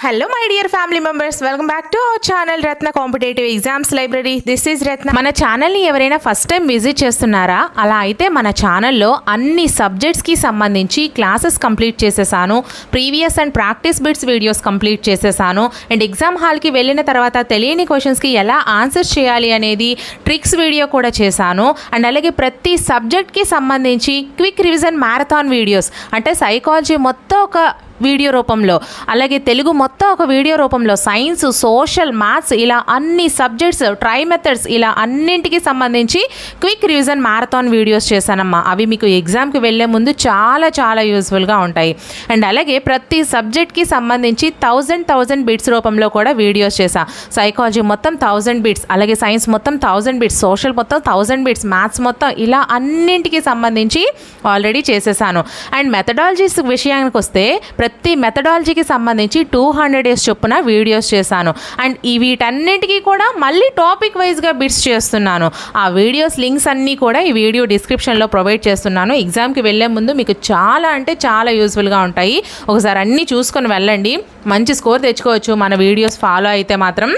Hello my dear family members, welcome back to our channel Ratna Competitive Exams Library. This is Ratna. మన ఛానల్ని ఎవరైనా first time visit చేస్తున్నారా? అలా అయితే మన ఛానల్లో అన్ని సబ్జెక్ట్స్కి సంబంధించి క్లాసెస్ కంప్లీట్ చేసేసాను. Previous and practice bits videos complete చేసేసాను. అండ్ ఎగ్జామ్ హాల్కి వెళ్ళిన తర్వాత తెలియని క్వశ్చన్స్కి ఎలా ఆన్సర్ చేయాలి అనేది ట్రిక్స్ వీడియో కూడా చేశాను. అండ్ అలాగే ప్రతి సబ్జెక్ట్కి సంబంధించి క్విక్ రివిజన్ మ్యారథాన్ వీడియోస్, అంటే సైకాలజీ మొత్తం ఒక వీడియో రూపంలో, అలాగే తెలుగు మొత్తం ఒక వీడియో రూపంలో, సైన్స్, సోషల్, మ్యాథ్స్, ఇలా అన్ని సబ్జెక్ట్స్, ట్రై మెథడ్స్, ఇలా అన్నింటికి సంబంధించి క్విక్ రివిజన్ మ్యారథాన్ వీడియోస్ చేశానమ్మా. అవి మీకు ఎగ్జామ్కి వెళ్ళే ముందు చాలా చాలా యూస్ఫుల్గా ఉంటాయి. అండ్ అలాగే ప్రతి సబ్జెక్ట్కి సంబంధించి 1000 బిట్స్ రూపంలో కూడా వీడియోస్ చేశా. సైకాలజీ మొత్తం 1000 బిట్స్, అలాగే సైన్స్ మొత్తం 1000 బిట్స్, సోషల్ మొత్తం 1000 బిట్స్, మ్యాథ్స్ మొత్తం, ఇలా అన్నింటికి సంబంధించి ఆల్రెడీ చేసేసాను. అండ్ మెథడాలజీస్ విషయానికి వస్తే ప్రతి మెథడాలజీకి సంబంధించి 200 డేస్ చొప్పున వీడియోస్ చేశాను. అండ్ వీటన్నిటికీ కూడా మళ్ళీ టాపిక్ వైజ్గా బిట్స్ చేస్తున్నాను. ఆ వీడియోస్ లింక్స్ అన్నీ కూడా ఈ వీడియో డిస్క్రిప్షన్లో ప్రొవైడ్ చేస్తున్నాను. ఎగ్జామ్కి వెళ్ళే ముందు మీకు చాలా అంటే చాలా యూస్ఫుల్గా ఉంటాయి. ఒకసారి అన్నీ చూసుకొని వెళ్ళండి, మంచి స్కోర్ తెచ్చుకోవచ్చు మన వీడియోస్ ఫాలో అయితే మాత్రం.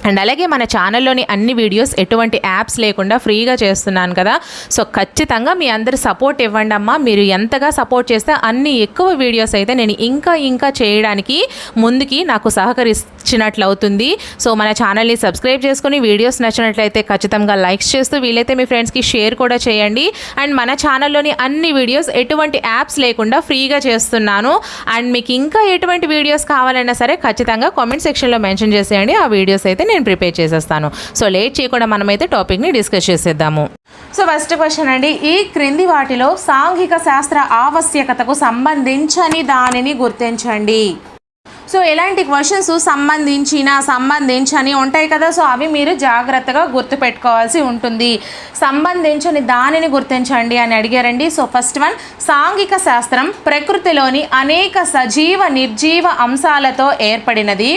అండ్ అలాగే మన ఛానల్లోని అన్ని వీడియోస్ ఎటువంటి యాప్స్ లేకుండా ఫ్రీగా చేస్తున్నాను కదా, సో ఖచ్చితంగా మీ అందరి సపోర్ట్ ఇవ్వండి అమ్మా. మీరు ఎంతగా సపోర్ట్ చేస్తే అన్ని ఎక్కువ వీడియోస్ అయితే నేను ఇంకా చేయడానికి ముందుకి నాకు సహకరించినట్లు అవుతుంది. సో మన ఛానల్ని సబ్స్క్రైబ్ చేసుకుని వీడియోస్ నచ్చినట్లయితే ఖచ్చితంగా లైక్స్ చేస్తూ వీలైతే మీ ఫ్రెండ్స్కి షేర్ కూడా చేయండి. అండ్ మన ఛానల్లోని అన్ని వీడియోస్ ఎటువంటి యాప్స్ లేకుండా ఫ్రీగా చేస్తున్నాను. అండ్ మీకు ఇంకా ఎటువంటి వీడియోస్ కావాలన్నా సరే ఖచ్చితంగా కామెంట్ సెక్షన్లో మెన్షన్ చేసేయండి. ఆ వీడియోస్ అయితే నేను ప్రిపేర్ చేసేస్తాను. సో లేట్ చేయకుండా మనమైతే టాపిక్ని డిస్కస్ చేసేద్దాము. సో ఫస్ట్ క్వశ్చన్ అండి, ఈ క్రింది వాటిలో సాంఘిక శాస్త్ర ఆవశ్యకతకు సంబంధించని దానిని గుర్తించండి. సో ఎలాంటి క్వశ్చన్స్ సంబంధించని ఉంటాయి కదా, సో అవి మీరు జాగ్రత్తగా గుర్తుపెట్టుకోవాల్సి ఉంటుంది. సంబంధించని దానిని గుర్తించండి అని అడిగారండి. సో ఫస్ట్ వన్, సాంఘిక శాస్త్రం ప్రకృతిలోని అనేక సజీవ నిర్జీవ అంశాలతో ఏర్పడినది.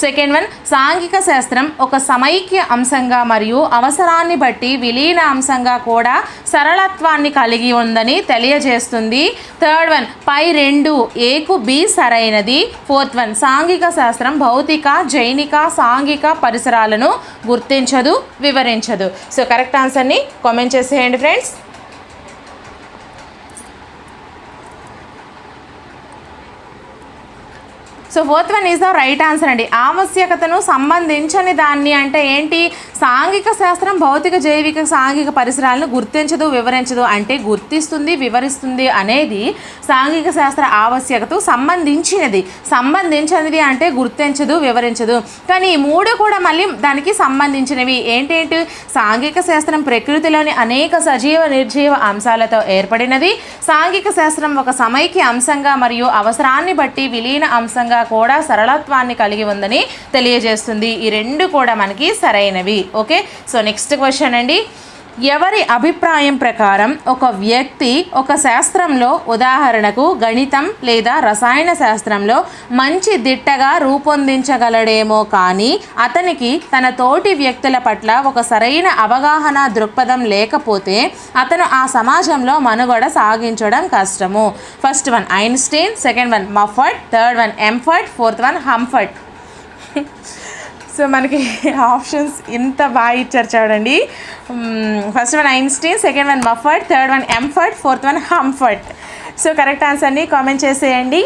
సెకండ్ వన్, సాంఘిక శాస్త్రం ఒక సమైక్య అంశంగా మరియు అవసరాన్ని బట్టి విలీన అంశంగా కూడా సరళత్వాన్ని కలిగి ఉందని తెలియజేస్తుంది. థర్డ్ వన్, పై రెండు ఏకు బి సరైనది. ఫోర్త్ వన్, సాంఘిక శాస్త్రం భౌతిక, జైనిక, సాంఘిక పరిసరాలను గుర్తించదు, వివరించదు. సో కరెక్ట్ ఆన్సర్ని కామెంట్ చేసేయండి friends. So fourth one is the right answer అండి. ఆవశ్యకతను సంబంధించని దాన్ని అంటే ఏంటి? సాంఘిక శాస్త్రం భౌతిక, జైవిక, సాంఘిక పరిసరాలను గుర్తించదు, వివరించదు. అంటే గుర్తిస్తుంది, వివరిస్తుంది అనేది సాంఘిక శాస్త్ర ఆవశ్యకతకు సంబంధించినది అంటే గుర్తించదు, వివరించదు. కానీ ఈ మూడు కూడా మళ్ళీ దానికి సంబంధించినవి. ఏంటేంటి? సాంఘిక శాస్త్రం ప్రకృతిలోని అనేక సజీవ నిర్జీవ అంశాలతో ఏర్పడినది. సాంఘిక శాస్త్రం ఒక సమైక్య అంశంగా మరియు అవసరాన్ని బట్టి విలీన అంశంగా కూడా సరళత్వాన్ని కలిగి ఉందని తెలియజేస్తుంది. ఈ రెండు కూడా మనకి సరైనవి. ఓకే, సో నెక్స్ట్ క్వశ్చన్ అండి, ఎవరి అభిప్రాయం ప్రకారం ఒక వ్యక్తి ఒక శాస్త్రంలో, ఉదాహరణకు గణితం లేదా రసాయన శాస్త్రంలో మంచి దిట్టగా రూపొందించగలడేమో కానీ అతనికి తన తోటి వ్యక్తుల పట్ల ఒక సరైన అవగాహన దృక్పథం లేకపోతే అతను ఆ సమాజంలో మనుగడ సాగించడం కష్టము. First one Einstein, second one Mafford, third one Emford, fourth one Humford. So మనకి ఆప్షన్స్ ఇంత బాగా ఇచ్చారు చూడండి. First one Einstein, second one Mafford, third one Emford, fourth one Humford. So correct ఆన్సర్ని కామెంట్ చేసేయండి.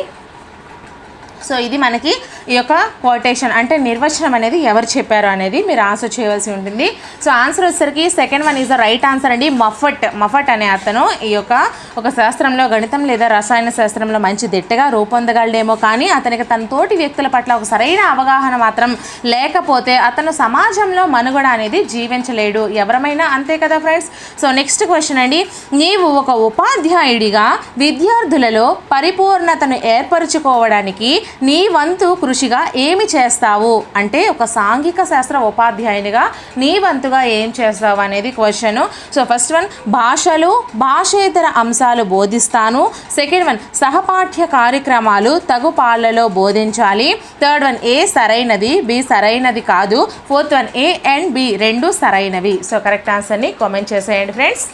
సో ఇది మనకి ఈ యొక్క కోటేషన్ అంటే నిర్వచనం అనేది ఎవరు చెప్పారు అనేది మీరు ఆన్సర్ చేయవలసి ఉంటుంది. సో ఆన్సర్ వచ్చేసరికి second one is the right answer అండి. మఫట్ అనే అతను ఈ యొక్క ఒక శాస్త్రంలో, గణితం లేదా రసాయన శాస్త్రంలో మంచి దిట్టగా రూపొందగలడేమో కానీ అతనికి తన తోటి వ్యక్తుల పట్ల ఒక సరైన అవగాహన మాత్రం లేకపోతే అతను సమాజంలో మనుగడ అనేది జీవించలేడు. ఎవరమైనా అంతే కదా ఫ్రెండ్స్. సో నెక్స్ట్ క్వశ్చన్ అండి, నీవు ఒక ఉపాధ్యాయుడిగా విద్యార్థులలో పరిపూర్ణతను ఏర్పరచుకోవడానికి నీ వంతు కృషిగా ఏమి చేస్తావు? అంటే ఒక సాంఘిక శాస్త్ర ఉపాధ్యాయునిగా నీ వంతుగా ఏం చేస్తావు అనేది క్వశ్చన్. సో ఫస్ట్ వన్, భాషలు, భాషేతర అంశాలు బోధిస్తాను. సెకండ్ వన్, సహపాఠ్య కార్యక్రమాలు తగు పాళ్లలో బోధించాలి. థర్డ్ వన్, ఏ సరైనది, బి సరైనది కాదు. Fourth one, A and B రెండు సరైనవి. సో కరెక్ట్ ఆన్సర్ని కామెంట్ చేసేయండి friends.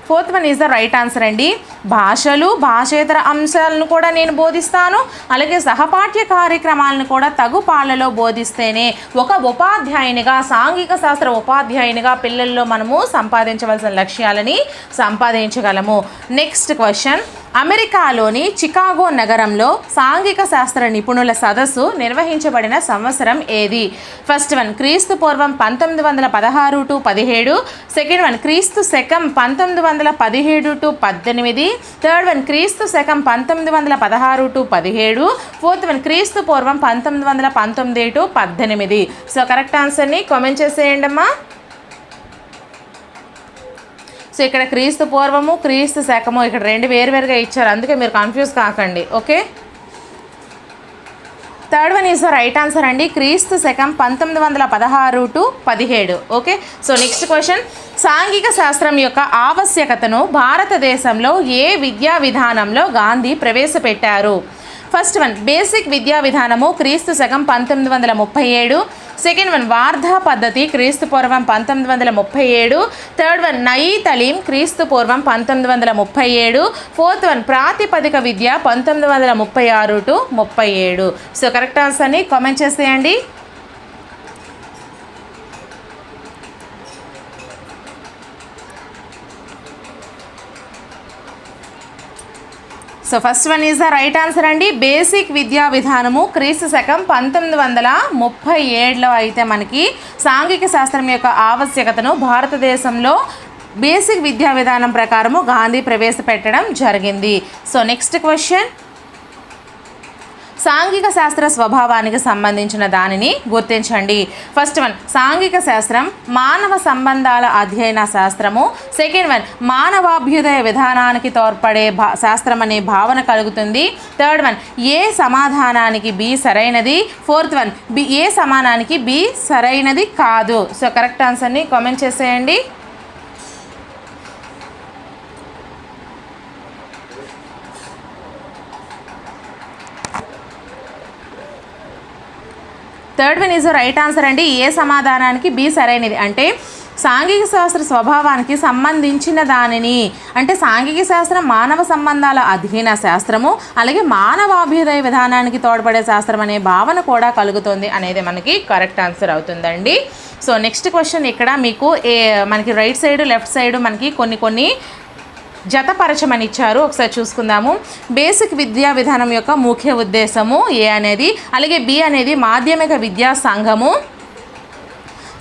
Fourth one is the right answer అండి. భాషలు, భాషేతర అంశాలను కూడా నేను బోధిస్తాను, అలాగే సహపాఠ్య కార్యక్రమాలను కూడా తగు పాళ్ళలో బోధిస్తేనే ఒక ఉపాధ్యాయునిగా, సాంఘిక శాస్త్ర ఉపాధ్యాయునిగా పిల్లల్లో మనము సంపాదించవలసిన లక్ష్యాలని సంపాదించగలము. నెక్స్ట్ క్వశ్చన్, అమెరికాలోని చికాగో నగరంలో సాంఘిక శాస్త్ర నిపుణుల సదస్సు నిర్వహించబడిన సంవత్సరం ఏది? ఫస్ట్ వన్ క్రీస్తు పూర్వం 1916 టు 17, సెకండ్ వన్ క్రీస్తు శకం 1917 టు 18, థర్డ్ వన్ క్రీస్తు శకం 1916 టు 17, ఫోర్త్ వన్ క్రీస్తు పూర్వం 1919 టు 18. సో కరెక్ట్ ఆన్సర్ని కామెంట్ చేసేయండి అమ్మా. సో ఇక్కడ క్రీస్తు పూర్వము, క్రీస్తు శకము ఇక్కడ రెండు వేరువేరుగా ఇచ్చారు, అందుకే మీరు కన్ఫ్యూజ్ కాకండి. Okay, third one is the right answer అండి. క్రీస్తు శకం 1916 to 17. Okay, so next question, సాంఘిక శాస్త్రం యొక్క ఆవశ్యకతను భారతదేశంలో ఏ విద్యా విధానంలో గాంధీ ప్రవేశపెట్టారు? ఫస్ట్ వన్ బేసిక్ విద్యా విధానము క్రీస్తు శకం 1937, సెకండ్ వన్ వార్ధా పద్ధతి క్రీస్తు పూర్వం 1937, థర్డ్ వన్ నయీ తలీం క్రీస్తు పూర్వం 1937, ఫోర్త్ వన్ ప్రాతిపదిక విద్య 1936 టు 37. సో కరెక్ట్ ఆన్సర్ని కామెంట్ చేసేయండి. So first one is the right answer అండి. బేసిక్ విద్యా విధానము క్రీస్తు శకం 1937లో అయితే మనకి సాంఘిక శాస్త్రం యొక్క ఆవశ్యకతను భారతదేశంలో బేసిక్ విద్యా విధానం ప్రకారము గాంధీ ప్రవేశపెట్టడం జరిగింది. సో నెక్స్ట్ క్వశ్చన్, సాంఘిక శాస్త్ర స్వభావానికి సంబంధించిన దానిని గుర్తించండి. ఫస్ట్ వన్ సాంఘిక శాస్త్రం మానవ సంబంధాల అధ్యయన శాస్త్రము, సెకండ్ వన్ మానవాభ్యుదయ విధానానికి తోడ్పడే శాస్త్రం అనే భావన కలుగుతుంది, థర్డ్ వన్ ఏ సమాధానానికి బి సరైనది, ఫోర్త్ వన్ ఏ సమానానికి బి సరైనది కాదు. సో కరెక్ట్ ఆన్సర్ని కామెంట్ చేసేయండి. Third one is right answer అండి. ఏ సమాధానానికి బి సరైనది అంటే సాంఘిక శాస్త్ర స్వభావానికి సంబంధించిన దానిని, అంటే సాంఘిక శాస్త్రం మానవ సంబంధాల అధ్యయన శాస్త్రము, అలాగే మానవాభ్యుదయ విధానానికి తోడ్పడే శాస్త్రం అనే భావన కూడా కలుగుతుంది అనేది మనకి కరెక్ట్ ఆన్సర్ అవుతుందండి. సో నెక్స్ట్ క్వశ్చన్, ఇక్కడ మీకు మనకి రైట్ సైడ్ లెఫ్ట్ సైడ్ మనకి కొన్ని జతపరచమని ఇచ్చారు, ఒకసారి చూసుకుందాము. బేసిక్ విద్యా విధానం యొక్క ముఖ్య ఉద్దేశము ఏ అనేది, అలాగే బి అనేది మాధ్యమిక విద్యా సంఘము,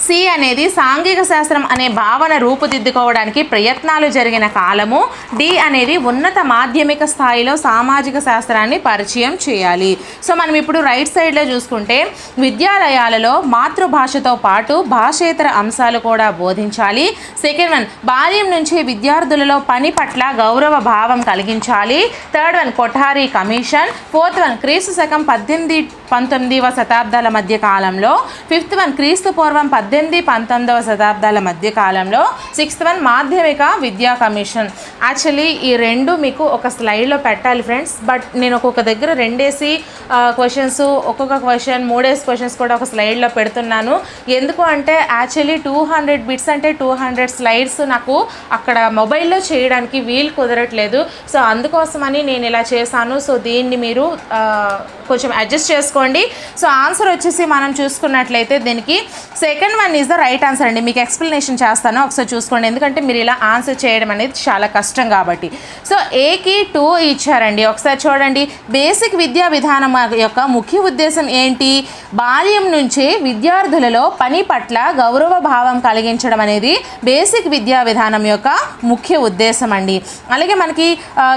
సి అనేది సాంఘిక శాస్త్రం అనే భావన రూపుదిద్దుకోవడానికి ప్రయత్నాలు జరిగిన కాలము, డి అనేది ఉన్నత మాధ్యమిక స్థాయిలో సామాజిక శాస్త్రాన్ని పరిచయం చేయాలి. సో మనం ఇప్పుడు రైట్ సైడ్లో చూసుకుంటే విద్యాలయాలలో మాతృభాషతో పాటు భాషేతర అంశాలు కూడా బోధించాలి, సెకండ్ వన్ బాల్యం నుంచి విద్యార్థులలో పని పట్ల గౌరవ భావం కలిగించాలి, third one Kothari commission, fourth one క్రీస్తు శకం 18-19వ శతాబ్దాల మధ్య కాలంలో, ఫిఫ్త్ వన్ క్రీస్తు పూర్వం 18-19వ శతాబ్దాల మధ్య కాలంలో, సిక్స్త్ వన్ మాధ్యమిక విద్యా కమిషన్. యాక్చువల్లీ ఈ రెండు మీకు ఒక స్లైడ్లో పెట్టాలి ఫ్రెండ్స్, బట్ నేను ఒక్కొక్క దగ్గర రెండేసి క్వశ్చన్స్, ఒక్కొక్క క్వశ్చన్ 3 క్వశ్చన్స్ కూడా ఒక స్లైడ్లో పెడుతున్నాను. ఎందుకు అంటే యాక్చువల్లీ 200 బిట్స్ అంటే 200 స్లైడ్స్ నాకు అక్కడ మొబైల్లో చేయడానికి వీలు కుదరట్లేదు. సో అందుకోసమని నేను ఇలా చేశాను. సో దీన్ని మీరు కొంచెం అడ్జస్ట్ చేసుకోండి. సో ఆన్సర్ వచ్చేసి మనం చూసుకున్నట్లయితే దీనికి second one is the right answer అండి. మీకు ఎక్స్ప్లెనేషన్ చేస్తాను, ఒకసారి చూసుకోండి, ఎందుకంటే మీరు ఇలా ఆన్సర్ చేయడం అనేది చాలా కష్టం కాబట్టి. సో ఏకి 2 ఇచ్చారండి, ఒకసారి చూడండి. బేసిక్ విద్యా విధానం యొక్క ముఖ్య ఉద్దేశం ఏంటి? బాల్యం నుంచే విద్యార్థులలో పని పట్ల గౌరవ భావం కలిగించడం అనేది బేసిక్ విద్యా విధానం యొక్క ముఖ్య ఉద్దేశం అండి. అలాగే మనకి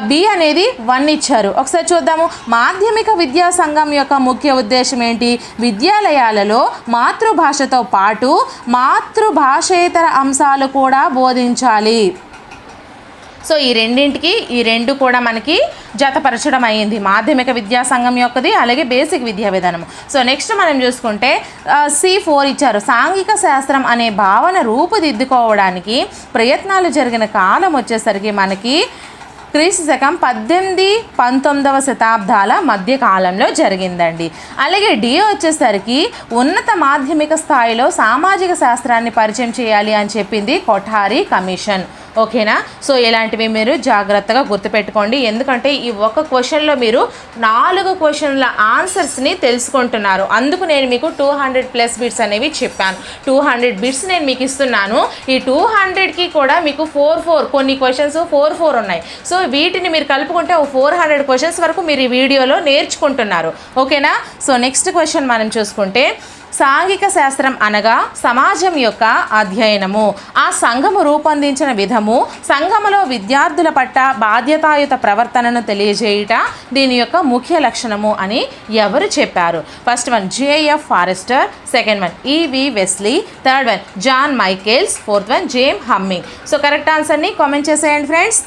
బి అనేది 1 ఇచ్చారు, ఒకసారి చూద్దాము. మాధ్యమిక విద్యా సంఘం యొక్క ముఖ్య ఉద్దేశం ఏంటి? విద్యాలయాలలో మాతృభాషతో పాటు మాతృభాషేతర అంశాలు కూడా బోధించాలి. సో ఈ రెండింటికి ఈ రెండు కూడా మనకి జతపరచడం అయ్యింది, మాధ్యమిక విద్యా సంఘం యొక్కది అలాగే బేసిక్ విద్యా విధానం. సో నెక్స్ట్ మనం చూసుకుంటే C4 ఇచ్చారు. సాంఘిక శాస్త్రం అనే భావన రూపుదిద్దుకోవడానికి ప్రయత్నాలు జరిగిన కాలం వచ్చేసరికి మనకి క్రీస్తు శకం 18-19వ శతాబ్దాల మధ్య కాలంలో జరిగిందండి. అలాగే డి వచ్చేసరికి ఉన్నత మాధ్యమిక స్థాయిలో సామాజిక శాస్త్రాన్ని పరిచయం చేయాలి అని చెప్పింది కొఠారీ కమిషన్. ఓకేనా. సో ఇలాంటివి మీరు జాగ్రత్తగా గుర్తుపెట్టుకోండి, ఎందుకంటే ఈ ఒక క్వశ్చన్లో మీరు 4 క్వశ్చన్ల ఆన్సర్స్ని తెలుసుకుంటున్నారు. అందుకు నేను మీకు 200+ బిట్స్ అనేవి చెప్పాను. 200 బిట్స్ నేను మీకు ఇస్తున్నాను. ఈ 200కి కూడా మీకు 4 కొన్ని క్వశ్చన్స్ 4 ఉన్నాయి. సో వీటిని మీరు కలుపుకుంటే 400 క్వశ్చన్స్ వరకు మీరు ఈ వీడియోలో నేర్చుకుంటున్నారు. ఓకేనా. సో నెక్స్ట్ క్వశ్చన్ మనం చూసుకుంటే, సాంఘిక శాస్త్రం అనగా సమాజం యొక్క అధ్యయనము, ఆ సంఘము రూపొందించిన విధము, సంఘములో విద్యార్థుల పట్ల బాధ్యతాయుత ప్రవర్తనను తెలియజేయుట దీని యొక్క ముఖ్య లక్షణము అని ఎవరు చెప్పారు? First one J.F. Forrester, second one E.V. Wesley, third one John Michaels, fourth one James Hemming. So correct ఆన్సర్ని కామెంట్ చేసేయండి friends.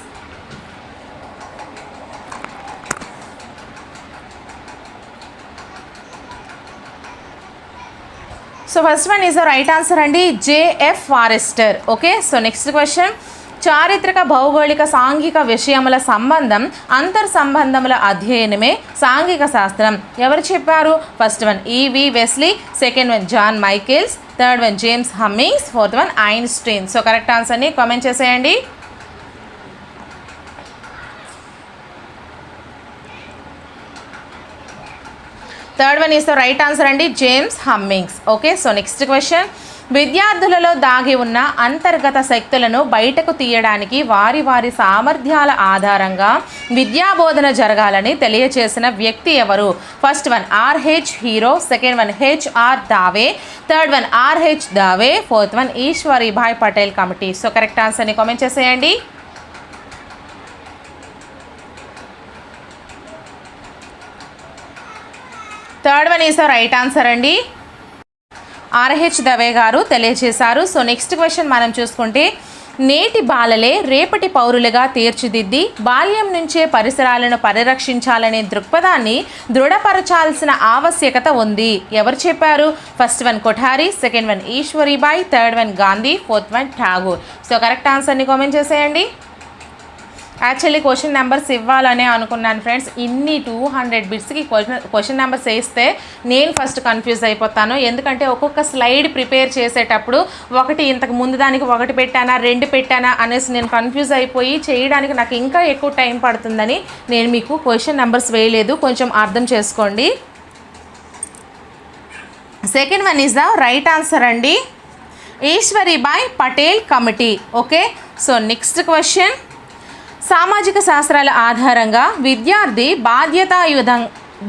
So first one is the right answer అండి, J.F. Forrester. Okay. So next question, చారిత్రక భౌగోళిక సాంఘిక విషయముల సంబంధం అంతర్ సంబంధముల అధ్యయనమే సాంఘిక శాస్త్రం. ఎవరు చెప్పారు? First one E.V. Wesley, second one John Michaels, third one James Hemmings, fourth one Einstein. So correct ఆన్సర్ని కామెంట్ చేసేయండి. Third one is the right answer అండి, James Hemmings. Okay. So next question, విద్యార్థులలో దాగి ఉన్న అంతర్గత శక్తులను బయటకు తీయడానికి వారి వారి సామర్థ్యాల ఆధారంగా విద్యాబోధన జరగాలని తెలియచేసిన వ్యక్తి ఎవరు? First one R.H. Hero, second one H.R. Dave, third one R.H. Dave, fourth one Ishwarbhai Patel committee. So correct ఆన్సర్ని కామెంట్ చేసేయండి. Third one is the right answer అండి, R.H. దవే గారు తెలియజేశారు. సో నెక్స్ట్ క్వశ్చన్ మనం చూసుకుంటే, నేటి బాలలే రేపటి పౌరులుగా తీర్చిదిద్ది బాల్యం నుంచే పరిసరాలను పరిరక్షించాలనే దృక్పథాన్ని దృఢపరచాల్సిన ఆవశ్యకత ఉంది. ఎవరు చెప్పారు? First one Kothari, second one Ishwaribai, third one Gandhi, fourth one Tagore. So correct ఆన్సర్ని కామెంట్ చేసేయండి. యాక్చువల్లీ క్వశ్చన్ నెంబర్స్ ఇవ్వాలనే అనుకున్నాను ఫ్రెండ్స్. ఇన్ని 200 బిట్స్కి క్వశ్చన్ నెంబర్స్ వేస్తే నేను ఫస్ట్ కన్ఫ్యూజ్ అయిపోతాను, ఎందుకంటే ఒక్కొక్క స్లైడ్ ప్రిపేర్ చేసేటప్పుడు ఒకటి ఇంతకు ముందు దానికి ఒకటి పెట్టానా 2 పెట్టానా అనేసి నేను కన్ఫ్యూజ్ అయిపోయి చేయడానికి నాకు ఇంకా ఎక్కువ టైం పడుతుందని నేను మీకు క్వశ్చన్ నెంబర్స్ వేయలేదు, కొంచెం అర్థం చేసుకోండి. Second one is the right answer అండి, Ishwarbhai Patel committee. Okay. So next question, సామాజిక శాస్త్రాల ఆధారంగా విద్యార్థి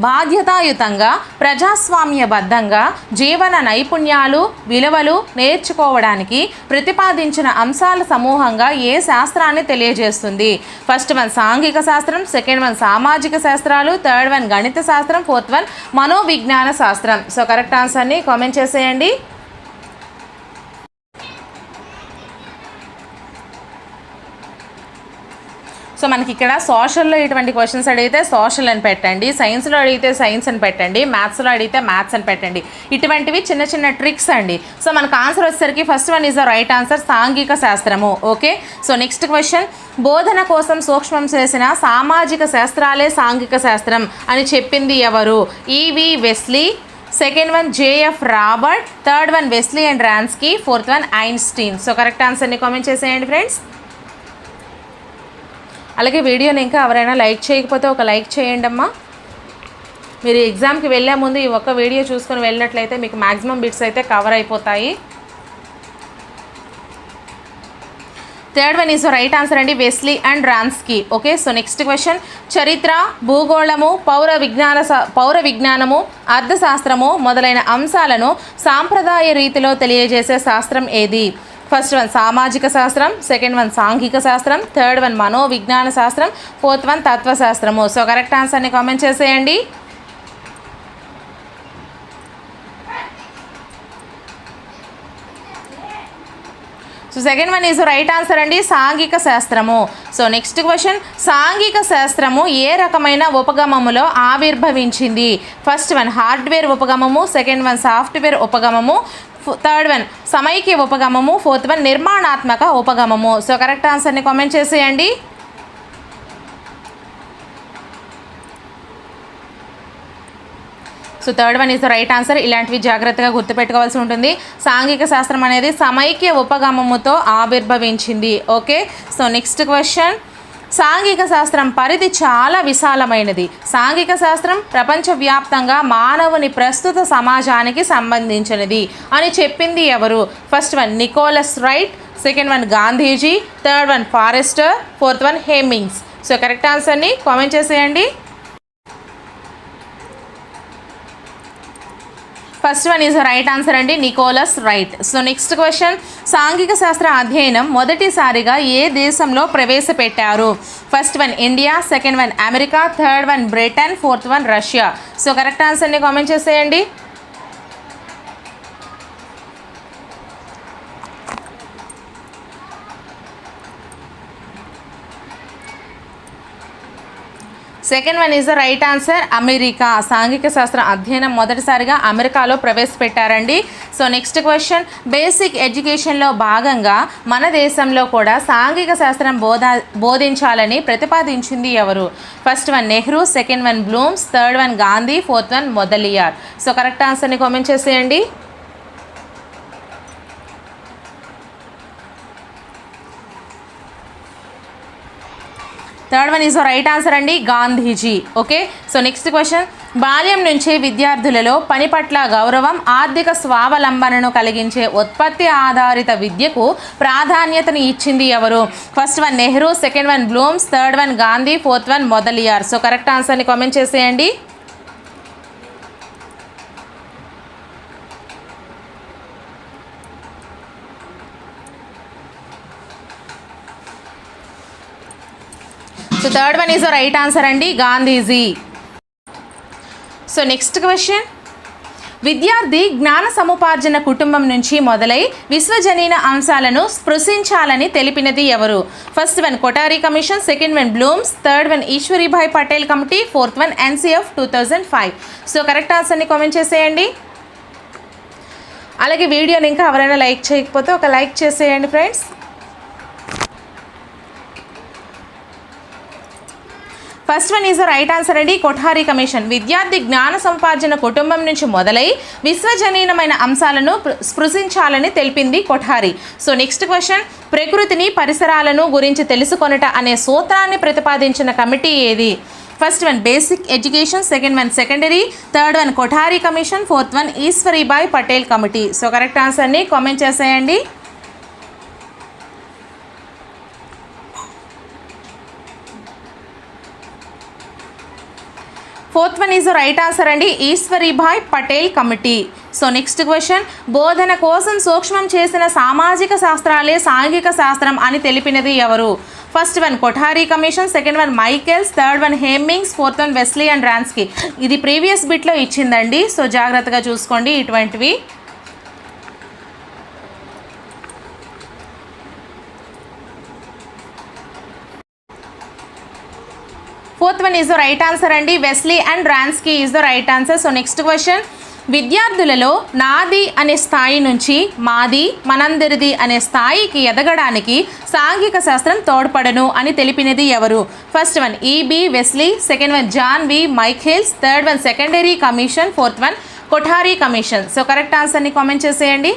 బాధ్యతాయుతంగా ప్రజాస్వామ్యబద్ధంగా జీవన నైపుణ్యాలు విలువలు నేర్చుకోవడానికి ప్రతిపాదించిన అంశాల సమూహంగా ఏ శాస్త్రాన్ని తెలియజేస్తుంది? ఫస్ట్ వన్ సాంఘిక శాస్త్రం, సెకండ్ వన్ సామాజిక శాస్త్రాలు, థర్డ్ వన్ గణిత శాస్త్రం, ఫోర్త్ వన్ మనోవిజ్ఞాన శాస్త్రం. సో కరెక్ట్ ఆన్సర్ని కామెంట్ చేసేయండి. సో మనకి ఇక్కడ సోషల్లో ఇటువంటి క్వశ్చన్స్ అడిగితే సోషల్ అని పెట్టండి, సైన్స్లో అడిగితే సైన్స్ అని పెట్టండి, మ్యాథ్స్లో అడిగితే మ్యాథ్స్ అని పెట్టండి. ఇటువంటివి చిన్న చిన్న ట్రిక్స్ అండి. సో మనకు ఆన్సర్ వచ్చేసరికి first one is the right answer, సాంఘిక శాస్త్రము. ఓకే. సో నెక్స్ట్ క్వశ్చన్, బోధన కోసం సూక్ష్మం చేసిన సామాజిక శాస్త్రాలే సాంఘిక శాస్త్రం అని చెప్పింది ఎవరు? E.V. Wesley, second one J.F. Robert, third one Wesley and Wronski, fourth one Einstein. So correct ఆన్సర్ని కామెంట్ చేసేయండి ఫ్రెండ్స్. అలాగే వీడియోని ఇంకా ఎవరైనా లైక్ చేయకపోతే ఒక లైక్ చేయండి అమ్మా. మీరు ఎగ్జామ్కి వెళ్ళే ముందు ఈ ఒక్క వీడియో చూసుకొని వెళ్ళినట్లయితే మీకు మ్యాక్సిమం బిట్స్ అయితే కవర్ అయిపోతాయి. Third one is right answer అండి, Wesley and Wronski. Okay. So next question, చరిత్ర, భూగోళము, పౌర విజ్ఞానము, అర్థశాస్త్రము మొదలైన అంశాలను సాంప్రదాయ రీతిలో తెలియజేసే శాస్త్రం ఏది? ఫస్ట్ వన్ సామాజిక శాస్త్రం, సెకండ్ వన్ సాంఘిక శాస్త్రం, థర్డ్ వన్ మనోవిజ్ఞాన శాస్త్రం, ఫోర్త్ వన్ తత్వశాస్త్రము. సో కరెక్ట్ ఆన్సర్ని కామెంట్ చేసేయండి. So second one is right answer అండి, సాంఘిక శాస్త్రము. సో నెక్స్ట్ క్వశ్చన్, సాంఘిక శాస్త్రము ఏ రకమైన ఉపగమములో ఆవిర్భవించింది? ఫస్ట్ వన్ హార్డ్వేర్ ఉపగమము, సెకండ్ వన్ సాఫ్ట్వేర్ ఉపగమము, థర్డ్ వన్ సమైక్య ఉపగమము, ఫోర్త్ వన్ నిర్మాణాత్మక ఉపగమము. సో కరెక్ట్ ఆన్సర్ని కామెంట్ చేసేయండి. So third one is the right answer. ఇలాంటివి జాగ్రత్తగా గుర్తుపెట్టుకోవాల్సి ఉంటుంది. సాంఘిక శాస్త్రం అనేది సమైక్య ఉపగమముతో ఆవిర్భవించింది. Okay, so next question. సాంఘిక శాస్త్రం పరిధి చాలా విశాలమైనది. సాంఘిక శాస్త్రం ప్రపంచవ్యాప్తంగా మానవుని ప్రస్తుత సమాజానికి సంబంధించినది అని చెప్పింది ఎవరు? First one Nicholas Wright, second one Gandhiji, third one Forrester, fourth one Hemmings. So correct ఆన్సర్ని కామెంట్ చేసేయండి. First one is right answer అండి, Nicholas Wright. So next question. సాంఘిక శాస్త్ర అధ్యయనం మొదటిసారిగా ఏ దేశంలో ప్రవేశపెట్టారు? First one India, second one America, third one Britain, fourth one Russia. So correct ఆన్సర్ని కామెంట్ చేసేయండి. Second one is the right answer, America. సాంఘిక శాస్త్ర అధ్యయనం మొదటిసారిగా అమెరికాలో ప్రవేశపెట్టారండి. So next question. బేసిక్ ఎడ్యుకేషన్లో భాగంగా మన దేశంలో కూడా సాంఘిక శాస్త్రం బోధించాలని ప్రతిపాదించింది ఎవరు? First one Nehru, second one Bloom's, third one Gandhi, fourth one Mudaliar. So correct ఆన్సర్ని కామెంట్ చేసేయండి. Third one is right answer అండి, Gandhiji. Okay, so next question. బాల్యం నుంచే విద్యార్థులలో పని పట్ల గౌరవం, ఆర్థిక స్వావలంబనను కలిగించే ఉత్పత్తి ఆధారిత విద్యకు ప్రాధాన్యతను ఇచ్చింది ఎవరు? First one Nehru, second one Bloom's, third one Gandhi, fourth one Mudaliar. So correct ఆన్సర్ని కామెంట్ చేసేయండి. So third one is the right answer అండి, గాంధీజీ. So next question. విద్యార్థి జ్ఞాన సముపార్జన కుటుంబం నుంచి మొదలై విశ్వజనీన అంశాలను స్పృశించాలని తెలిపినది ఎవరు? First one Kothari commission, second one Bloom's, third one Ishwarbhai Patel committee, fourth one NCF 2005. So correct ఆన్సర్ని కామెంట్ చేసేయండి. అలాగే వీడియోని ఇంకా ఎవరైనా లైక్ చేయకపోతే ఒక లైక్ చేసేయండి friends. First one is the right answer అండి, కొఠారి కమిషన్. విద్యార్థి జ్ఞాన సంపార్జన కుటుంబం నుంచి మొదలై విశ్వజనీనమైన అంశాలను స్పృశించాలని తెలిపింది కొఠారి. So next question. ప్రకృతిని పరిసరాలను గురించి తెలుసుకొనుట అనే సూత్రాన్ని ప్రతిపాదించిన కమిటీ ఏది? First one basic education, second one secondary, third one Kothari commission, fourth one Ishwarbhai Patel committee. So correct ఆన్సర్ని కామెంట్ చేసేయండి. Fourth one is right answer అండి, Ishwarbhai Patel committee. So next question. బోధన కోసం సూక్ష్మం చేసిన సామాజిక శాస్త్రాలే సాంఘిక శాస్త్రం అని తెలిపినది ఎవరు? First one Kothari commission, second one Michaels, third one Hemmings, fourth one Wesley and Wronski. ఇది ప్రీవియస్ బిట్లో ఇచ్చిందండి, సో జాగ్రత్తగా చూసుకోండి ఇటువంటివి. Fourth one is the right answer అండి, Wesley and Wronski is the right answer. So next question. విద్యార్థులలో నాది అనే స్థాయి నుంచి మాది మనందరిది అనే స్థాయికి ఎదగడానికి సాంఘిక శాస్త్రం తోడ్పడను అని తెలిపినది ఎవరు? First one E B Wesley, second one John V Michaels, third one secondary commission, fourth one Kothari commission. So correct ఆన్సర్ని కామెంట్ చేసేయండి.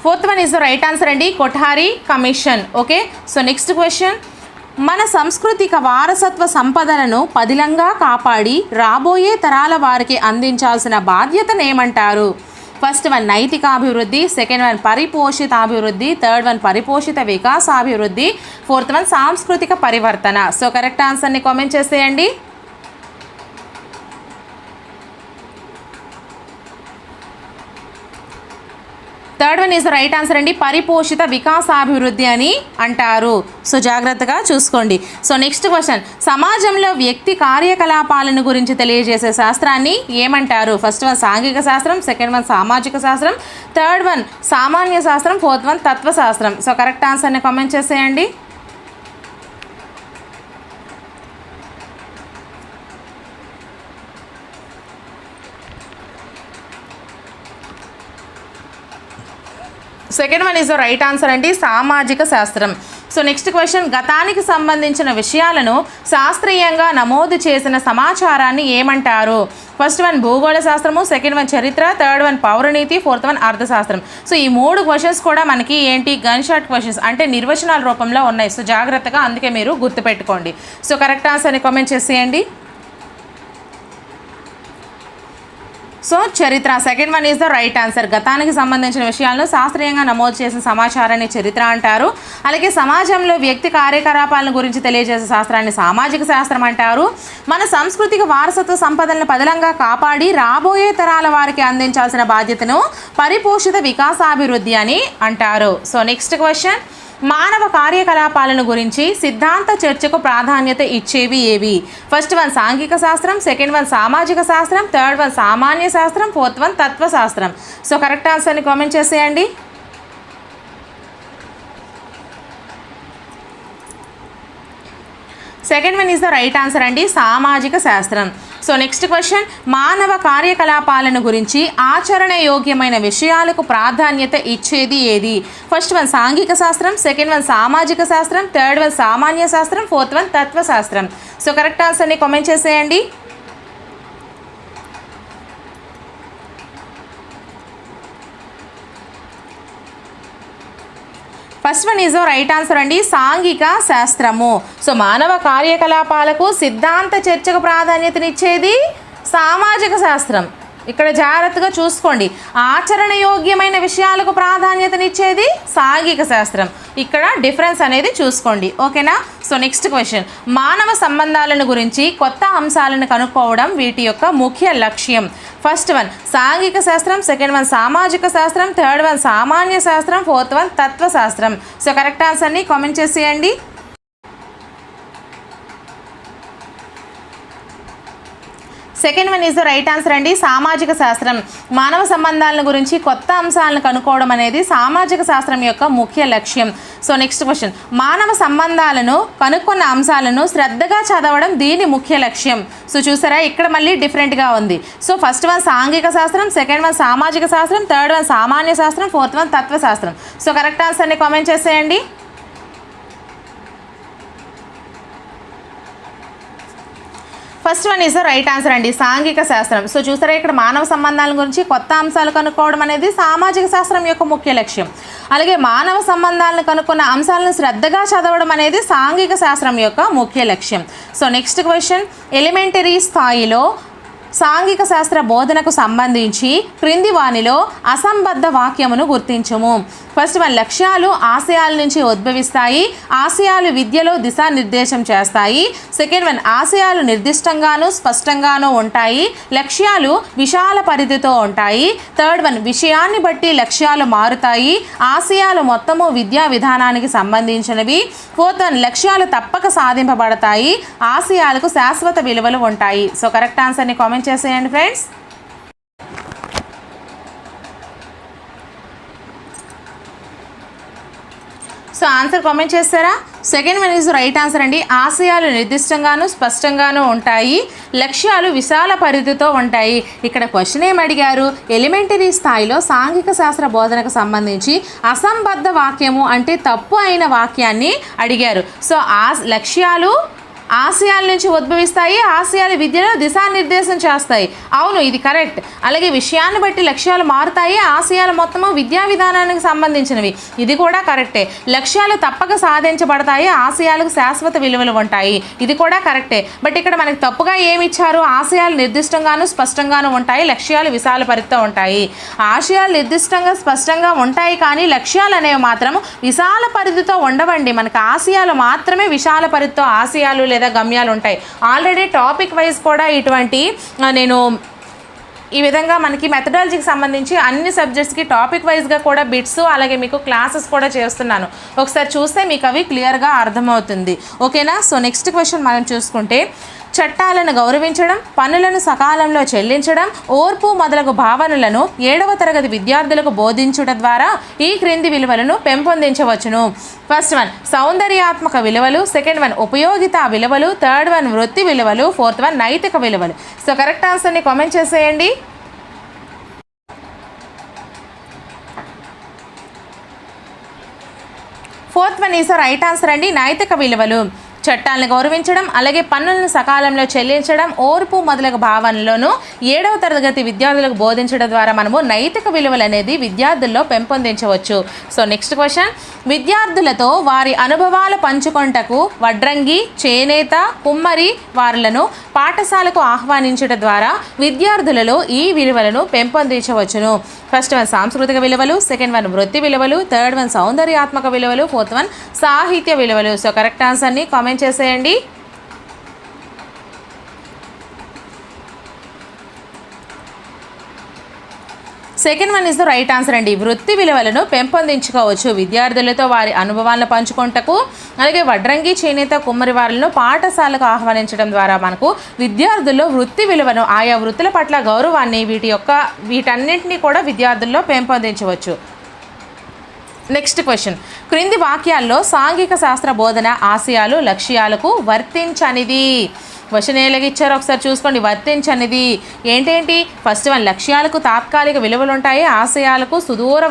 Fourth one is the right answer అండి, Kothari commission. Okay, so next question. మన సాంస్కృతిక వారసత్వ సంపదలను పదిలంగా కాపాడి రాబోయే తరాల వారికి అందించాల్సిన బాధ్యతను ఏమంటారు? ఫస్ట్ వన్ నైతికాభివృద్ధి, సెకండ్ వన్ పరిపోషిత అభివృద్ధి, థర్డ్ వన్ పరిపోషిత వికాసాభివృద్ధి, ఫోర్త్ వన్ సాంస్కృతిక పరివర్తన. సో కరెక్ట్ ఆన్సర్ని కామెంట్ చేసేయండి. Third one is the right answer అండి, పరిపోషిత వికాసాభివృద్ధి అని అంటారు. సో జాగ్రత్తగా చూసుకోండి. So next question. సమాజంలో వ్యక్తి కార్యకలాపాలను గురించి తెలియజేసే శాస్త్రాన్ని ఏమంటారు? ఫస్ట్ వన్ సాంఘిక శాస్త్రం, సెకండ్ వన్ సామాజిక శాస్త్రం, థర్డ్ వన్ సామాన్య శాస్త్రం, ఫోర్త్ వన్ తత్వశాస్త్రం. సో కరెక్ట్ ఆన్సర్ని కామెంట్ చేసేయండి. Second one is the right answer అండి, సామాజిక శాస్త్రం. సో నెక్స్ట్ క్వశ్చన్, గతానికి సంబంధించిన విషయాలను శాస్త్రీయంగా నమోదు చేసిన సమాచారాన్ని ఏమంటారు? ఫస్ట్ వన్ భూగోళ శాస్త్రము, సెకండ్ వన్ చరిత్ర, థర్డ్ వన్ పౌరనీతి, ఫోర్త్ వన్ అర్థశాస్త్రం. సో ఈ 3 క్వశ్చన్స్ కూడా మనకి ఏంటి, గన్ షాట్ క్వశ్చన్స్ అంటే నిర్వచనాల రూపంలో ఉన్నాయి. సో జాగ్రత్తగా అందుకే మీరు గుర్తుపెట్టుకోండి. సో కరెక్ట్ ఆన్సర్ని కామెంట్ చేసేయండి. సో చరిత్ర, second one is the right answer. గతానికి సంబంధించిన విషయాలను శాస్త్రీయంగా నమోదు చేసిన సమాచారాన్ని చరిత్ర అంటారు. అలాగే సమాజంలో వ్యక్తి కార్యకలాపాలను గురించి తెలియజేసే శాస్త్రాన్ని సామాజిక శాస్త్రం అంటారు. మన సాంస్కృతిక వారసత్వ సంపదలను పదిలంగా కాపాడి రాబోయే తరాల వారికి అందించాల్సిన బాధ్యతను పరిపోషిత వికాసాభివృద్ధి అని అంటారు. సో నెక్స్ట్ క్వశ్చన్, మానవ కార్యకలాపాలను గురించి సిద్ధాంత చర్చకు ప్రాధాన్యత ఇచ్చేవి ఏవి? ఫస్ట్ వన్ సాంఘిక శాస్త్రం, సెకండ్ వన్ సామాజిక శాస్త్రం, థర్డ్ వన్ సామాన్య శాస్త్రం, ఫోర్త్ వన్ తత్వశాస్త్రం. సో కరెక్ట్ ఆన్సర్ని కామెంట్ చేసేయండి. Second one is the right answer అండి, సామాజిక శాస్త్రం. సో నెక్స్ట్ క్వశ్చన్, మానవ కార్యకలాపాలను గురించి ఆచరణ యోగ్యమైన విషయాలకు ప్రాధాన్యత ఇచ్చేది ఏది? ఫస్ట్ వన్ సాంఘిక శాస్త్రం, సెకండ్ వన్ సామాజిక శాస్త్రం, థర్డ్ వన్ సామాన్య శాస్త్రం, ఫోర్త్ వన్ తత్వశాస్త్రం. సో కరెక్ట్ ఆన్సర్ని కామెంట్ చేసేయండి. First one is right answer అండి, సాంఘిక శాస్త్రము. సో మానవ కార్యకలాపాలకు సిద్ధాంత చర్చకు ప్రాధాన్యతనిచ్చేది సామాజిక శాస్త్రం. ఇక్కడ జాగ్రత్తగా చూసుకోండి, ఆచరణ యోగ్యమైన విషయాలకు ప్రాధాన్యతనిచ్చేది సాంఘిక శాస్త్రం. ఇక్కడ డిఫరెన్స్ అనేది చూసుకోండి, ఓకేనా? సో నెక్స్ట్ క్వశ్చన్, మానవ సంబంధాలను గురించి కొత్త అంశాలను కనుక్కోవడం వీటి యొక్క ముఖ్య లక్ష్యం. ఫస్ట్ వన్ సాంఘిక శాస్త్రం, సెకండ్ వన్ సామాజిక శాస్త్రం, థర్డ్ వన్ సామాన్య శాస్త్రం, ఫోర్త్ వన్ తత్వశాస్త్రం. సో కరెక్ట్ ఆన్సర్ని కామెంట్ చేసేయండి. Second one is the right answer అండి, సామాజిక శాస్త్రం. మానవ సంబంధాలను గురించి కొత్త అంశాలను కనుక్కోవడం అనేది సామాజిక శాస్త్రం యొక్క ముఖ్య లక్ష్యం. సో నెక్స్ట్ క్వశ్చన్, మానవ సంబంధాలను కనుక్కున్న అంశాలను శ్రద్ధగా చదవడం దీని ముఖ్య లక్ష్యం. సో చూసారా, ఇక్కడ మళ్ళీ డిఫరెంట్గా ఉంది. సో ఫస్ట్ వన్ సాంఘిక శాస్త్రం, సెకండ్ వన్ సామాజిక శాస్త్రం, థర్డ్ వన్ సామాన్య శాస్త్రం, ఫోర్త్ వన్ తత్వశాస్త్రం. సో కరెక్ట్ ఆన్సర్ని కామెంట్ చేసేయండి. First one is the right answer అండి, సాంఘిక శాస్త్రం. సో చూసారా, ఇక్కడ మానవ సంబంధాల గురించి కొత్త అంశాలు కనుక్కోవడం అనేది సామాజిక శాస్త్రం యొక్క ముఖ్య లక్ష్యం. అలాగే మానవ సంబంధాలను కనుక్కున్న అంశాలను శ్రద్ధగా చదవడం అనేది సాంఘిక శాస్త్రం యొక్క ముఖ్య లక్ష్యం. సో నెక్స్ట్ క్వశ్చన్, ఎలిమెంటరీ స్థాయిలో సాంఘిక శాస్త్ర బోధనకు సంబంధించి క్రింది వానిలో అసంబద్ధ వాక్యమును గుర్తించము. ఫస్ట్ వన్ లక్ష్యాలు ఆశయాల నుంచి ఉద్భవిస్తాయి, ఆశయాలు విద్యలో దిశానిర్దేశం చేస్తాయి. సెకండ్ వన్ ఆశయాలు నిర్దిష్టంగాను స్పష్టంగాను ఉంటాయి, లక్ష్యాలు విశాల పరిధితో ఉంటాయి. థర్డ్ వన్ విషయాన్ని బట్టి లక్ష్యాలు మారుతాయి, ఆశయాలు మొత్తము విద్యా విధానానికి సంబంధించినవి. ఫోర్త్ వన్ లక్ష్యాలు తప్పక సాధింపబడతాయి, ఆశయాలకు శాశ్వత విలువలు ఉంటాయి. సో కరెక్ట్ ఆన్సర్ని కామెంట్ చేసేయండి ఫ్రెండ్స్. సో ఆన్సర్ కామెంట్ చేస్తారా? Second one is right answer అండి, ఆశయాలు నిర్దిష్టంగాను స్పష్టంగాను ఉంటాయి, లక్ష్యాలు విశాల పరిధితో ఉంటాయి. ఇక్కడ క్వశ్చన్ ఏమి అడిగారు, ఎలిమెంటరీ స్థాయిలో సాంఘిక శాస్త్ర బోధనకు సంబంధించి అసంబద్ధ వాక్యము అంటే తప్పు అయిన వాక్యాన్ని అడిగారు. సో లక్ష్యాలు ఆశయాల నుంచి ఉద్భవిస్తాయి, ఆశయాలు విద్యలో దిశానిర్దేశం చేస్తాయి. అవును, ఇది కరెక్ట్. అలాగే విషయాన్ని బట్టి లక్ష్యాలు మారుతాయి, ఆశయాలు మొత్తము విద్యా విధానానికి సంబంధించినవి. ఇది కూడా కరెక్టే. లక్ష్యాలు తప్పక సాధించబడతాయి, ఆశయాలకు శాశ్వత విలువలు ఉంటాయి. ఇది కూడా కరెక్టే. బట్ ఇక్కడ మనకి తప్పుగా ఏమి ఇచ్చారు, ఆశయాలు నిర్దిష్టంగాను స్పష్టంగాను ఉంటాయి, లక్ష్యాలు విశాల పరిధితో ఉంటాయి. ఆశయాలు నిర్దిష్టంగా స్పష్టంగా ఉంటాయి, కానీ లక్ష్యాలు అనేవి మాత్రం విశాల పరిధితో ఉండవండి. మనకు ఆశయాలు మాత్రమే విశాల పరిధితో ఆశయాలు లేదా గమ్యాలు ఉంటాయి. ఆల్రెడీ టాపిక్ వైజ్ కూడా ఇటువంటి నేను ఈ విధంగా మనకి మెథడాలజీకి సంబంధించి అన్ని సబ్జెక్ట్స్కి టాపిక్ వైజ్గా కూడా బిట్స్ అలాగే మీకు క్లాసెస్ కూడా చేస్తున్నాను. ఒకసారి చూస్తే మీకు అవి క్లియర్గా అర్థమవుతుంది, ఓకేనా? సో నెక్స్ట్ క్వశ్చన్ మనం చూసుకుంటే, చట్టాలను గౌరవించడం, పన్నులను సకాలంలో చెల్లించడం, ఓర్పు మొదలగు భావనలను 7వ తరగతి విద్యార్థులకు బోధించడం ద్వారా ఈ క్రింది విలువలను పెంపొందించవచ్చును. ఫస్ట్ వన్ సౌందర్యాత్మక విలువలు, సెకండ్ వన్ ఉపయోగిత విలువలు, థర్డ్ వన్ వృత్తి విలువలు, ఫోర్త్ వన్ నైతిక విలువలు. సో కరెక్ట్ ఆన్సర్ని కామెంట్ చేసేయండి. Fourth one is the right answer అండి. నైతిక విలువలు చట్టాలను గౌరవించడం, అలాగే పన్నులను సకాలంలో చెల్లించడం, ఓర్పు మొదలగు భావనలను 7వ తరగతి విద్యార్థులకు బోధించడం ద్వారా మనము నైతిక విలువలు అనేది విద్యార్థుల్లో పెంపొందించవచ్చు. సో నెక్స్ట్ క్వశ్చన్, విద్యార్థులతో వారి అనుభవాలు పంచుకొంటకు వడ్రంగి, చేనేత, కుమ్మరి వారులను పాఠశాలకు ఆహ్వానించడం ద్వారా విద్యార్థులలో ఈ విలువలను పెంపొందించవచ్చును. ఫస్ట్ వన్ సాంస్కృతిక విలువలు, సెకండ్ వన్ వృత్తి విలువలు, థర్డ్ వన్ సౌందర్యాత్మక విలువలు, ఫోర్త్ వన్ సాహిత్య విలువలు. సో కరెక్ట్ ఆన్సర్ని కామెంట్ చేసేయండి. Second one is the right answer అండి. వృత్తి విలువలను పెంపొందించుకోవచ్చు విద్యార్థులతో వారి అనుభవాలను పంచుకుంటకు, అలాగే వడ్రంగి, చేనేత, కుమ్మరి వారులను పాఠశాలకు ఆహ్వానించడం ద్వారా మనకు విద్యార్థుల్లో వృత్తి విలువను, ఆయా వృత్తుల పట్ల గౌరవాన్ని, వీటన్నింటినీ కూడా విద్యార్థుల్లో పెంపొందించవచ్చు. నెక్స్ట్ క్వశ్చన్, క్రింది వాక్యాల్లో సాంఘిక శాస్త్ర బోధన ఆశయాలు లక్ష్యాలకు వర్తించనిది. క్వశ్చన్ ఎలాగిచ్చారో ఒకసారి చూసుకోండి. వర్తించనిది ఏంటేంటి? ఫస్ట్ వన్ లక్ష్యాలకు తాత్కాలిక విలువలు ఉంటాయి, ఆశయాలకు సుదూర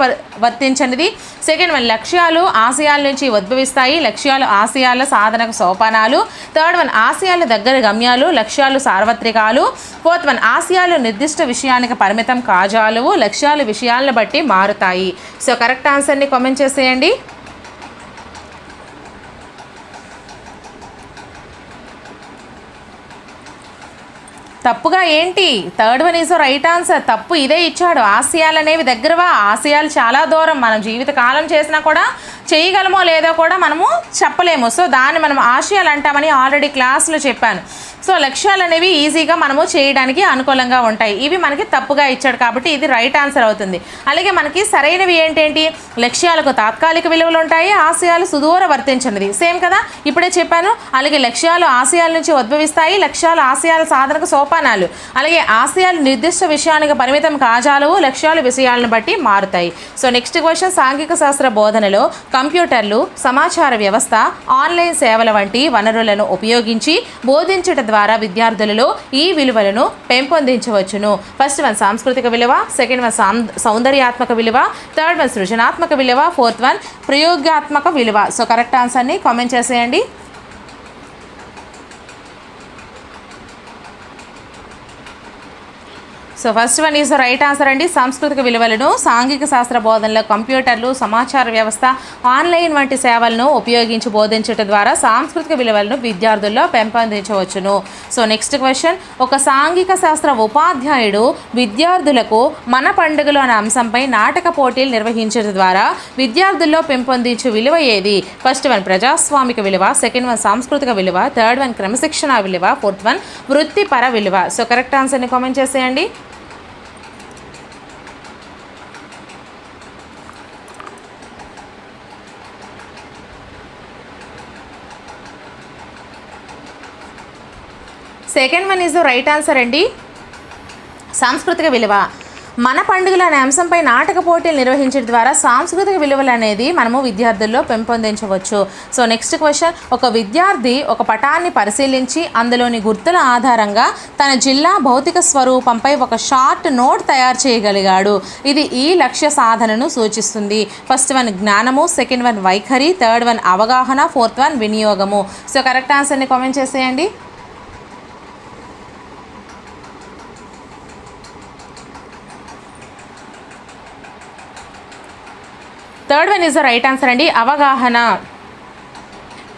వర్తించనిది. సెకండ్ వన్ లక్ష్యాలు ఆశయాల నుంచి ఉద్భవిస్తాయి, లక్ష్యాలు ఆశయాల సాధనకు సోపానాలు. థర్డ్ వన్ ఆశయాల దగ్గర గమ్యాలు, లక్ష్యాలు సార్వత్రికాలు. ఫోర్త్ వన్ ఆశయాలు నిర్దిష్ట విషయానికి పరిమితం కాజాలువు, లక్ష్యాలు విషయాలను బట్టి మారుతాయి. సో కరెక్ట్ ఆన్సర్ని కామెంట్ చేసేయండి. తప్పుగా ఏంటి? Third one is right answer. తప్పు ఇదే ఇచ్చాడు. ఆశయాలు అనేవి దగ్గరవా, ఆశయాలు చాలా దూరం. మనం జీవితకాలం చేసినా కూడా చేయగలమో లేదో కూడా మనము చెప్పలేము. సో దాన్ని మనం ఆశయాలు అంటామని ఆల్రెడీ క్లాస్లో చెప్పాను. సో లక్ష్యాలు అనేవి ఈజీగా మనము చేయడానికి అనుకూలంగా ఉంటాయి. ఇవి మనకి తప్పుగా ఇచ్చాడు కాబట్టి ఇది రైట్ ఆన్సర్ అవుతుంది. అలాగే మనకి సరైనవి ఏంటేంటి? లక్ష్యాలకు తాత్కాలిక విలువలు ఉంటాయి, ఆశయాలు సుదూర వర్తించినది. సేమ్ కదా, ఇప్పుడే చెప్పాను. అలాగే లక్ష్యాలు ఆశయాల నుంచి ఉద్భవిస్తాయి, లక్ష్యాలు ఆశయాల సాధనకు సోపానాలు. అలాగే ఆశయాలు నిర్దిష్ట విషయానికి పరిమితం కాజాలవు, లక్ష్యాలు విషయాలను బట్టి మారుతాయి. సో నెక్స్ట్ క్వశ్చన్, సాంఘిక శాస్త్ర బోధనలో కంప్యూటర్లు, సమాచార వ్యవస్థ, ఆన్లైన్ సేవల వంటి వనరులను ఉపయోగించి బోధించడం ద్వారా విద్యార్థులలో ఈ విలువలను పెంపొందించవచ్చును. ఫస్ట్ వన్ సాంస్కృతిక విలువ, సెకండ్ వన్ సౌందర్యాత్మక విలువ, థర్డ్ వన్ సృజనాత్మక విలువ, ఫోర్త్ వన్ ప్రయోగాత్మక విలువ. సో కరెక్ట్ ఆన్సర్ని కామెంట్ చేసేయండి. So first one is the right answer అండి. సాంస్కృతిక విలువలను సాంఘిక శాస్త్ర బోధనలో కంప్యూటర్లు, సమాచార వ్యవస్థ, ఆన్లైన్ వంటి సేవలను ఉపయోగించి బోధించడం ద్వారా సాంస్కృతిక విలువలను విద్యార్థుల్లో పెంపొందించవచ్చును. సో నెక్స్ట్ క్వశ్చన్, ఒక సాంఘిక శాస్త్ర ఉపాధ్యాయుడు విద్యార్థులకు మన పండుగలు అనే అంశంపై నాటక పోటీలు నిర్వహించడం ద్వారా విద్యార్థుల్లో పెంపొందించే విలువ ఏది? ఫస్ట్ వన్ ప్రజాస్వామిక విలువ, సెకండ్ వన్ సాంస్కృతిక విలువ, థర్డ్ వన్ క్రమశిక్షణ విలువ, ఫోర్త్ వన్ వృత్తిపర విలువ. సో కరెక్ట్ ఆన్సర్ని కామెంట్ చేసేయండి. Second one is the right answer అండి. సాంస్కృతిక విలువ. మన పండుగలు అనే అంశంపై నాటక పోటీలు నిర్వహించడం ద్వారా సాంస్కృతిక విలువలు అనేది మనము విద్యార్థుల్లో పెంపొందించవచ్చు. సో నెక్స్ట్ క్వశ్చన్, ఒక విద్యార్థి ఒక పటాన్ని పరిశీలించి అందులోని గుర్తుల ఆధారంగా తన జిల్లా భౌతిక స్వరూపంపై ఒక షార్ట్ నోట్ తయారు చేయగలిగాడు. ఇది ఈ లక్ష్య సాధనను సూచిస్తుంది. ఫస్ట్ వన్ జ్ఞానము, సెకండ్ వన్ వైఖరి, థర్డ్ వన్ అవగాహన, ఫోర్త్ వన్ వినియోగము. సో కరెక్ట్ ఆన్సర్ని కామెంట్ చేసేయండి. Third one is the right answer అండి. అవగాహన.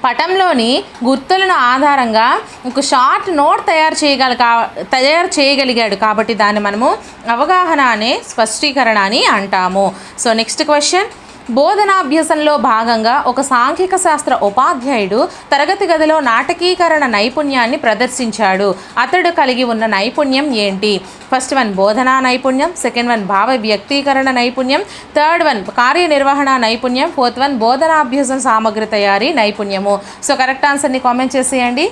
పటంలోని గుర్తులను ఆధారంగా ఒక షార్ట్ నోట్ తయారు చేయగలిగాడు కాబట్టి దాన్ని మనము అవగాహన అనే స్పష్టీకరణ అని అంటాము. సో నెక్స్ట్ క్వశ్చన్, బోధనాభ్యసనలో భాగంగా ఒక సాంఘిక శాస్త్ర ఉపాధ్యాయుడు తరగతి గదిలో నాటకీకరణ నైపుణ్యాన్ని ప్రదర్శించాడు. అతడు కలిగి ఉన్న నైపుణ్యం ఏంటి? ఫస్ట్ వన్ బోధనా నైపుణ్యం, సెకండ్ వన్ భావ వ్యక్తీకరణ నైపుణ్యం, థర్డ్ వన్ కార్యనిర్వహణ నైపుణ్యం, ఫోర్త్ వన్ బోధనాభ్యసన సామగ్రి తయారీ నైపుణ్యము. సో కరెక్ట్ ఆన్సర్ని కామెంట్ చేసేయండి.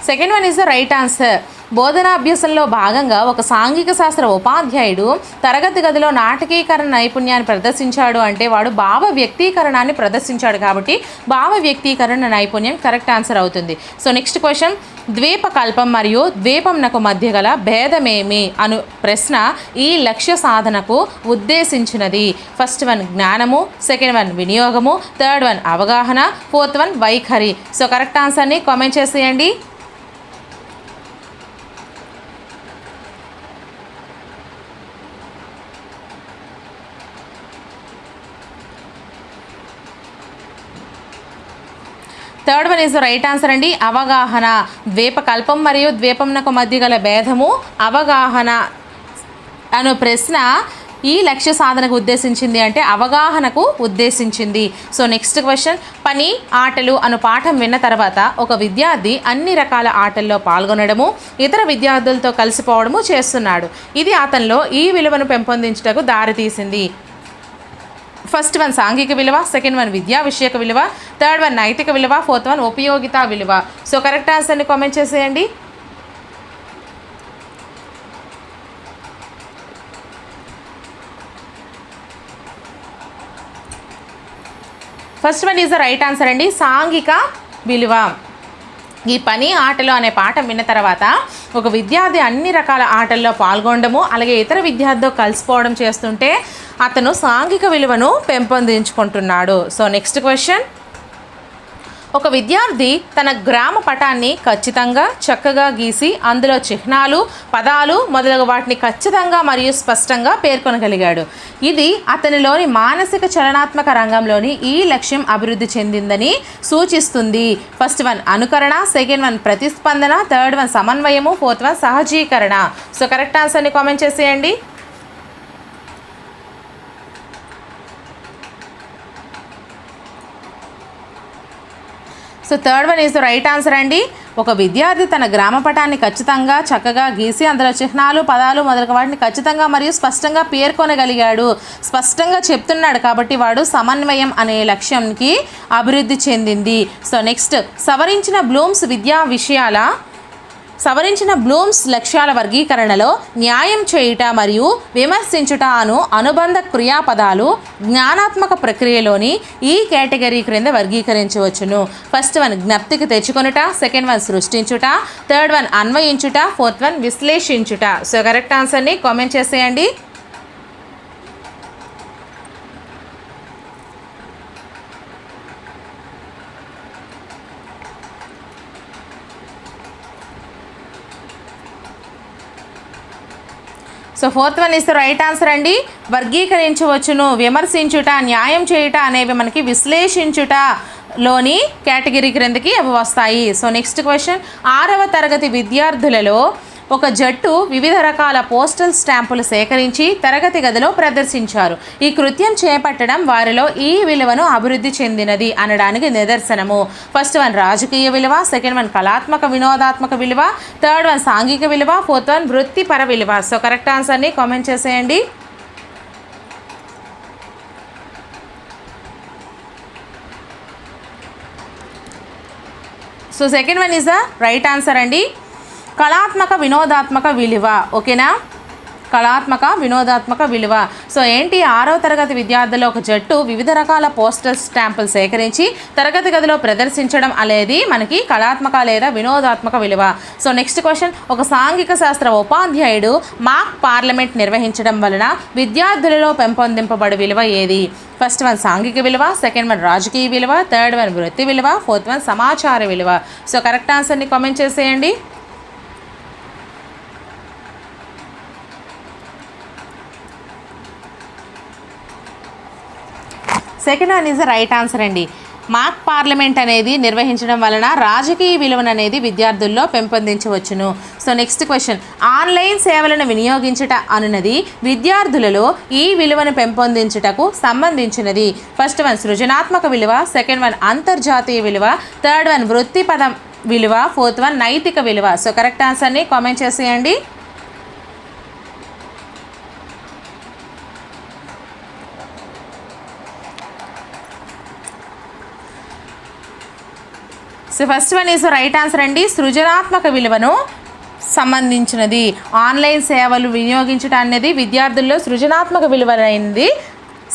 Second one is the right answer. బోధనాభ్యాసంలో భాగంగా ఒక సాంఘిక శాస్త్ర ఉపాధ్యాయుడు తరగతి గదిలో నాటకీకరణ నైపుణ్యాన్ని ప్రదర్శించాడు అంటే వాడు భావ వ్యక్తీకరణాన్ని ప్రదర్శించాడు కాబట్టి భావ వ్యక్తీకరణ నైపుణ్యం కరెక్ట్ ఆన్సర్ అవుతుంది. సో నెక్స్ట్ క్వశ్చన్, ద్వీపకల్పం మరియు ద్వీపంనకు మధ్య గల భేదమేమి అను ప్రశ్న ఈ లక్ష్య సాధనకు ఉద్దేశించినది. ఫస్ట్ వన్ జ్ఞానము, సెకండ్ వన్ వినియోగము, థర్డ్ వన్ అవగాహన, ఫోర్త్ వన్ వైఖరి. సో కరెక్ట్ ఆన్సర్ని కామెంట్ చేసేయండి. Third one is the right answer అండి, అవగాహన. ద్వీపకల్పం మరియు ద్వీపంనకు మధ్య గల భేదము అవగాహన అను ప్రశ్న ఈ లక్ష్య సాధనకు ఉద్దేశించింది అంటే అవగాహనకు ఉద్దేశించింది. సో నెక్స్ట్ క్వశ్చన్, పని ఆటలు అను పాఠం విన్న తర్వాత ఒక విద్యార్థి అన్ని రకాల ఆటల్లో పాల్గొనడము, ఇతర విద్యార్థులతో కలిసిపోవడము చేస్తున్నాడు. ఇది అతనిలో ఈ విలువను పెంపొందించుటకు దారితీసింది. ఫస్ట్ వన్ సాంఘిక విలువ, సెకండ్ వన్ విద్యా విషయక విలువ, థర్డ్ వన్ నైతిక విలువ, ఫోర్త్ వన్ ఉపయోగితా విలువ. సో కరెక్ట్ ఆన్సర్ని కామెంట్ చేసేయండి. First one is the right answer అండి, సాంఘిక విలువ. ఈ పని ఆటలు అనే పాఠం విన్న తర్వాత ఒక విద్యార్థి అన్ని రకాల ఆటల్లో పాల్గొనడము అలాగే ఇతర విద్యార్థితో కలిసిపోవడం చేస్తుంటే అతను సాంఘిక విలువను పెంపొందించుకుంటున్నాడు. సో నెక్స్ట్ క్వశ్చన్, ఒక విద్యార్థి తన గ్రామ పటాన్ని ఖచ్చితంగా చక్కగా గీసి అందులో చిహ్నాలు, పదాలు మొదలగు వాటిని ఖచ్చితంగా మరియు స్పష్టంగా పేర్కొనగలిగాడు. ఇది అతనిలోని మానసిక చలనాత్మక రంగంలోని ఈ లక్ష్యం అభివృద్ధి చెందిందని సూచిస్తుంది. ఫస్ట్ వన్ అనుకరణ, సెకండ్ వన్ ప్రతిస్పందన, థర్డ్ వన్ సమన్వయము, ఫోర్త్ వన్ సహజీకరణ. సో కరెక్ట్ ఆన్సర్ని కామెంట్ చేసేయండి. So third one is the right answer అండి. ఒక విద్యార్థి తన గ్రామ పటాన్ని ఖచ్చితంగా చక్కగా గీసి అందులో చిహ్నాలు, పదాలు మొదలగు వాటిని ఖచ్చితంగా మరియు స్పష్టంగా పేర్కొనగలిగాడు. స్పష్టంగా చెప్తున్నాడు కాబట్టి వాడు సమన్వయం అనే లక్ష్యానికి అభివృద్ధి చెందింది. సో నెక్స్ట్, సవరించిన బ్లూమ్స్ లక్ష్యాల వర్గీకరణలో న్యాయం చేయుట మరియు విమర్శించుట అను అనుబంధ క్రియాపదాలు జ్ఞానాత్మక ప్రక్రియలోని ఈ కేటగిరీ క్రింద వర్గీకరించవచ్చును. ఫస్ట్ వన్ జ్ఞప్తికి తెచ్చుకొనుట, సెకండ్ వన్ సృష్టించుట, థర్డ్ వన్ అన్వయించుట, ఫోర్త్ వన్ విశ్లేషించుట. సో కరెక్ట్ ఆన్సర్ని కామెంట్ చేసేయండి. So fourth one is the right answer అండి. వర్గీకరించవచ్చును, విమర్శించుట, న్యాయం చేయుట అనేవి మనకి విశ్లేషించుటలోని కేటగిరీ క్రిందకి అవి వస్తాయి. సో నెక్స్ట్ క్వశ్చన్, 6వ తరగతి విద్యార్థులలో ఒక జట్టు వివిధ రకాల పోస్టల్ స్టాంపులు సేకరించి తరగతి గదిలో ప్రదర్శించారు. ఈ కృత్యం చేపట్టడం వారిలో ఈ విలువను అభివృద్ధి చెందినది అనడానికి నిదర్శనము. ఫస్ట్ వన్ రాజకీయ విలువ, సెకండ్ వన్ కళాత్మక వినోదాత్మక విలువ, థర్డ్ వన్ సాంఘిక విలువ, ఫోర్త్ వన్ వృత్తిపర విలువ. సో కరెక్ట్ ఆన్సర్ని కామెంట్ చేసేయండి. So second one is the right answer అండి, కళాత్మక వినోదాత్మక విలువ. ఓకేనా, కళాత్మక వినోదాత్మక విలువ. సో ఏంటి, 6వ తరగతి విద్యార్థుల ఒక జట్టు వివిధ రకాల పోస్టల్ స్టాంపులు సేకరించి తరగతి గదిలో ప్రదర్శించడం అనేది మనకి కళాత్మక లేదా వినోదాత్మక విలువ. సో నెక్స్ట్ క్వశ్చన్, ఒక సాంఘిక శాస్త్ర ఉపాధ్యాయుడు మాక్ పార్లమెంట్ నిర్వహించడం వలన విద్యార్థులలో పెంపొందింపబడు విలువ ఏది? ఫస్ట్ వన్ సాంఘిక విలువ, సెకండ్ వన్ రాజకీయ విలువ, థర్డ్ వన్ వృత్తి విలువ, ఫోర్త్ వన్ సమాచార విలువ. సో కరెక్ట్ ఆన్సర్ని కామెంట్ చేసేయండి. Second one is the right answer అండి. మాక్ పార్లమెంట్ అనేది నిర్వహించడం వలన రాజకీయ విలువను అనేది విద్యార్థుల్లో పెంపొందించవచ్చును. సో నెక్స్ట్ క్వశ్చన్, ఆన్లైన్ సేవలను వినియోగించుట అనున్నది విద్యార్థులలో ఈ విలువను పెంపొందించుటకు సంబంధించినది. ఫస్ట్ వన్ సృజనాత్మక విలువ, సెకండ్ వన్ అంతర్జాతీయ విలువ, థర్డ్ వన్ వృత్తిపద విలువ, ఫోర్త్ వన్ నైతిక విలువ. సో కరెక్ట్ ఆన్సర్ని కామెంట్ చేసేయండి. So first one is right answer అండి. సృజనాత్మక విలువను సంబంధించినది. ఆన్లైన్ సేవలు వినియోగించడం అనేది విద్యార్థుల్లో సృజనాత్మక విలువలైనది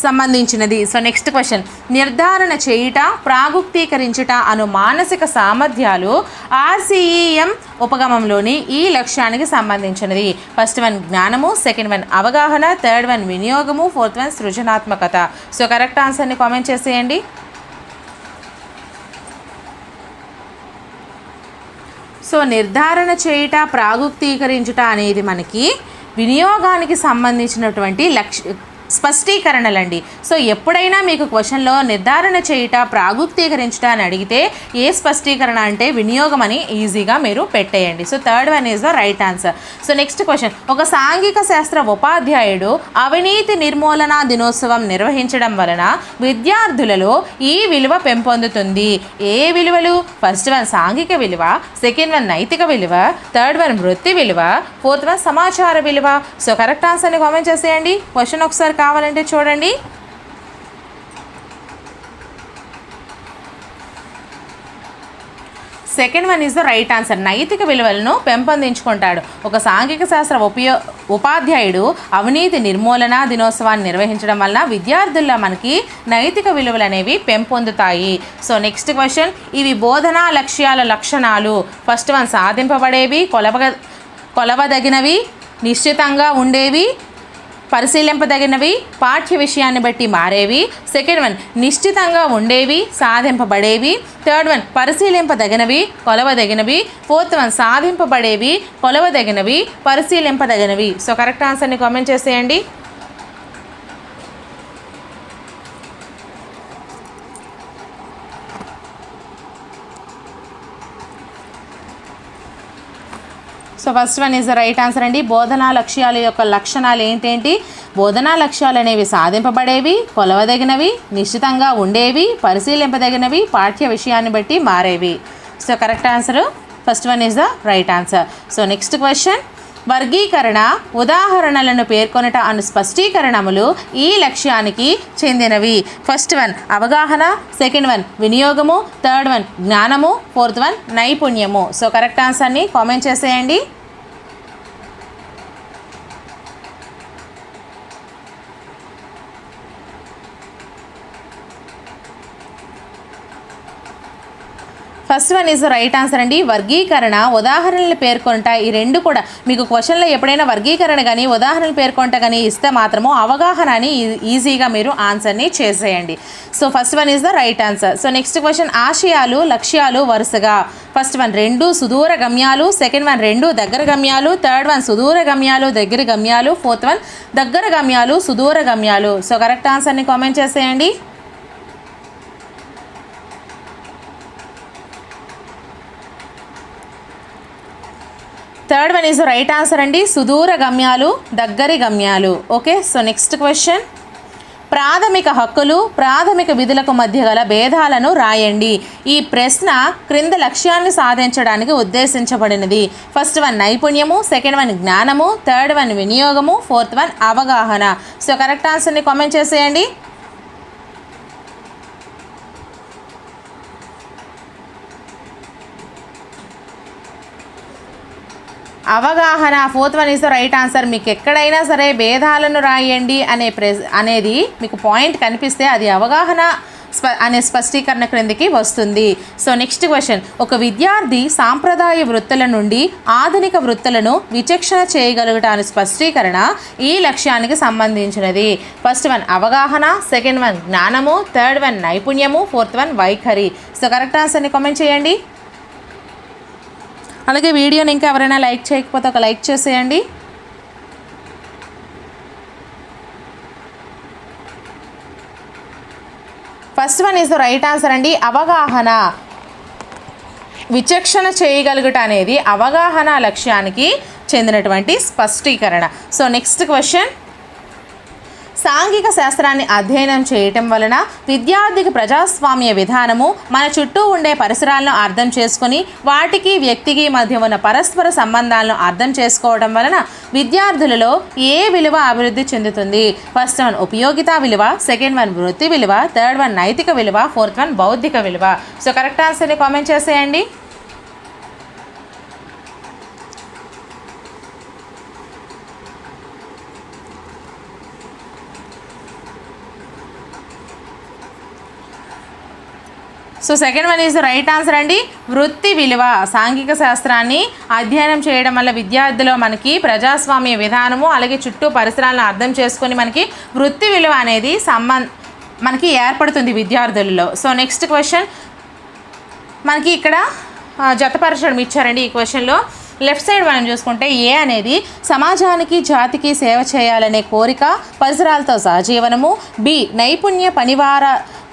సంబంధించినది. సో నెక్స్ట్ క్వశ్చన్, నిర్ధారణ చేయుట, ప్రాగుక్తీకరించుట అను మానసిక సామర్థ్యాలు RCEM ఉపగమంలోని ఈ లక్ష్యానికి సంబంధించినది. ఫస్ట్ వన్ జ్ఞానము, సెకండ్ వన్ అవగాహన, థర్డ్ వన్ వినియోగము, ఫోర్త్ వన్ సృజనాత్మకత. సో కరెక్ట్ ఆన్సర్ని కామెంట్ చేసేయండి. సో నిర్ధారణ చేయుట, ప్రాగుక్తీకరించుట అనేది మనకి వినియోగానికి సంబంధించినటువంటి స్పష్టీకరణలండి. సో ఎప్పుడైనా మీకు క్వశ్చన్లో నిర్ధారణ చేయుట, ప్రాగుక్తీకరించుట అని అడిగితే ఏ స్పష్టీకరణ అంటే వినియోగం అని ఈజీగా మీరు పెట్టేయండి. So third one is the right answer. So next question, ఒక సాంఘిక శాస్త్ర ఉపాధ్యాయుడు అవినీతి నిర్మూలన దినోత్సవం నిర్వహించడం వలన విద్యార్థులలో ఈ విలువ పెంపొందుతుంది. ఏ విలువలు? ఫస్ట్ వన్ సాంఘిక విలువ, సెకండ్ వన్ నైతిక విలువ, థర్డ్ వన్ వృత్తి విలువ, ఫోర్త్ వన్ సమాచార విలువ. సో కరెక్ట్ ఆన్సర్ని కామెంట్ చేసేయండి. క్వశ్చన్ ఒకసారి కావాలంటే చూడండి. Second one is the right answer. నైతిక విలువలను పెంపొందించుకుంటాడు. ఒక సాంఘిక శాస్త్ర ఉపాధ్యాయుడు అవినీతి నిర్మూలన దినోత్సవాన్ని నిర్వహించడం వలన విద్యార్థుల్లో మనకి నైతిక విలువలు అనేవి పెంపొందుతాయి. సో నెక్స్ట్ క్వశ్చన్, ఇవి బోధనా లక్ష్యాల లక్షణాలు. ఫస్ట్ వన్ సాధింపబడేవి, కొలవదగినవి, నిశ్చితంగా ఉండేవి, పరిశీలింపదగినవి, పాఠ్య విషయాన్ని బట్టి మారేవి. సెకండ్ వన్ నిశ్చితంగా ఉండేవి, సాధింపబడేవి. థర్డ్ వన్ పరిశీలింపదగినవి, కొలవదగినవి. ఫోర్త్ వన్ సాధింపబడేవి, కొలవదగినవి, పరిశీలింపదగినవి. సో కరెక్ట్ ఆన్సర్ని కామెంట్ చేసేయండి. So first one is the right answer అండి. బోధనా లక్ష్యాల యొక్క లక్షణాలు ఏంటేంటి? బోధనా లక్ష్యాలు అనేవి సాధింపబడేవి, కొలవదగినవి, నిశ్చితంగా ఉండేవి, పరిశీలింపదగినవి, పాఠ్య విషయాన్ని బట్టి మారేవి. So correct answer first one is the right answer. So next question, వర్గీకరణ, ఉదాహరణలను పేర్కొనట అను స్పష్టీకరణములు ఈ లక్ష్యానికి చెందినవి. ఫస్ట్ వన్ అవగాహన, సెకండ్ వన్ వినియోగము, థర్డ్ వన్ జ్ఞానము, ఫోర్త్ వన్ నైపుణ్యము. సో కరెక్ట్ ఆన్సర్ని కామెంట్ చేసేయండి. First one is the right answer అండి. వర్గీకరణ, ఉదాహరణలు పేర్కొంట, ఈ రెండు కూడా మీకు క్వశ్చన్లో ఎప్పుడైనా వర్గీకరణ కానీ ఉదాహరణలు పేర్కొంట కానీ ఇస్తే మాత్రము అవగాహన అని ఈజీగా మీరు ఆన్సర్ని చేసేయండి. So first one is the right answer. So next question, ఆశయాలు, లక్ష్యాలు వరుసగా. ఫస్ట్ వన్ 2 సుదూర గమ్యాలు, సెకండ్ వన్ 2 దగ్గర గమ్యాలు, థర్డ్ వన్ సుదూర గమ్యాలు, దగ్గర గమ్యాలు, ఫోర్త్ వన్ దగ్గర గమ్యాలు, సుదూర గమ్యాలు. సో కరెక్ట్ ఆన్సర్ని కామెంట్ చేసేయండి. Third one is right answer అండి. సుదూర గమ్యాలు, దగ్గరి గమ్యాలు. ఓకే. సో నెక్స్ట్ క్వశ్చన్, ప్రాథమిక హక్కులు, ప్రాథమిక విధులకు మధ్య గల భేదాలను రాయండి. ఈ ప్రశ్న క్రింద లక్ష్యాన్ని సాధించడానికి ఉద్దేశించబడినది. ఫస్ట్ వన్ నైపుణ్యము, సెకండ్ వన్ జ్ఞానము, థర్డ్ వన్ వినియోగము, ఫోర్త్ వన్ అవగాహన. సో కరెక్ట్ ఆన్సర్ని కామెంట్ చేసేయండి. అవగాహన fourth one is the right answer. మీకు ఎక్కడైనా సరే భేదాలను రాయండి అనేది మీకు పాయింట్ కనిపిస్తే అది అవగాహన అనే స్పష్టీకరణ క్రిందికి వస్తుంది. సో నెక్స్ట్ క్వశ్చన్, ఒక విద్యార్థి సాంప్రదాయ వృత్తుల నుండి ఆధునిక వృత్తులను విచక్షణ చేయగలుగుటానికి స్పష్టీకరణ ఈ లక్ష్యానికి సంబంధించినది. ఫస్ట్ వన్ అవగాహన, సెకండ్ వన్ జ్ఞానము, థర్డ్ వన్ నైపుణ్యము, ఫోర్త్ వన్ వైఖరి. సో కరెక్ట్ ఆన్సర్ని కామెంట్ చేయండి. అలాగే వీడియోని ఇంకా ఎవరైనా లైక్ చేయకపోతే ఒక లైక్ చేసేయండి. First one is the right answer అండి. అవగాహన, విచక్షణ చేయగలుగుట అనేది అవగాహన లక్ష్యానికి చెందినటువంటి స్పష్టీకరణ. సో నెక్స్ట్ క్వశ్చన్, సాంఘిక శాస్త్రాన్ని అధ్యయనం చేయటం వలన విద్యార్థికి ప్రజాస్వామ్య విధానము, మన చుట్టూ ఉండే పరిసరాలను అర్థం చేసుకొని వాటికి వ్యక్తికి మధ్య ఉన్న పరస్పర సంబంధాలను అర్థం చేసుకోవడం వలన విద్యార్థులలో ఏ విలువ అభివృద్ధి చెందుతుంది? ఫస్ట్ వన్ ఉపయోగితా విలువ, సెకండ్ వన్ వృత్తి విలువ, థర్డ్ వన్ నైతిక విలువ, ఫోర్త్ వన్ బౌద్ధిక విలువ. సో కరెక్ట్ ఆన్సర్ని కామెంట్ చేసేయండి. So second one is right answer అండి. వృత్తి విలువ. సాంఘిక శాస్త్రాన్ని అధ్యయనం చేయడం వల్ల విద్యార్థిలో మనకి ప్రజాస్వామ్య విధానము అలాగే చుట్టూ పరిసరాలను అర్థం చేసుకొని మనకి వృత్తి విలువ అనేది మనకి ఏర్పడుతుంది విద్యార్థులలో. సో నెక్స్ట్ క్వశ్చన్ మనకి ఇక్కడ జతపరచడం ఇచ్చారండి. ఈ క్వశ్చన్లో లెఫ్ట్ సైడ్ మనం చూసుకుంటే ఏ అనేది సమాజానికి జాతికి సేవ చేయాలనే కోరిక పరిసరాలతో సహజీవనము. బి నైపుణ్య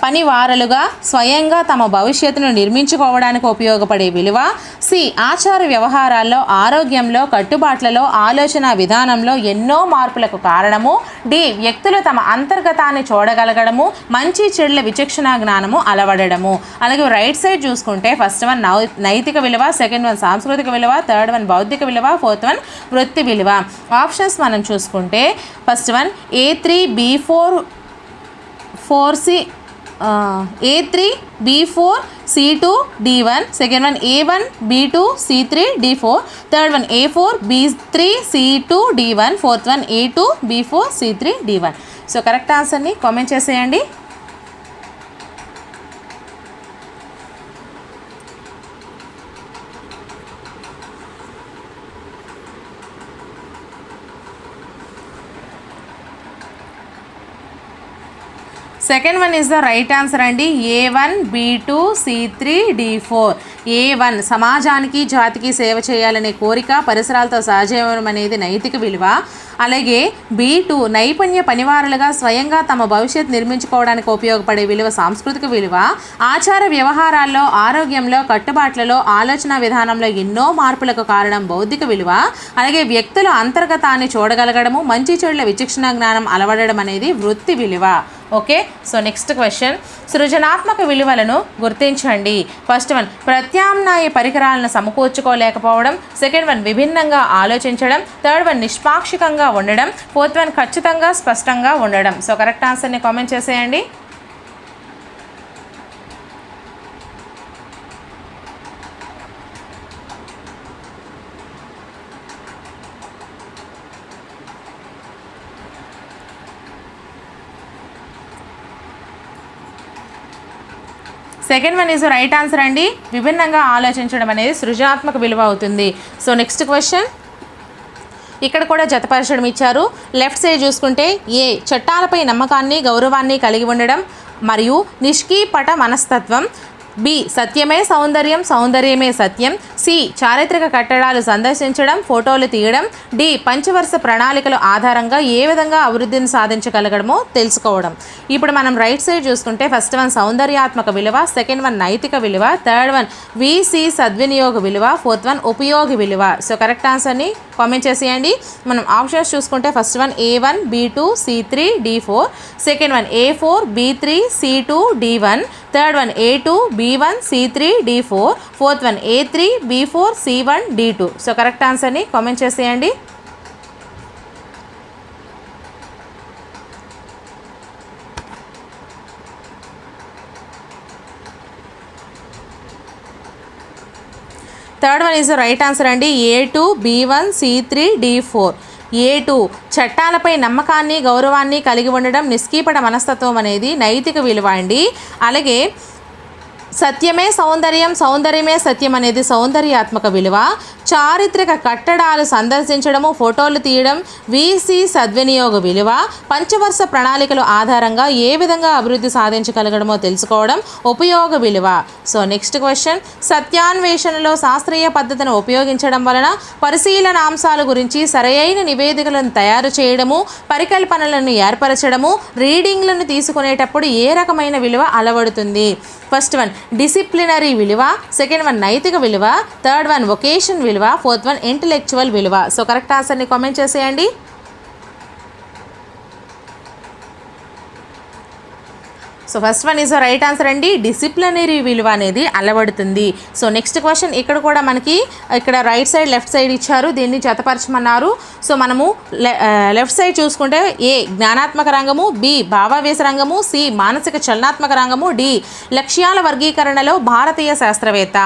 పనివారలుగా స్వయంగా తమ భవిష్యత్తును నిర్మించుకోవడానికి ఉపయోగపడే విలువ. సి ఆచార వ్యవహారాల్లో ఆరోగ్యంలో కట్టుబాట్లలో ఆలోచన విధానంలో ఎన్నో మార్పులకు కారణము. డి వ్యక్తులు తమ అంతర్గతాన్ని చూడగలగడము మంచి చెడుల విచక్షణ జ్ఞానము అలవడము. అలాగే రైట్ సైడ్ చూసుకుంటే ఫస్ట్ వన్ నైతిక విలువ, సెకండ్ వన్ సాంస్కృతిక విలువ, థర్డ్ వన్ బౌద్ధిక విలువ, ఫోర్త్ వన్ వృత్తి విలువ. ఆప్షన్స్ మనం చూసుకుంటే first one A3 B4 4C A3 B4 C2 D1, second one A1 B2 C3 D4, third one A4 B3 C2 D1, fourth one A2 B4 C3 D1. So correct ఆన్సర్ని comment చేసేయండి. Second one is the right answer అండి. A1 B2 C3 D4. A1 సమాజానికి జాతికి సేవ చేయాలనే కోరిక పరిసరాలతో సహజీవనం అనేది నైతిక విలువ. అలాగే B2 నైపుణ్య పనివారులుగా స్వయంగా తమ భవిష్యత్ నిర్మించుకోవడానికి ఉపయోగపడే విలువ సాంస్కృతిక విలువ. ఆచార వ్యవహారాల్లో ఆరోగ్యంలో కట్టుబాట్లలో ఆలోచన విధానంలో ఎన్నో మార్పులకు కారణం బౌద్ధిక విలువ. అలాగే వ్యక్తులు అంతర్గతాన్ని చూడగలగడము మంచి చెడుల విచక్షణ జ్ఞానం అలవడడం అనేది వృత్తి విలువ. ఓకే, సో నెక్స్ట్ క్వశ్చన్ సృజనాత్మక విలువలను గుర్తించండి. ఫస్ట్ వన్ ప్రత్యామ్నాయ పరికరాలను సమకూర్చుకోలేకపోవడం, సెకండ్ వన్ విభిన్నంగా ఆలోచించడం, థర్డ్ వన్ నిష్పాక్షికంగా ఉండడం, ఫోర్త్ వన్ ఖచ్చితంగా స్పష్టంగా ఉండడం. సో కరెక్ట్ ఆన్సర్ని కామెంట్ చేసేయండి. Second one is right answer అండి. విభిన్నంగా ఆలోచించడం అనేది సృజనాత్మక విలువ అవుతుంది. సో నెక్స్ట్ క్వశ్చన్ ఇక్కడ కూడా జతపరచడం ఇచ్చారు. లెఫ్ట్ సైడ్ చూసుకుంటే ఏ చట్టాలపై నమ్మకాన్ని గౌరవాన్ని కలిగి ఉండడం మరియు నిష్కీపట మనస్తత్వం. బి సత్యమే సౌందర్యం, సౌందర్యమే సత్యం. సి చారిత్రక కట్టడాలు సందర్శించడం, ఫోటోలు తీయడం. డి పంచవర్ష ప్రణాళికల ఆధారంగా ఏ విధంగా అభివృద్ధిని సాధించగలగడమో తెలుసుకోవడం. ఇప్పుడు మనం రైట్ సైడ్ చూసుకుంటే ఫస్ట్ వన్ సౌందర్యాత్మక విలువ, సెకండ్ వన్ నైతిక విలువ, థర్డ్ వన్ VC సద్వినియోగ విలువ, ఫోర్త్ వన్ ఉపయోగి విలువ. సో కరెక్ట్ ఆన్సర్ని కామెంట్ చేసేయండి. మనం ఆప్షన్స్ చూసుకుంటే first one A1 B2 C3 D4, second one A4 B3 C2 D1, third one A2 B1 C3 D4, fourth one A3 B4 C1 D2. So correct ఆన్సర్ని comment చేసేయండి. Third one is right answer అండి. A2 B1 C3 D4. A2 చట్టాలపై నమ్మకాన్ని గౌరవాన్ని కలిగి ఉండడం, నిష్కీపట మనస్తత్వం అనేది నైతిక విలువ అండి. అలాగే సత్యమే సౌందర్యం, సౌందర్యమే సత్యం అనేది సౌందర్యాత్మక విలువ. చారిత్రక కట్టడాలు సందర్శించడము, ఫోటోలు తీయడం VC సద్వినియోగ విలువ. పంచవర్ష ప్రణాళికల ఆధారంగా ఏ విధంగా అభివృద్ధి సాధించగలగడమో తెలుసుకోవడం ఉపయోగ విలువ. సో నెక్స్ట్ క్వశ్చన్ సత్యాన్వేషణలో శాస్త్రీయ పద్ధతిని ఉపయోగించడం వలన పరిశీలన అంశాల గురించి సరైన నివేదికలను తయారు చేయడము, పరికల్పనలను ఏర్పరచడము, రీడింగ్లను తీసుకునేటప్పుడు ఏ రకమైన విలువ అలవడుతుంది. ఫస్ట్ వన్ డిసిప్లినరీ విలువ, సెకండ్ వన్ నైతిక విలువ, థర్డ్ వన్ వొకేషన్ విలువ, ఫోర్త్ వన్ ఇంటలెక్చువల్ విలువ. సో కరెక్ట్ ఆన్సర్ని కామెంట్ చేసేయండి. So first one is right answer అండి. డిసిప్లినరీ విలువ అనేది అలవడుతుంది. సో నెక్స్ట్ క్వశ్చన్ ఇక్కడ కూడా మనకి ఇక్కడ రైట్ సైడ్ లెఫ్ట్ సైడ్ ఇచ్చారు, దీన్ని జతపరచమన్నారు. సో మనము లెఫ్ట్ సైడ్ చూసుకుంటే ఏ జ్ఞానాత్మక రంగము, బి భావావేశ రంగము, సి మానసిక చలనాత్మక రంగము, డి లక్ష్యాల వర్గీకరణలో భారతీయ శాస్త్రవేత్త.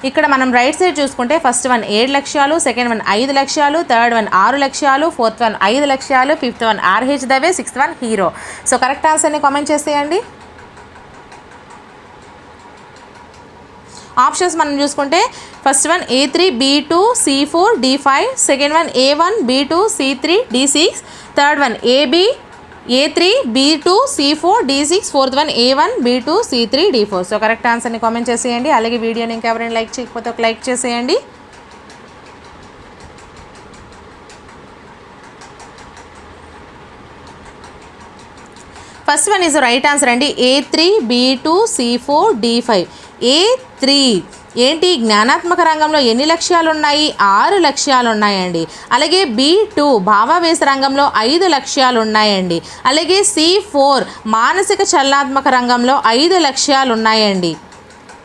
ఇక్కడ మనం రైట్ సైడ్ చూసుకుంటే ఫస్ట్ వన్ 7 లక్ష్యాలు, సెకండ్ వన్ 5 లక్ష్యాలు, థర్డ్ వన్ 6 లక్ష్యాలు, ఫోర్త్ వన్ 5 లక్ష్యాలు, fifth one RH Dave, sixth one hero. So correct ఆన్సర్ని కామెంట్ చేసేయండి. ఆప్షన్స్ మనం చూసుకుంటే first one A3 B2 C4 D5, second one A1 B2 C3 D6, third one A3 B2 C4 D6, fourth one A1 B2 C3 D4. So correct ఆన్సర్ని comment చేసేయండి. అలాగే వీడియోని ఇంకెవరైనా like చేయకపోతే ఒక లైక్ చేసేయండి. First one is right answer అండి. A3 B2 C4 D5. A3 ఏంటి, జ్ఞానాత్మక రంగంలో ఎన్ని లక్ష్యాలు ఉన్నాయి? 6 లక్ష్యాలు ఉన్నాయండి. అలాగే B2 భావావేశ రంగంలో 5 లక్ష్యాలు ఉన్నాయండి. అలాగే C4 మానసిక చలనాత్మక రంగంలో 5 లక్ష్యాలు ఉన్నాయండి.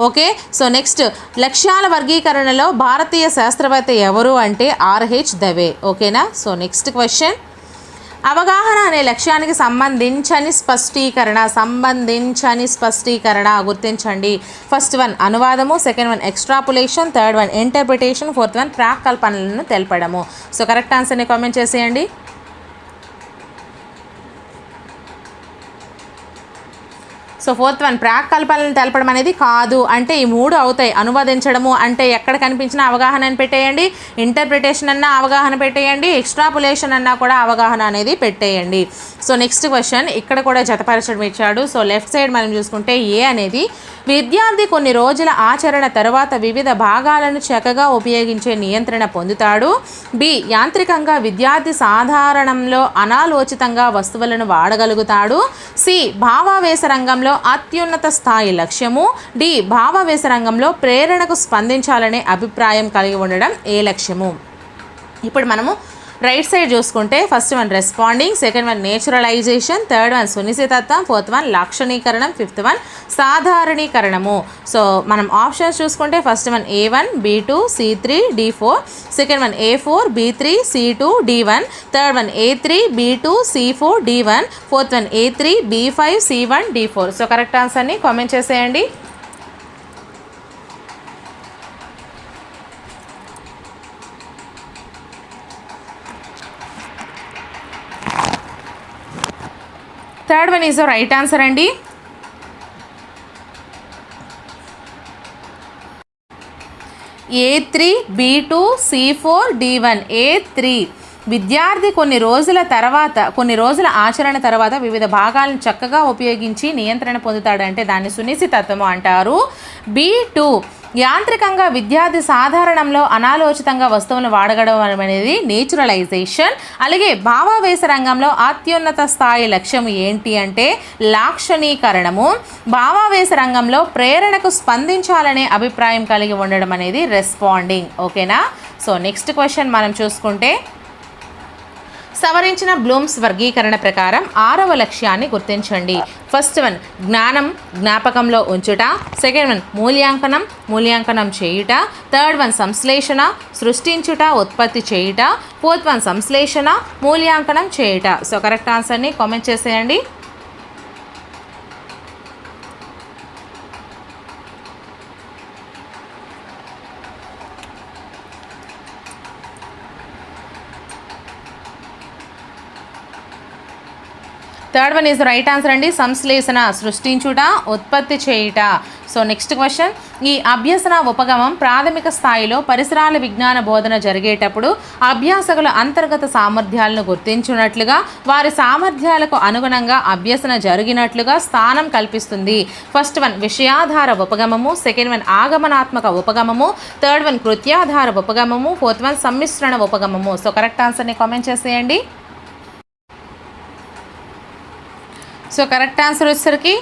ఓకే, సో నెక్స్ట్ లక్ష్యాల వర్గీకరణలో భారతీయ శాస్త్రవేత్త ఎవరు అంటే RH దవే. ఓకేనా. సో నెక్స్ట్ క్వశ్చన్, అవగాహన అనే లక్ష్యానికి సంబంధించని స్పష్టీకరణ గుర్తించండి. ఫస్ట్ వన్ అనువాదము, second one extrapolation, third one interpretation, fourth one ప్రాక్కల్పనలను తెలపడము. సో కరెక్ట్ ఆన్సర్ని కామెంట్ చేసేయండి. సో ఫోర్త్ వన్ ప్రాక్కల్పనలను తెలపడం అనేది కాదు అంటే ఈ 3 అవుతాయి. అనువదించడము అంటే ఎక్కడ కనిపించిన అవగాహన అని పెట్టేయండి, ఇంటర్ప్రిటేషన్ అన్నా అవగాహన పెట్టేయండి, ఎక్స్ట్రాపులేషన్ అన్నా కూడా అవగాహన అనేది పెట్టేయండి. సో నెక్స్ట్ క్వశ్చన్ ఇక్కడ కూడా జతపరచడం ఇచ్చాడు. సో లెఫ్ట్ సైడ్ మనం చూసుకుంటే ఏ అనేది విద్యార్థి కొన్ని రోజుల ఆచరణ తర్వాత వివిధ భాగాలను చక్కగా ఉపయోగించే నియంత్రణ పొందుతాడు. బి యాంత్రికంగా విద్యార్థి సాధారణంలో అనాలోచితంగా వస్తువులను వాడగలుగుతాడు. సి భావావేశ రంగంలో అత్యున్నత స్థాయి లక్ష్యము. డి భావావేశ రంగంలో ప్రేరణకు స్పందించాలనే అభిప్రాయం కలిగి ఉండడం ఏ లక్ష్యము. ఇప్పుడు మనము రైట్ సైడ్ చూసుకుంటే first one responding, second one naturalisation, third one సునిశ్చితత్వం, ఫోర్త్ వన్ లాక్షణీకరణం, ఫిఫ్త్ వన్ సాధారణీకరణము. సో మనం ఆప్షన్స్ చూసుకుంటే first one A1 B2 C3 D4, second one A4 B3 C2 D1, third one A3 B2 C4 D1, fourth one A3 B5 C1 D4. So correct ఆన్సర్ని comment చేసేయండి. Third one is the right answer అండి. A3 B2 C4 D1. A3 విద్యార్థి కొన్ని రోజుల ఆచరణ తర్వాత వివిధ భాగాలను చక్కగా ఉపయోగించి నియంత్రణ పొందుతాడంటే దాన్ని సునిశ్చితత్వము అంటారు. B2 యాంత్రికంగా విద్యార్థి సాధారణంలో అనాలోచితంగా వస్తువులను వాడగడం అనేది నేచురలైజేషన్. అలాగే భావావేశ రంగంలో అత్యున్నత స్థాయి లక్ష్యం ఏంటి అంటే లాక్షణీకరణము. భావావేశ రంగంలో ప్రేరణకు స్పందించాలనే అభిప్రాయం కలిగి ఉండడం అనేది రెస్పాండింగ్. ఓకేనా. సో నెక్స్ట్ క్వశ్చన్ మనం చూసుకుంటే సవరించిన బ్లూమ్స్ వర్గీకరణ ప్రకారం 6వ లక్ష్యాన్ని గుర్తించండి. ఫస్ట్ వన్ జ్ఞానం జ్ఞాపకంలో ఉంచుట, సెకండ్ వన్ మూల్యాంకనం చేయుట, థర్డ్ వన్ సంశ్లేషణ సృష్టించుట ఉత్పత్తి చేయుట, ఫోర్త్ వన్ సంశ్లేషణ మూల్యాంకనం చేయుట. సో కరెక్ట్ ఆన్సర్ని కామెంట్ చేసేయండి. Third one is right answer అండి. సంశ్లేషణ సృష్టించుట ఉత్పత్తి చేయుట. సో నెక్స్ట్ క్వశ్చన్, ఈ అభ్యసన ఉపగమం ప్రాథమిక స్థాయిలో పరిసరాల విజ్ఞాన బోధన జరిగేటప్పుడు అభ్యాసకుల అంతర్గత సామర్థ్యాలను గుర్తించినట్లుగా వారి సామర్థ్యాలకు అనుగుణంగా అభ్యసన జరిగినట్లుగా స్థానం కల్పిస్తుంది. ఫస్ట్ వన్ విషయాధార ఉపగమము, సెకండ్ వన్ ఆగమనాత్మక ఉపగమము, థర్డ్ వన్ కృత్యాధార ఉపగమము, ఫోర్త్ వన్ సమ్మిశ్రణ ఉపగమము. సో కరెక్ట్ ఆన్సర్ని కామెంట్ చేసేయండి. సో కరెక్ట్ ఆన్సర్ వచ్చేసరికి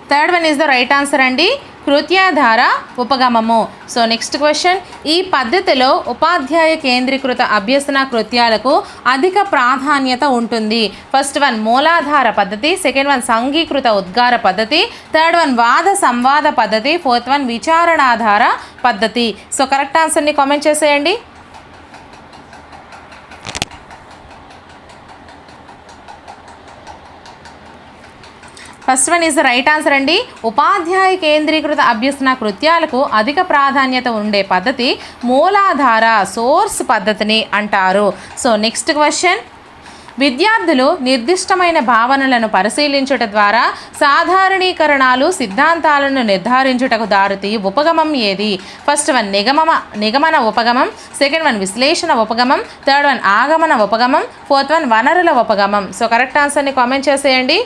third one is the right answer అండి, కృత్యాధార ఉపగమము. సో నెక్స్ట్ క్వశ్చన్, ఈ పద్ధతిలో ఉపాధ్యాయ కేంద్రీకృత అభ్యసన కృత్యాలకు అధిక ప్రాధాన్యత ఉంటుంది. ఫస్ట్ వన్ మూలాధార పద్ధతి, సెకండ్ వన్ సంఘీకృత ఉద్గార పద్ధతి, థర్డ్ వన్ వాద సంవాద పద్ధతి, ఫోర్త్ వన్ విచారణాధార పద్ధతి. సో కరెక్ట్ ఆన్సర్ని కామెంట్ చేసేయండి. First one is the right answer అండి. ఉపాధ్యాయ కేంద్రీకృత అభ్యసన కృత్యాలకు అధిక ప్రాధాన్యత ఉండే పద్ధతి మూలాధార సోర్స్ పద్ధతిని అంటారు. సో నెక్స్ట్ క్వశ్చన్, విద్యార్థులు నిర్దిష్టమైన భావనలను పరిశీలించుట ద్వారా సాధారణీకరణాలు సిద్ధాంతాలను నిర్ధారించుటకు దారితీ ఉపగమం ఏది? ఫస్ట్ వన్ నిగమన ఉపగమం, సెకండ్ వన్ విశ్లేషణ ఉపగమం, థర్డ్ వన్ ఆగమన ఉపగమం, ఫోర్త్ వన్ వనరుల ఉపగమం. సో కరెక్ట్ ఆన్సర్ని కామెంట్ చేసేయండి.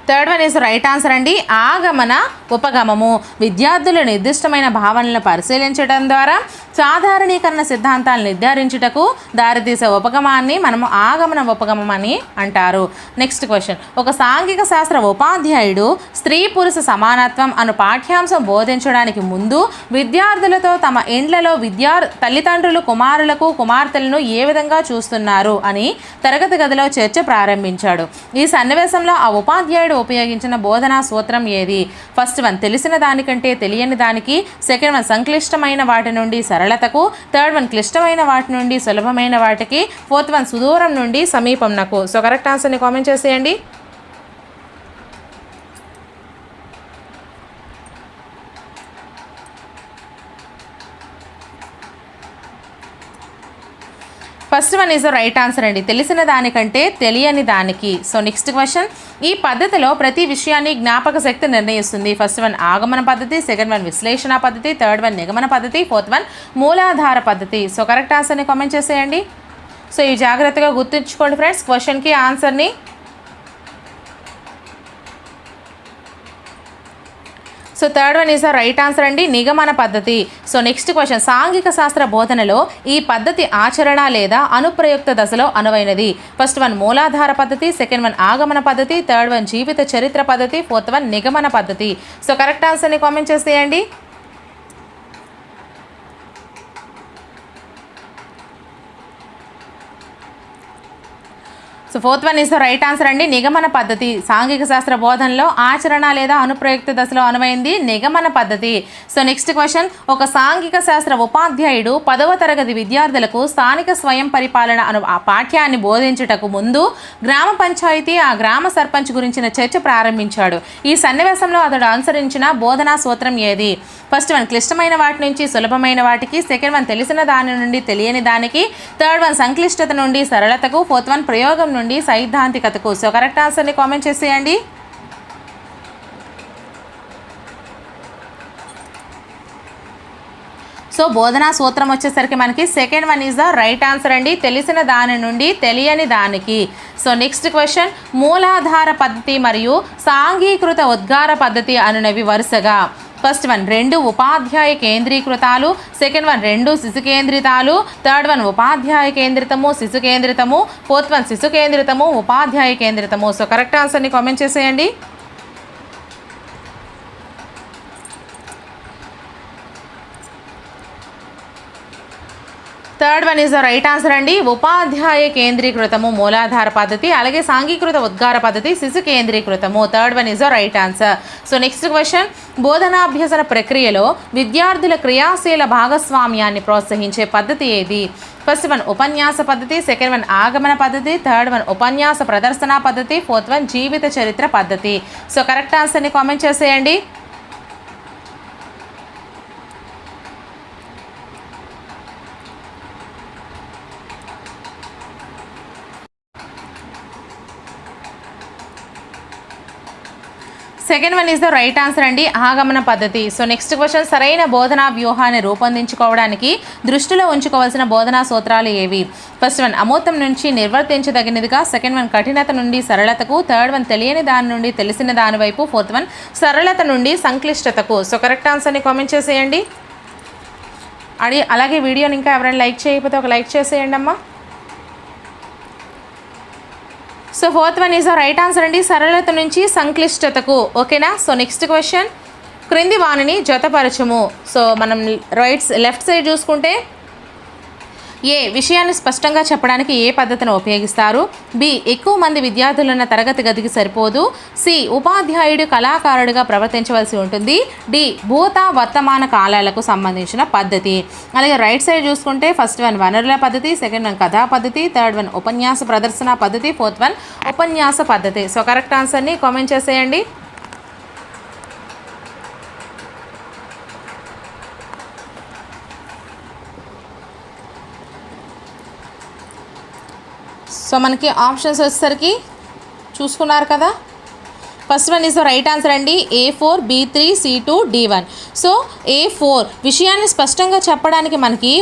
Third one is right answer అండి. ఆగమన ఉపగమము విద్యార్థులు నిర్దిష్టమైన భావనలను పరిశీలించడం ద్వారా సాధారణీకరణ సిద్ధాంతాలు నిర్ధారించుటకు దారితీసే ఉపగమాన్ని మనము ఆగమన ఉపగమం అని అంటారు. Next question. ఒక సాంఘిక శాస్త్ర ఉపాధ్యాయుడు స్త్రీ పురుష సమానత్వం అను పాఠ్యాంశం బోధించడానికి ముందు విద్యార్థులతో తమ ఇండ్లలో తల్లిదండ్రులు కుమారులకు కుమార్తెలను ఏ విధంగా చూస్తున్నారు అని తరగతి గదిలో చర్చ ప్రారంభించాడు. ఈ సన్నివేశంలో ఆ ఉపాధ్యాయుడు ఉపయోగించిన బోధనా సూత్రం ఏది? ఫస్ట్ వన్ తెలిసిన దానికంటే తెలియని దానికి, సెకండ్ వన్ సంక్లిష్టమైన వాటి నుండి సరళతకు, థర్డ్ వన్ క్లిష్టమైన వాటి నుండి సులభమైన వాటికి, ఫోర్త్ వన్ సుదూరం నుండి సమీపంనకు. సో కరెక్ట్ ఆన్సర్ని కామెంట్ చేసేయండి. First one is right answer అండి. తెలిసిన దానికంటే తెలియని దానికి. So next question. ఈ పద్ధతిలో ప్రతి విషయాన్ని జ్ఞాపక శక్తి నిర్ణయిస్తుంది. ఫస్ట్ వన్ ఆగమన పద్ధతి, సెకండ్ వన్ విశ్లేషణ పద్ధతి, థర్డ్ వన్ నిగమన పద్ధతి, ఫోర్త్ వన్ మూలాధార పద్ధతి. సో కరెక్ట్ ఆన్సర్ని కామెంట్ చేసేయండి. సో ఇవి జాగ్రత్తగా గుర్తుంచుకోండి ఫ్రెండ్స్ క్వశ్చన్కి ఆన్సర్ని. So third one is the right answer అండి, నిగమన పద్ధతి. So next question. సాంఘిక శాస్త్ర బోధనలో ఈ పద్ధతి ఆచరణ లేదా అనుప్రయుక్త దశలో అనువైనది. ఫస్ట్ వన్ మూలాధార పద్ధతి, సెకండ్ వన్ ఆగమన పద్ధతి, థర్డ్ వన్ జీవిత చరిత్ర పద్ధతి, ఫోర్త్ వన్ నిగమన పద్ధతి. సో కరెక్ట్ ఆన్సర్ని కామెంట్ చేసేయండి. So fourth one is the right answer అండి, నిగమన పద్ధతి. సాంఘిక శాస్త్ర బోధనలో ఆచరణ లేదా అనుప్రయుక్త దశలో అనువైంది నిగమన పద్ధతి. So next question. ఒక సాంఘిక శాస్త్ర ఉపాధ్యాయుడు 10వ తరగతి విద్యార్థులకు స్థానిక స్వయం పరిపాలన అను ఆ పాఠ్యాన్ని బోధించుటకు ముందు గ్రామ పంచాయతీ ఆ గ్రామ సర్పంచ్ గురించిన చర్చ ప్రారంభించాడు. ఈ సన్నివేశంలో అతడు అనుసరించిన బోధనా సూత్రం ఏది? ఫస్ట్ వన్ క్లిష్టమైన వాటి నుంచి సులభమైన వాటికి, సెకండ్ వన్ తెలిసిన దాని నుండి తెలియని దానికి, థర్డ్ వన్ సంక్లిష్టత నుండి సరళతకు, ఫోర్త్ వన్ ప్రయోగం నుండి సైద్ధాంతికతకు. సో కరెక్ట్ ఆన్సర్ని కామెంట్ చేసేయండి. సో బోధనా సూత్రం వచ్చేసరికి మనకి second one is the right answer అండి, తెలిసిన దాని నుండి తెలియని దానికి. So next question. మూలాధార పద్ధతి మరియు సాంఘీకృత ఉద్గార పద్ధతి అనునవి వరుసగా ఫస్ట్ వన్ 2 ఉపాధ్యాయ కేంద్రీకృతాలు, సెకండ్ వన్ 2 శిశు కేంద్రితాలు, థర్డ్ వన్ ఉపాధ్యాయ కేంద్రితము శిశు కేంద్రితము, ఫోర్త్ వన్ శిశు కేంద్రితము ఉపాధ్యాయ కేంద్రితము. సో కరెక్ట్ ఆన్సర్ని కామెంట్ చేసేయండి. Third one is the right answer అండి, ఉపాధ్యాయ కేంద్రీకృతము మూలాధార పద్ధతి, అలాగే సాంఘీకృత ఉద్గార పద్ధతి శిశు కేంద్రీకృతము. Third one is the right answer. So next question. బోధనాభ్యసన ప్రక్రియలో విద్యార్థుల క్రియాశీల భాగస్వామ్యాన్ని ప్రోత్సహించే పద్ధతి ఏది? ఫస్ట్ వన్ ఉపన్యాస పద్ధతి, సెకండ్ వన్ ఆగమన పద్ధతి, థర్డ్ వన్ ఉపన్యాస ప్రదర్శన పద్ధతి, ఫోర్త్ వన్ జీవిత చరిత్ర పద్ధతి. సో కరెక్ట్ ఆన్సర్ని కామెంట్ చేసేయండి. Second one is the right answer అండి, ఆగమన పద్ధతి. So next question. సరైన బోధనా వ్యూహాన్ని రూపొందించుకోవడానికి దృష్టిలో ఉంచుకోవాల్సిన బోధనా సూత్రాలు ఏవి? ఫస్ట్ వన్ అమూర్తం నుంచి నిర్వర్తించదగినదిగా, సెకండ్ వన్ కఠినత నుండి సరళతకు, థర్డ్ వన్ తెలియని దాని నుండి తెలిసిన దాని వైపు, ఫోర్త్ వన్ సరళత నుండి సంక్లిష్టతకు. సో కరెక్ట్ ఆన్సర్ని కామెంట్ చేసేయండి. అలాగే వీడియోని ఇంకా ఎవరైనా లైక్ చేయకపోతే ఒక లైక్ చేసేయండి అమ్మా. So fourth one is the right answer అండి, సరళత నుంచి సంక్లిష్టతకు. ఓకేనా? So next question. క్రింది వాణిని జతపరచము. సో మనం లెఫ్ట్ సైడ్ చూసుకుంటే ఏ విషయాన్ని స్పష్టంగా చెప్పడానికి ఏ పద్ధతిని ఉపయోగిస్తారు? బి ఎక్కువ మంది విద్యార్థులున్న తరగతి గదికి సరిపోదు. సి ఉపాధ్యాయుడు కళాకారుడిగా ప్రవర్తించవలసి ఉంటుంది. డి భూత వర్తమాన కాలాలకు సంబంధించిన పద్ధతి. అలాగే రైట్ సైడ్ చూసుకుంటే ఫస్ట్ వన్ వనరుల పద్ధతి, సెకండ్ వన్ కథా పద్ధతి, థర్డ్ వన్ ఉపన్యాస ప్రదర్శన పద్ధతి, ఫోర్త్ వన్ ఉపన్యాస పద్ధతి. సో కరెక్ట్ ఆన్సర్ని కామెంట్ చేసేయండి. సో మనకి ఆప్షన్స్ వచ్చేసరికి చూసుకున్నారు కదా. First one is the right answer అండి. A4, B3, C2, D1. So A4 విషయాన్ని స్పష్టంగా చెప్పడానికి మనకి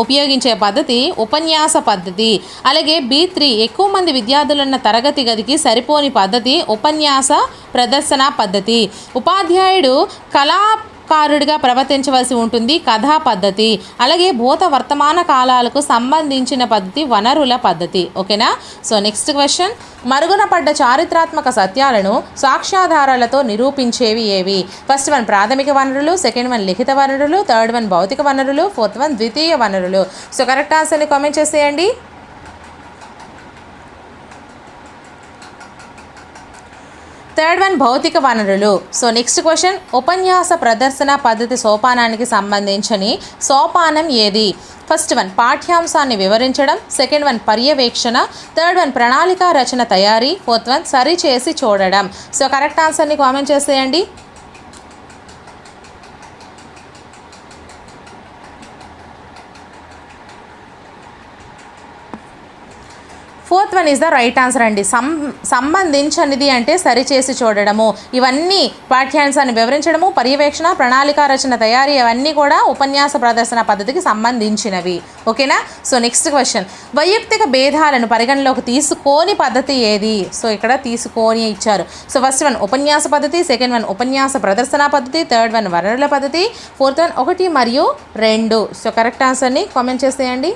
ఉపయోగించే పద్ధతి ఉపన్యాస పద్ధతి. అలాగే B3 ఎక్కువ మంది విద్యార్థులున్న తరగతి గదికి సరిపోని పద్ధతి ఉపన్యాస ప్రదర్శన పద్ధతి. ఉపాధ్యాయుడు కళాకారుడిగా ప్రవర్తించవలసి ఉంటుంది కథా పద్ధతి. అలాగే భూత వర్తమాన కాలాలకు సంబంధించిన పద్ధతి వనరుల పద్ధతి. ఓకేనా. సో నెక్స్ట్ క్వశ్చన్, మరుగున పడ్డ చారిత్రాత్మక సత్యాలను సాక్ష్యాధారాలతో నిరూపించేవి ఏవి? ఫస్ట్ వన్ ప్రాథమిక వనరులు, సెకండ్ వన్ లిఖిత వనరులు, థర్డ్ వన్ భౌతిక వనరులు, ఫోర్త్ వన్ ద్వితీయ వనరులు. సో కరెక్ట్ ఆన్సర్ని కామెంట్ చేసేయండి. థర్డ్ వన్ భౌతిక వనరులు. సో నెక్స్ట్ క్వశ్చన్, ఉపన్యాస ప్రదర్శన పద్ధతి సోపానానికి సంబంధించిన సోపానం ఏది? ఫస్ట్ వన్ పాఠ్యాంశాన్ని వివరించడం, సెకండ్ వన్ పర్యవేక్షణ, థర్డ్ వన్ ప్రణాళిక రచన తయారీ, ఫోర్త్ వన్ సరిచేసి చూడడం. సో కరెక్ట్ ఆన్సర్ని కామెంట్ చేసేయండి. Fourth one is the right answer అండి. సంబంధించనిది అంటే సరిచేసి చూడడము. ఇవన్నీ పాఠ్యాంశాన్ని వివరించడము, పర్యవేక్షణ, ప్రణాళిక రచన తయారీ అవన్నీ కూడా ఉపన్యాస ప్రదర్శన పద్ధతికి సంబంధించినవి. ఓకేనా. సో నెక్స్ట్ క్వశ్చన్, వైయక్తిక భేదాలను పరిగణలోకి తీసుకోని పద్ధతి ఏది? సో ఇక్కడ తీసుకోని ఇచ్చారు. సో ఫస్ట్ వన్ ఉపన్యాస పద్ధతి, సెకండ్ వన్ ఉపన్యాస ప్రదర్శన పద్ధతి, థర్డ్ వన్ వనరుల పద్ధతి, ఫోర్త్ వన్ 1 మరియు 2. సో కరెక్ట్ ఆన్సర్ని కామెంట్ చేసేయండి.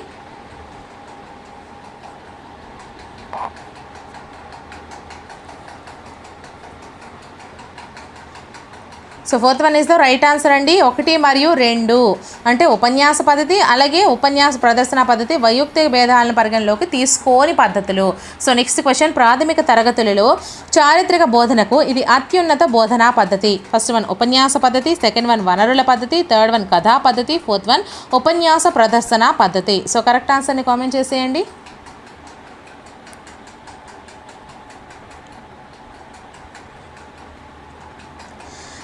So fourth one is the right answer అండి. 1 మరియు 2 అంటే ఉపన్యాస పద్ధతి, అలాగే ఉపన్యాస ప్రదర్శన పద్ధతి వైయక్తిక భేదాలను పరిగణలోకి తీసుకోని పద్ధతులు. సో నెక్స్ట్ క్వశ్చన్, ప్రాథమిక తరగతులలో చారిత్రక బోధనకు ఇది అత్యున్నత బోధనా పద్ధతి. ఫస్ట్ వన్ ఉపన్యాస పద్ధతి, సెకండ్ వన్ వనరుల పద్ధతి, థర్డ్ వన్ కథా పద్ధతి, ఫోర్త్ వన్ ఉపన్యాస ప్రదర్శన పద్ధతి. సో కరెక్ట్ ఆన్సర్ని కామెంట్ చేసేయండి.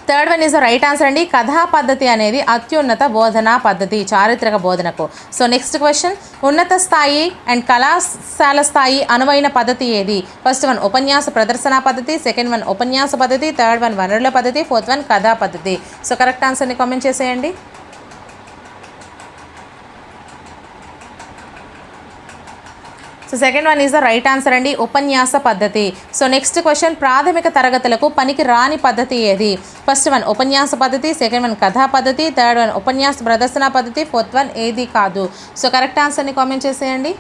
Third one is the right answer అండి. కథా పద్ధతి అనేది అత్యున్నత బోధనా పద్ధతి చారిత్రక బోధనకు. సో నెక్స్ట్ క్వశ్చన్, ఉన్నత స్థాయి అండ్ కళాశాల స్థాయి అనువైన పద్ధతి ఏది? ఫస్ట్ వన్ ఉపన్యాస ప్రదర్శన పద్ధతి, సెకండ్ వన్ ఉపన్యాస పద్ధతి, థర్డ్ వన్ వనరుల పద్ధతి, ఫోర్త్ వన్ కథా పద్ధతి. సో కరెక్ట్ ఆన్సర్ని కామెంట్ చేసేయండి. So second one is the right answer అండి, ఉపన్యాస పద్ధతి. సో నెక్స్ట్ క్వశ్చన్, ప్రాథమిక తరగతులకు పనికి రాని పద్ధతి ఏది? ఫస్ట్ వన్ ఉపన్యాస పద్ధతి, సెకండ్ వన్ కథా పద్ధతి, థర్డ్ వన్ ఉపన్యాస ప్రదర్శన పద్ధతి, ఫోర్త్ వన్ ఏది కాదు. సో కరెక్ట్ ఆన్సర్ని కామెంట్ చేసేయండి.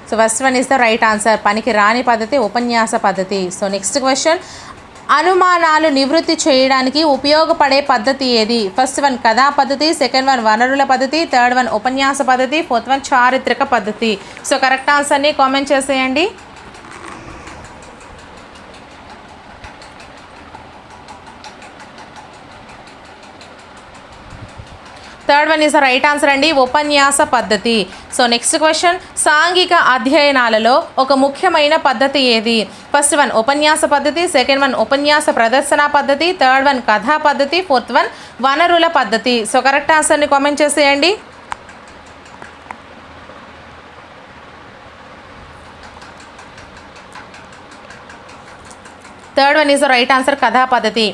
So first one is the right answer, పనికి రాని పద్ధతి ఉపన్యాస పద్ధతి. సో నెక్స్ట్ క్వశ్చన్, అనుమానాలు నివృత్తి చేయడానికి ఉపయోగపడే పద్ధతి ఏది? ఫస్ట్ వన్ కథా పద్ధతి, సెకండ్ వన్ వనరుల పద్ధతి, థర్డ్ వన్ ఉపన్యాస పద్ధతి, ఫోర్త్ వన్ చారిత్రక పద్ధతి. సో కరెక్ట్ ఆన్సర్ని కామెంట్ చేసేయండి. Third one is the right answer అండి, ఉపన్యాస పద్ధతి. సో నెక్స్ట్ క్వశ్చన్, సాంఘిక అధ్యయనాలలో ఒక ముఖ్యమైన పద్ధతి ఏది? ఫస్ట్ వన్ ఉపన్యాస పద్ధతి, సెకండ్ వన్ ఉపన్యాస ప్రదర్శన పద్ధతి, థర్డ్ వన్ కథా పద్ధతి, ఫోర్త్ వన్ వనరుల పద్ధతి. సో కరెక్ట్ ఆన్సర్ని కామెంట్ చేసేయండి. Third one is the right answer, కథా పద్ధతి.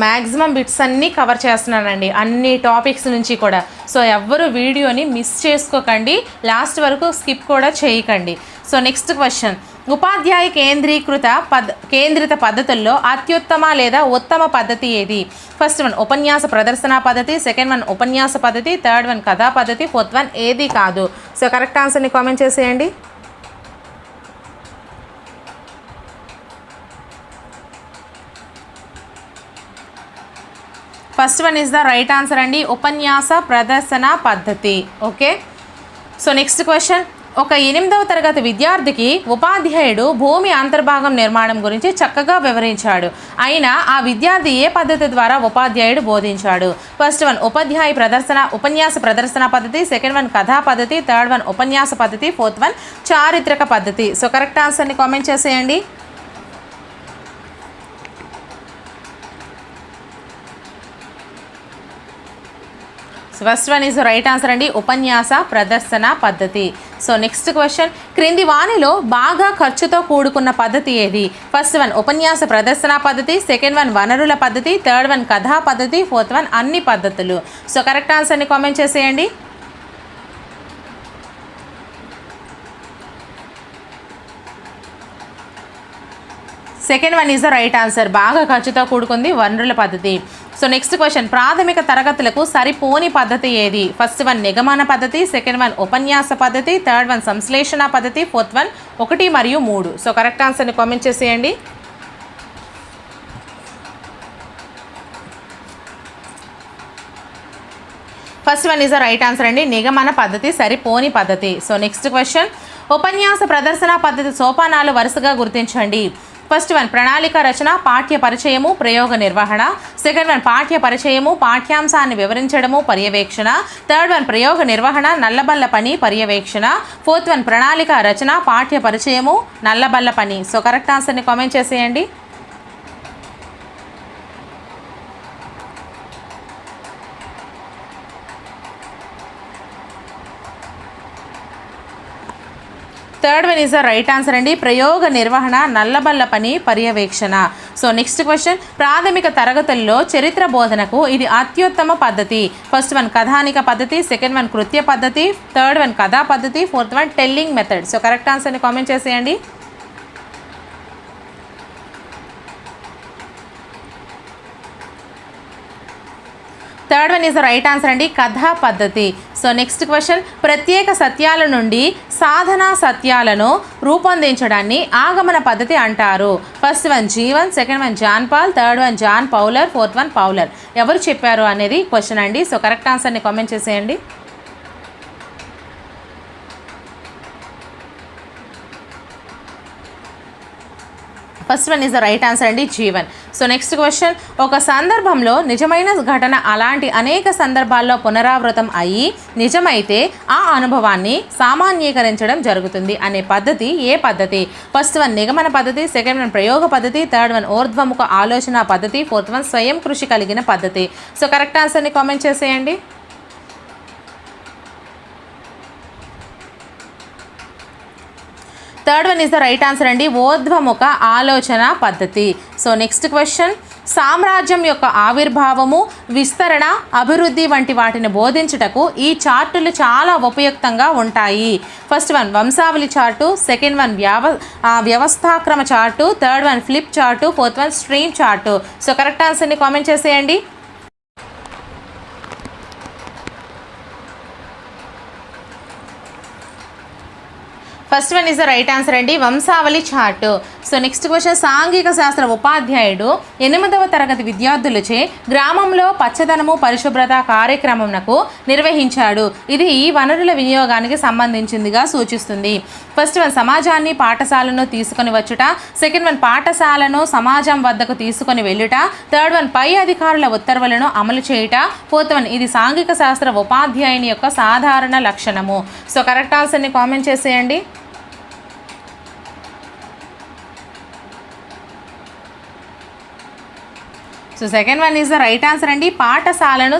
మ్యాక్సిమం బిట్స్ అన్నీ కవర్ చేస్తున్నానండి, అన్ని టాపిక్స్ నుంచి కూడా. సో ఎవ్వరు వీడియోని మిస్ చేసుకోకండి, లాస్ట్ వరకు స్కిప్ కూడా చేయకండి. సో నెక్స్ట్ క్వశ్చన్, ఉపాధ్యాయ కేంద్రిత పద్ధతుల్లో అత్యుత్తమ లేదా ఉత్తమ పద్ధతి ఏది? ఫస్ట్ వన్ ఉపన్యాస ప్రదర్శన పద్ధతి, సెకండ్ వన్ ఉపన్యాస పద్ధతి, థర్డ్ వన్ కథా పద్ధతి, ఫోర్త్ వన్ ఏది కాదు. సో కరెక్ట్ ఆన్సర్ని కామెంట్ చేసేయండి. First one is the right answer అండి, ఉపన్యాస ప్రదర్శన పద్ధతి. Okay, so next question. ఒక 8వ తరగతి విద్యార్థికి ఉపాధ్యాయుడు భూమి అంతర్భాగం నిర్మాణం గురించి చక్కగా వివరించాడు. అయినా ఆ విద్యార్థి ఏ పద్ధతి ద్వారా ఉపాధ్యాయుడు బోధించాడు? ఫస్ట్ వన్ ఉపన్యాస ప్రదర్శన పద్ధతి, సెకండ్ వన్ కథా పద్ధతి, థర్డ్ వన్ ఉపన్యాస పద్ధతి, ఫోర్త్ వన్ చారిత్రక పద్ధతి. సో కరెక్ట్ ఆన్సర్ని కామెంట్ చేసేయండి. First one is right answer అండి, ఉపన్యాస ప్రదర్శన పద్ధతి. So next question. క్రింది వానిలో బాగా ఖర్చుతో కూడుకున్న పద్ధతి ఏది? ఫస్ట్ వన్ ఉపన్యాస ప్రదర్శన పద్ధతి, సెకండ్ వన్ వనరుల పద్ధతి, థర్డ్ వన్ కథా పద్ధతి, ఫోర్త్ వన్ అన్ని పద్ధతులు. సో కరెక్ట్ ఆన్సర్ని కామెంట్ చేసేయండి. Second one is the right answer, బాగా ఖర్చుతో కూడుకుంది వనరుల పద్ధతి. So next question. ప్రాథమిక తరగతులకు సరిపోని పద్ధతి ఏది? ఫస్ట్ వన్ నిగమన పద్ధతి, సెకండ్ వన్ ఉపన్యాస పద్ధతి, థర్డ్ వన్ సంశ్లేషణ పద్ధతి, ఫోర్త్ వన్ 1 మరియు 3. సో కరెక్ట్ ఆన్సర్ని కామెంట్ చేసేయండి. First one is the right answer అండి, నిగమన పద్ధతి సరిపోని పద్ధతి. So next question. ఉపన్యాస ప్రదర్శన పద్ధతి సోపానాలు వరుసగా గుర్తించండి. ఫస్ట్ వన్ ప్రణాళిక రచన, పాఠ్య పరిచయము, ప్రయోగ నిర్వహణ, సెకండ్ వన్ పాఠ్య పరిచయము, పాఠ్యాంశాన్ని వివరించడము, పర్యవేక్షణ, థర్డ్ వన్ ప్రయోగ నిర్వహణ, నల్లబల్ల పని, పర్యవేక్షణ, ఫోర్త్ వన్ ప్రణాళిక రచన, పాఠ్య పరిచయము, నల్లబల్ల పని. సో కరెక్ట్ ఆన్సర్ని కామెంట్ చేసేయండి. Third one is the right answer అండి, ప్రయోగ నిర్వహణ, నల్లబల్ల పని, పర్యవేక్షణ. So next question. ప్రాథమిక తరగతుల్లో చరిత్ర బోధనకు ఇది అత్యుత్తమ పద్ధతి. ఫస్ట్ వన్ కథానిక పద్ధతి, సెకండ్ వన్ కృత్య పద్ధతి, థర్డ్ వన్ కథా పద్ధతి, fourth one telling method. So correct ఆన్సర్ని కామెంట్ చేసేయండి. Third one is the right answer అండి, కథా పద్ధతి. So next question. ప్రత్యేక సత్యాల నుండి సాధనా సత్యాలను రూపొందించడాన్ని ఆగమన పద్ధతి అంటారు. First one Jeevan, second one John Paul, third one John పౌలర్, ఫోర్త్ వన్ పౌలర్. ఎవరు చెప్పారు అనేది క్వశ్చన్ అండి. సో కరెక్ట్ ఆన్సర్ని కామెంట్ చేసేయండి. First one is the right answer అండి, జీవన్. So next question. ఒక సందర్భంలో నిజమైన ఘటన అలాంటి అనేక సందర్భాల్లో పునరావృతం అయ్యి నిజమైతే ఆ అనుభవాన్ని సామాన్యీకరించడం జరుగుతుంది అనే పద్ధతి ఏ పద్ధతి? ఫస్ట్ వన్ నిగమన పద్ధతి, సెకండ్ వన్ ప్రయోగ పద్ధతి, థర్డ్ వన్ ఊర్ధ్వముఖ ఆలోచన పద్ధతి, ఫోర్త్ వన్ స్వయం కృషి కలిగిన పద్ధతి. సో కరెక్ట్ ఆన్సర్ని కామెంట్ చేసేయండి. Third one is the right answer అండి, ఊర్ధ్వముఖ ఆలోచన పద్ధతి. So next question. సామ్రాజ్యం యొక్క ఆవిర్భావము, విస్తరణ, అభివృద్ధి వంటి వాటిని బోధించుటకు ఈ చార్టులు చాలా ఉపయుక్తంగా ఉంటాయి. ఫస్ట్ వన్ వంశావళి చార్టు, సెకండ్ వన్ వ్యవస్థాక్రమ chart, third one flip chart, fourth one stream chart. So correct ఆన్సర్ని కామెంట్ చేసేయండి. First one is the right answer అండి, వంశావళి చార్టు. So next question. సాంఘిక శాస్త్ర ఉపాధ్యాయుడు 8వ తరగతి విద్యార్థులచే గ్రామంలో పచ్చదనము పరిశుభ్రత కార్యక్రమంకు నిర్వహించాడు. ఇది ఈ వనరుల వినియోగానికి సంబంధించిందిగా సూచిస్తుంది. ఫస్ట్ వన్ సమాజాన్ని పాఠశాలను తీసుకొని వచ్చుట, సెకండ్ వన్ పాఠశాలను సమాజం వద్దకు తీసుకొని వెళ్ళుట, థర్డ్ వన్ పై అధికారుల ఉత్తర్వులను అమలు చేయుట, ఫోర్త్ వన్ ఇది సాంఘిక శాస్త్ర ఉపాధ్యాయుని యొక్క సాధారణ లక్షణము. సో కరెక్ట్ ఆన్సర్ని కామెంట్ చేసేయండి. So second one is the right answer అండి, పాఠశాలను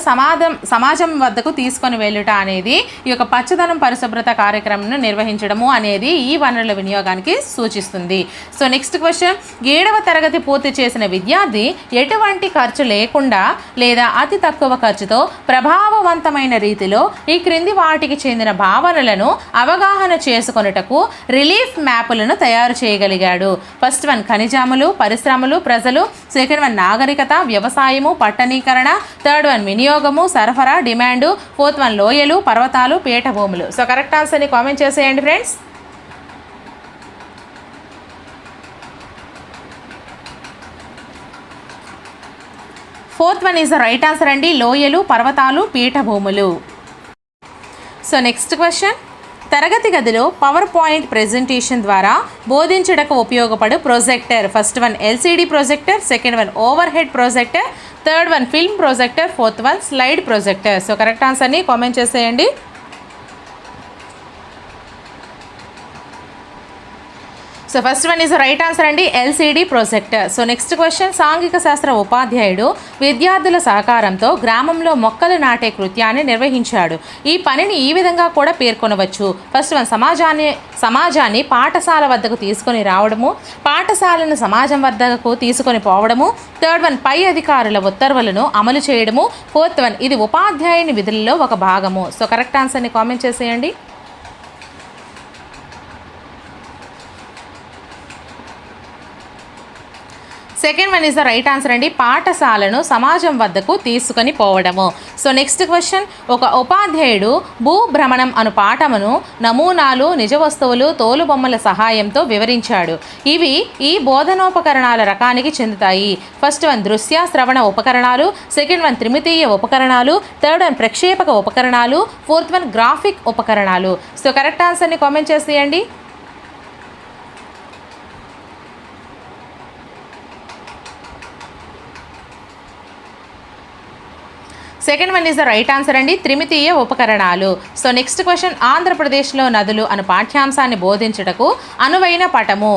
సమాజం వద్దకు తీసుకొని వెళ్ళుట అనేది ఈ యొక్క పచ్చదనం పరిశుభ్రత కార్యక్రమంను నిర్వహించడము అనేది ఈ వనరుల వినియోగానికి సూచిస్తుంది. So next question. 7వ తరగతి పూర్తి చేసిన విద్యార్థి ఎటువంటి ఖర్చు లేకుండా లేదా అతి తక్కువ ఖర్చుతో ప్రభావవంతమైన రీతిలో ఈ క్రింది వాటికి చెందిన భావనలను అవగాహన చేసుకొనుటకు రిలీఫ్ మ్యాపులను తయారు చేయగలిగాడు. ఫస్ట్ వన్ ఖనిజాములు, పరిశ్రమలు, ప్రజలు, సెకండ్ వన్ నాగరికత, వ్యవసాయము, పట్టణీకరణ, థర్డ్ వన్ వినియోగము, సరఫరా, డిమాండు, ఫోర్త్ వన్ లోయలు, పర్వతాలు, పీఠభూములు. సో కరెక్ట్ ఆన్సర్ని కామెంట్ చేసేయండి friends. Fourth one is the right answer అండి, లోయలు, పర్వతాలు, పీఠభూములు. సో నెక్స్ట్ క్వశ్చన్, తరగతి గదిలో పవర్ పాయింట్ ప్రెజెంటేషన్ ద్వారా బోధించడానికి ఉపయోగపడు projector. First one LCD projector, second one overhead projector, third one film projector, fourth one slide projector. So correct ఆన్సర్ని comment చేసేయండి. So first one is right answer అండి, LCD projector. So next question, సాంఘిక శాస్త్ర ఉపాధ్యాయుడు విద్యార్థుల సహకారంతో గ్రామంలో మొక్కలు నాటే కృత్యాన్ని నిర్వహించాడు. ఈ పనిని ఈ విధంగా కూడా పేర్కొనవచ్చు. ఫస్ట్ వన్ సమాజాన్ని పాఠశాల వద్దకు తీసుకొని రావడము, పాఠశాలను సమాజం వద్దకు తీసుకొని పోవడము, థర్డ్ వన్ పై అధికారుల ఉత్తర్వులను అమలు చేయడము, ఫోర్త్ వన్ ఇది ఉపాధ్యాయుని విధులలో ఒక భాగము. సో కరెక్ట్ ఆన్సర్ని కామెంట్ చేసేయండి. Second one is the right answer అండి, పాఠశాలను సమాజం వద్దకు తీసుకొని పోవడము. సో నెక్స్ట్ క్వశ్చన్, ఒక ఉపాధ్యాయుడు భూభ్రమణం అను పాఠమును నమూనాలు, నిజ వస్తువులు, తోలుబొమ్మల సహాయంతో వివరించాడు. ఇవి ఈ బోధనోపకరణాల రకానికి చెందుతాయి. ఫస్ట్ వన్ దృశ్య శ్రవణ ఉపకరణాలు, సెకండ్ వన్ త్రిమితీయ ఉపకరణాలు, థర్డ్ వన్ ప్రక్షేపక ఉపకరణాలు, ఫోర్త్ వన్ గ్రాఫిక్ ఉపకరణాలు. సో కరెక్ట్ ఆన్సర్ని కామెంట్ చేసేయండి. Second one is the right answer అండి, త్రిమితీయ ఉపకరణాలు. సో నెక్స్ట్ క్వశ్చన్, ఆంధ్రప్రదేశ్లో నదులు అను పాఠ్యాంశాన్ని బోధించుటకు అనువైన పటము.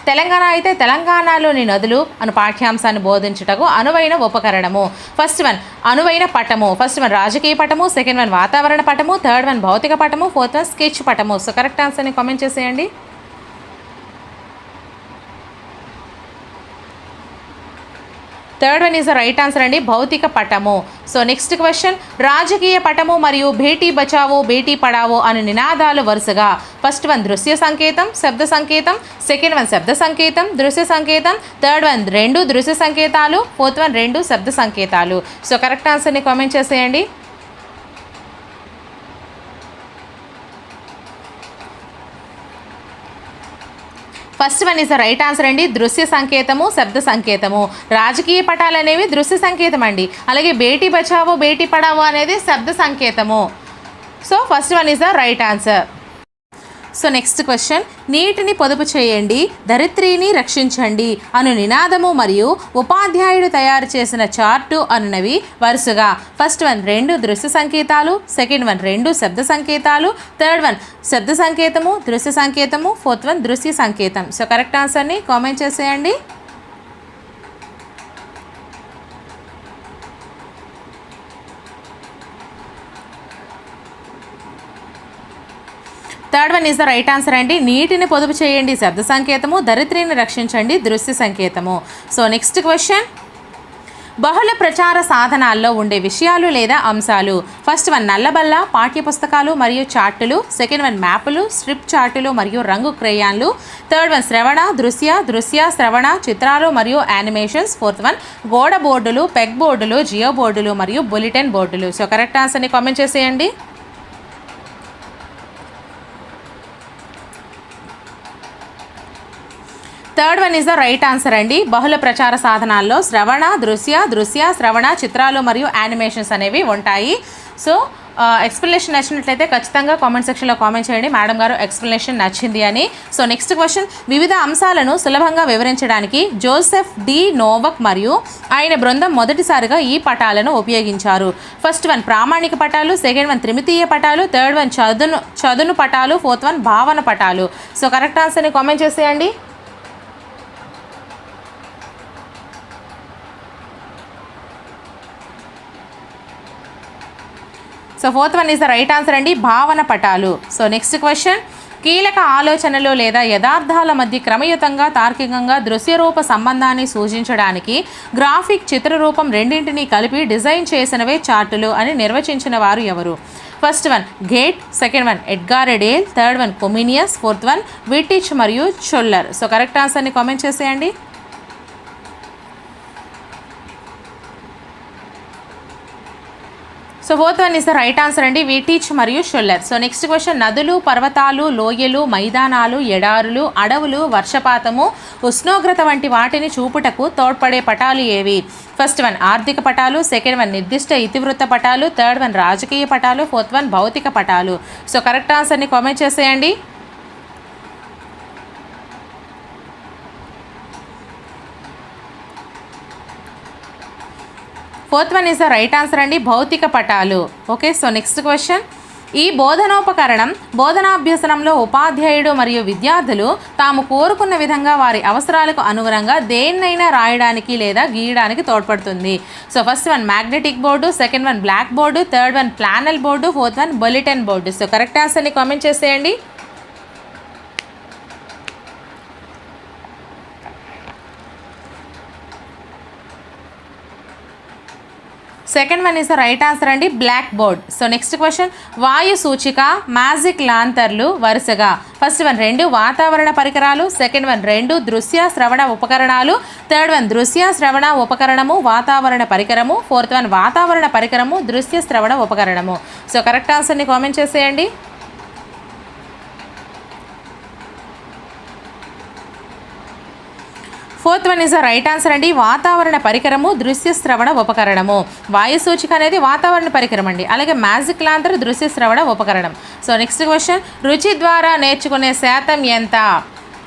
తెలంగాణ అయితే తెలంగాణలోని నదులు అను పాఠ్యాంశాన్ని బోధించుటకు అనువైన ఉపకరణము. ఫస్ట్ వన్ అనువైన పటము, ఫస్ట్ వన్ రాజకీయ పటము, సెకండ్ వన్ వాతావరణ పటము, థర్డ్ వన్ భౌతిక పటము, ఫోర్త్ వన్ స్కెచ్ పటము. సో కరెక్ట్ ఆన్సర్ని కామెంట్ చేసేయండి. Third one is the right answer అండి, భౌతిక పటము. సో నెక్స్ట్ క్వశ్చన్, రాజకీయ పటము మరియు బేటీ బచావో బేటీ పడావో అనే నినాదాలు వరుసగా ఫస్ట్ వన్ దృశ్య సంకేతం, శబ్ద సంకేతం, సెకండ్ వన్ శబ్ద సంకేతం, దృశ్య సంకేతం, థర్డ్ వన్ 2 దృశ్య సంకేతాలు, ఫోర్త్ వన్ 2 శబ్ద సంకేతాలు. సో కరెక్ట్ ఆన్సర్ని కామెంట్ చేసేయండి. First one is the right answer అండి, దృశ్య సంకేతము, శబ్ద సంకేతము. రాజకీయ పటాలు అనేవి దృశ్య సంకేతం అండి, అలాగే బేటీ బచావో బేటీ పడావో అనేది శబ్ద సంకేతము. So first one is the right answer. So next question, నీటిని పొదుపు చేయండి, ధరిత్రిని రక్షించండి అను నినాదము మరియు ఉపాధ్యాయుడు తయారు చేసిన చార్టు అనునవి వరుసగా ఫస్ట్ వన్ 2 దృశ్య సంకేతాలు, సెకండ్ వన్ 2 శబ్ద సంకేతాలు, థర్డ్ వన్ శబ్ద సంకేతము, దృశ్య సంకేతము, ఫోర్త్ వన్ దృశ్య సంకేతం. సో కరెక్ట్ ఆన్సర్ని కామెంట్ చేసేయండి. Third one is the right answer అండి, నీటిని పొదుపు చేయండి శబ్ద సంకేతము, ధరిత్రిని రక్షించండి దృశ్య సంకేతము. సో నెక్స్ట్ క్వశ్చన్, బహుళ ప్రచార సాధనాల్లో ఉండే విషయాలు లేదా అంశాలు. ఫస్ట్ వన్ నల్లబల్ల, పాఠ్యపుస్తకాలు మరియు చార్టులు, సెకండ్ వన్ మ్యాపులు, స్ట్రిప్ చార్టులు మరియు రంగు క్రేయాన్లు, థర్డ్ వన్ శ్రవణ దృశ్య శ్రవణ చిత్రాలు మరియు యానిమేషన్స్, ఫోర్త్ వన్ గోడ బోర్డులు, పెగ్ బోర్డులు, జియో బోర్డులు మరియు బులెటిన్ బోర్డులు. సో కరెక్ట్ ఆన్సర్ని కామెంట్ చేసేయండి. Third one is the right answer అండి, బహుళ ప్రచార సాధనాల్లో శ్రవణ దృశ్య శ్రవణ చిత్రాలు మరియు యానిమేషన్స్ అనేవి ఉంటాయి. సో ఎక్స్ప్లెనేషన్ నచ్చినట్లయితే ఖచ్చితంగా కామెంట్ సెక్షన్లో కామెంట్ చేయండి, మేడం గారు ఎక్స్ప్లెనేషన్ నచ్చింది అని. సో నెక్స్ట్ క్వశ్చన్, వివిధ అంశాలను సులభంగా వివరించడానికి జోసెఫ్ డి నోవక్ మరియు ఆయన బృందం మొదటిసారిగా ఈ పటాలను ఉపయోగించారు. ఫస్ట్ వన్ ప్రామాణిక పటాలు, సెకండ్ వన్ త్రిమితీయ పటాలు, థర్డ్ వన్ చదును పటాలు, ఫోర్త్ వన్ భావన పటాలు. సో కరెక్ట్ ఆన్సర్ని కామెంట్ చేసేయండి. So fourth one is the right answer అండి, భావన పటాలు. సో నెక్స్ట్ క్వశ్చన్, కీలక ఆలోచనలు లేదా యథార్థాల మధ్య క్రమయుతంగా తార్కికంగా దృశ్యరూప సంబంధాన్ని సూచించడానికి గ్రాఫిక్ చిత్రరూపం రెండింటినీ కలిపి డిజైన్ చేసినవే చార్టులు అని నిర్వచించిన వారు ఎవరు? ఫస్ట్ వన్ గేట్, second one Edgar Dale, third one Comenius, fourth one Wittich మరియు చొల్లర్. సో కరెక్ట్ ఆన్సర్ని కామెంట్ చేసేయండి. So fourth one is the right answer అండి, వీటీచ్ మరియు షుల్లర్. సో నెక్స్ట్ క్వశ్చన్, నదులు, పర్వతాలు, లోయలు, మైదానాలు, ఎడారులు, అడవులు, వర్షపాతము, ఉష్ణోగ్రత వంటి వాటిని చూపుటకు తోడ్పడే పటాలు ఏవి? ఫస్ట్ వన్ ఆర్థిక పటాలు, సెకండ్ వన్ నిర్దిష్ట ఇతివృత్త పటాలు, థర్డ్ వన్ రాజకీయ పటాలు, ఫోర్త్ వన్ భౌతిక పటాలు. సో కరెక్ట్ ఆన్సర్ని కామెంట్ చేసేయండి. Fourth one is the right answer అండి, భౌతిక పటాలు. ఓకే, సో నెక్స్ట్ క్వశ్చన్, ఈ బోధనోపకరణం బోధనాభ్యసనంలో ఉపాధ్యాయుడు మరియు విద్యార్థులు తాము కోరుకున్న విధంగా వారి అవసరాలకు అనుగుణంగా దేన్నైనా రాయడానికి లేదా గీయడానికి తోడ్పడుతుంది. So first one magnetic board, second one black board, third one flannel board, fourth one bulletin board. So correct ఆన్సర్ని కామెంట్ చేసేయండి. Second one is the right answer అండి, black board. So next question, వాయు సూచిక, magic లాంతర్లు వరుసగా first one 2 వాతావరణ పరికరాలు, second one 2 దృశ్య శ్రవణ ఉపకరణాలు, థర్డ్ వన్ దృశ్య శ్రవణ ఉపకరణము వాతావరణ పరికరము, ఫోర్త్ వన్ వాతావరణ పరికరము దృశ్య శ్రవణ ఉపకరణము. సో కరెక్ట్ ఆన్సర్ని కామెంట్ చేసేయండి. Fourth one is the right answer అండి, వాతావరణ పరికరము దృశ్య శ్రవణ ఉపకరణము. వాయు సూచిక అనేది వాతావరణ పరికరం అండి, అలాగే మ్యాజిక్ లాంతర్ దృశ్య శ్రవణ ఉపకరణం. సో నెక్స్ట్ క్వశ్చన్, రుచి ద్వారా నేర్చుకునే శాతం ఎంత?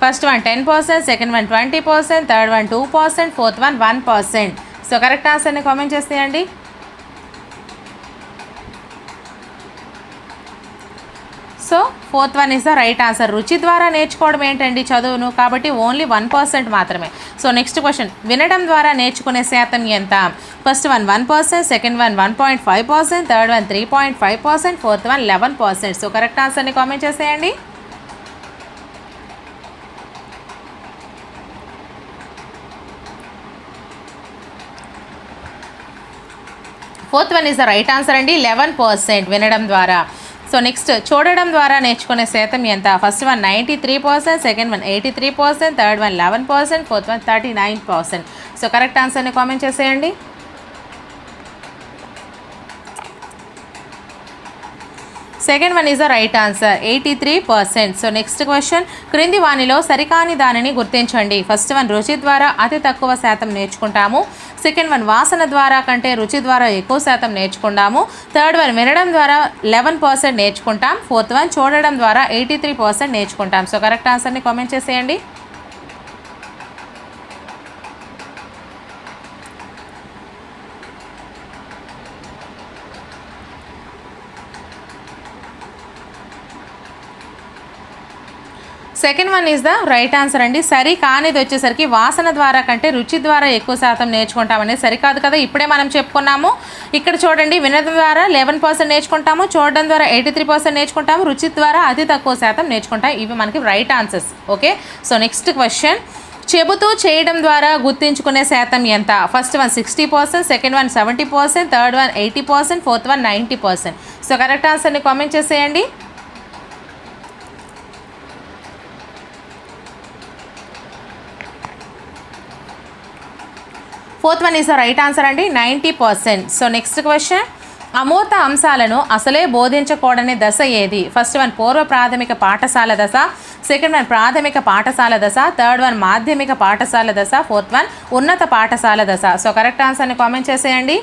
First one 10%, second one 20%, third one 2%, fourth one 1%. So correct ఆన్సర్ని కామెంట్ చేసేయండి. So fourth one is the right answer. రుచి ద్వారా నేర్చుకోవడం ఏంటండి? చదువును, కాబట్టి ఓన్లీ 1% మాత్రమే. సో నెక్స్ట్ క్వశ్చన్, వినడం ద్వారా నేర్చుకునే శాతం ఎంత? First one 1%, second one 1.5%, third one 3.5%, fourth one 11%. So correct ఆన్సర్ని కామెంట్ చేసేయండి. Fourth one is the right answer అండి, 11% వినడం ద్వారా. సో నెక్స్ట్, చూడడం ద్వారా నేర్చుకునే శాతం ఎంత? First one 93%, second one 83%, third one 11%, fourth one 39%. So correct ఆన్సర్ని కామెంట్ చేసేయండి. Second one is the right answer, 83%. So next question, క్రింది వానిలో సరికాని దానిని గుర్తించండి. ఫస్ట్ వన్ రుచి ద్వారా అతి తక్కువ శాతం నేర్చుకుంటాము, సెకండ్ వన్ వాసన ద్వారా కంటే రుచి ద్వారా ఎక్కువ శాతం నేర్చుకుంటాము, థర్డ్ వన్ వినడం ద్వారా 11% నేర్చుకుంటాం, ఫోర్త్ వన్ చూడడం ద్వారా 83% నేర్చుకుంటాం. సో కరెక్ట్ ఆన్సర్ని కామెంట్ చేసేయండి. Second one is the right answer అండి. సరి కానిది వచ్చేసరికి వాసన ద్వారా కంటే రుచి ద్వారా ఎక్కువ శాతం నేర్చుకుంటామనేది సరికాదు కదా, ఇప్పుడే మనం చెప్పుకున్నాము. ఇక్కడ చూడండి, వినడం ద్వారా 11% నేర్చుకుంటాము, చూడడం ద్వారా 83% నేర్చుకుంటాము, రుచి ద్వారా అతి తక్కువ శాతం నేర్చుకుంటాం. ఇవి మనకి right answers. Okay, so next question, చెబుతూ చేయడం ద్వారా గుర్తించుకునే శాతం ఎంత? First one 60%, second one 70%, third one 80%, fourth one 90%. So correct ఆన్సర్ని కామెంట్ చేసేయండి. Fourth one is the right answer అండి, 90%. సో నెక్స్ట్ క్వశ్చన్, అమూర్త అంశాలను అసలే బోధించకూడని దశ ఏది? ఫస్ట్ వన్ పూర్వ ప్రాథమిక పాఠశాల దశ, సెకండ్ వన్ ప్రాథమిక పాఠశాల దశ, థర్డ్ వన్ మాధ్యమిక పాఠశాల దశ, ఫోర్త్ వన్ ఉన్నత పాఠశాల దశ. సో కరెక్ట్ ఆన్సర్ని కామెంట్ చేసేయండి.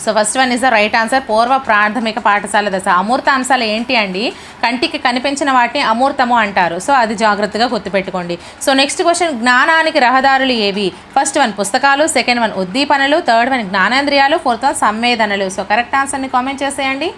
So first one is the right answer, పూర్వ ప్రాథమిక పాఠశాల దశ. అమూర్త అంశాలు ఏంటి అండి? కంటికి కనిపించిన వాటిని అమూర్తము అంటారు. సో అది జాగ్రత్తగా గుర్తుపెట్టుకోండి. సో నెక్స్ట్ క్వశ్చన్, జ్ఞానానికి రహదారులు ఏవి? ఫస్ట్ వన్ పుస్తకాలు, సెకండ్ వన్ ఉద్దీపనలు, థర్డ్ వన్ జ్ఞానేంద్రియాలు, ఫోర్త్ వన్ సంవేదనలు. సో కరెక్ట్ ఆన్సర్ని కామెంట్ చేసేయండి.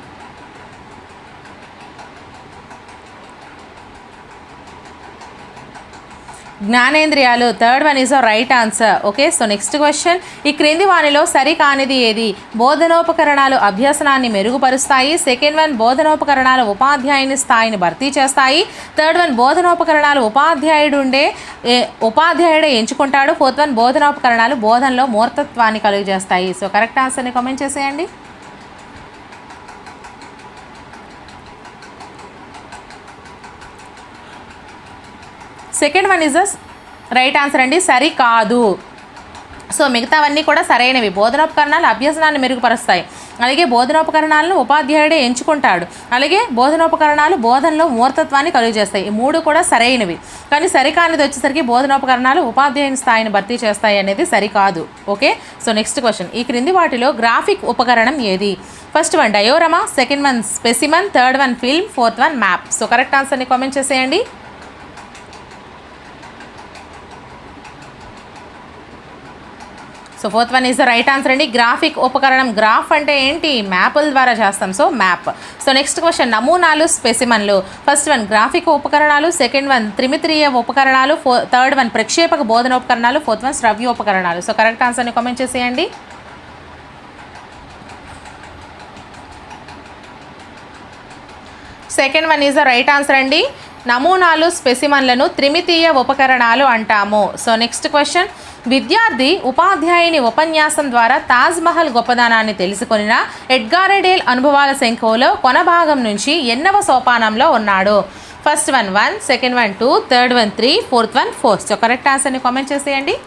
జ్ఞానేంద్రియాలు, third one is a right answer. Okay, so next question, ఈ క్రింది వానిలో సరి కానిది ఏది? బోధనోపకరణాలు అభ్యసనాన్ని మెరుగుపరుస్తాయి, సెకండ్ వన్ బోధనోపకరణాలు ఉపాధ్యాయుని స్థాయిని భర్తీ చేస్తాయి, థర్డ్ వన్ బోధనోపకరణాలు ఉపాధ్యాయుడే ఎంచుకుంటాడు, ఫోర్త్ వన్ బోధనోపకరణాలు బోధనలో మూర్తత్వాన్ని కలుగజేస్తాయి. సో కరెక్ట్ ఆన్సర్ని కామెంట్ చేసేయండి. Second one is right answer అండి, సరికాదు. సో మిగతావన్నీ కూడా సరైనవి. బోధనోపకరణాలు అభ్యసనాన్ని మెరుగుపరుస్తాయి, అలాగే బోధనోపకరణాలను ఉపాధ్యాయుడే ఎంచుకుంటాడు, అలాగే బోధనోపకరణాలు బోధనలో మూర్తత్వాన్ని కలుగజేస్తాయి. ఈ 3 కూడా సరైనవి. కానీ సరికానిది వచ్చేసరికి బోధనోపకరణాలు ఉపాధ్యాయుని స్థాయిని భర్తీ చేస్తాయి అనేది సరికాదు. Okay, so next question. ఈ క్రింది వాటిలో గ్రాఫిక్ ఉపకరణం ఏది? First one diorama, second one specimen, third one film, fourth one map. So correct ఆన్సర్ని కామెంట్ చేసేయండి. So fourth one is the right answer అండి. గ్రాఫిక్ ఉపకరణం. గ్రాఫ్ అంటే ఏంటి? మ్యాప్ల ద్వారా చేస్తాం, so map. So next question. నమూనాలు, స్పెసిమన్లు. ఫస్ట్ వన్ గ్రాఫిక్ ఉపకరణాలు, second one త్రిమితీయ ఉపకరణాలు, థర్డ్ వన్ ప్రక్షేపక బోధన ఉపకరణాలు, ఫోర్త్ వన్ శ్రవ్య ఉపకరణాలు. సో కరెక్ట్ ఆన్సర్ని కామెంట్ చేసేయండి. Second one is the right answer అండి. నమూనాలు, స్పెసిమన్లను త్రిమితీయ ఉపకరణాలు అంటాము. So next question. విద్యార్థి ఉపాధ్యాయుని ఉపన్యాసం ద్వారా తాజ్మహల్ గొప్పదనాన్ని తెలుసుకొనిన ఎడ్గార్ డేల్ అనుభవాల శంఖంలో కొన భాగం నుంచి ఎన్నవ సోపానంలో ఉన్నాడు? First one 1, second one 2, third one 3, fourth one 4. So correct ఆన్సర్ని కామెంట్ చేసేయండి.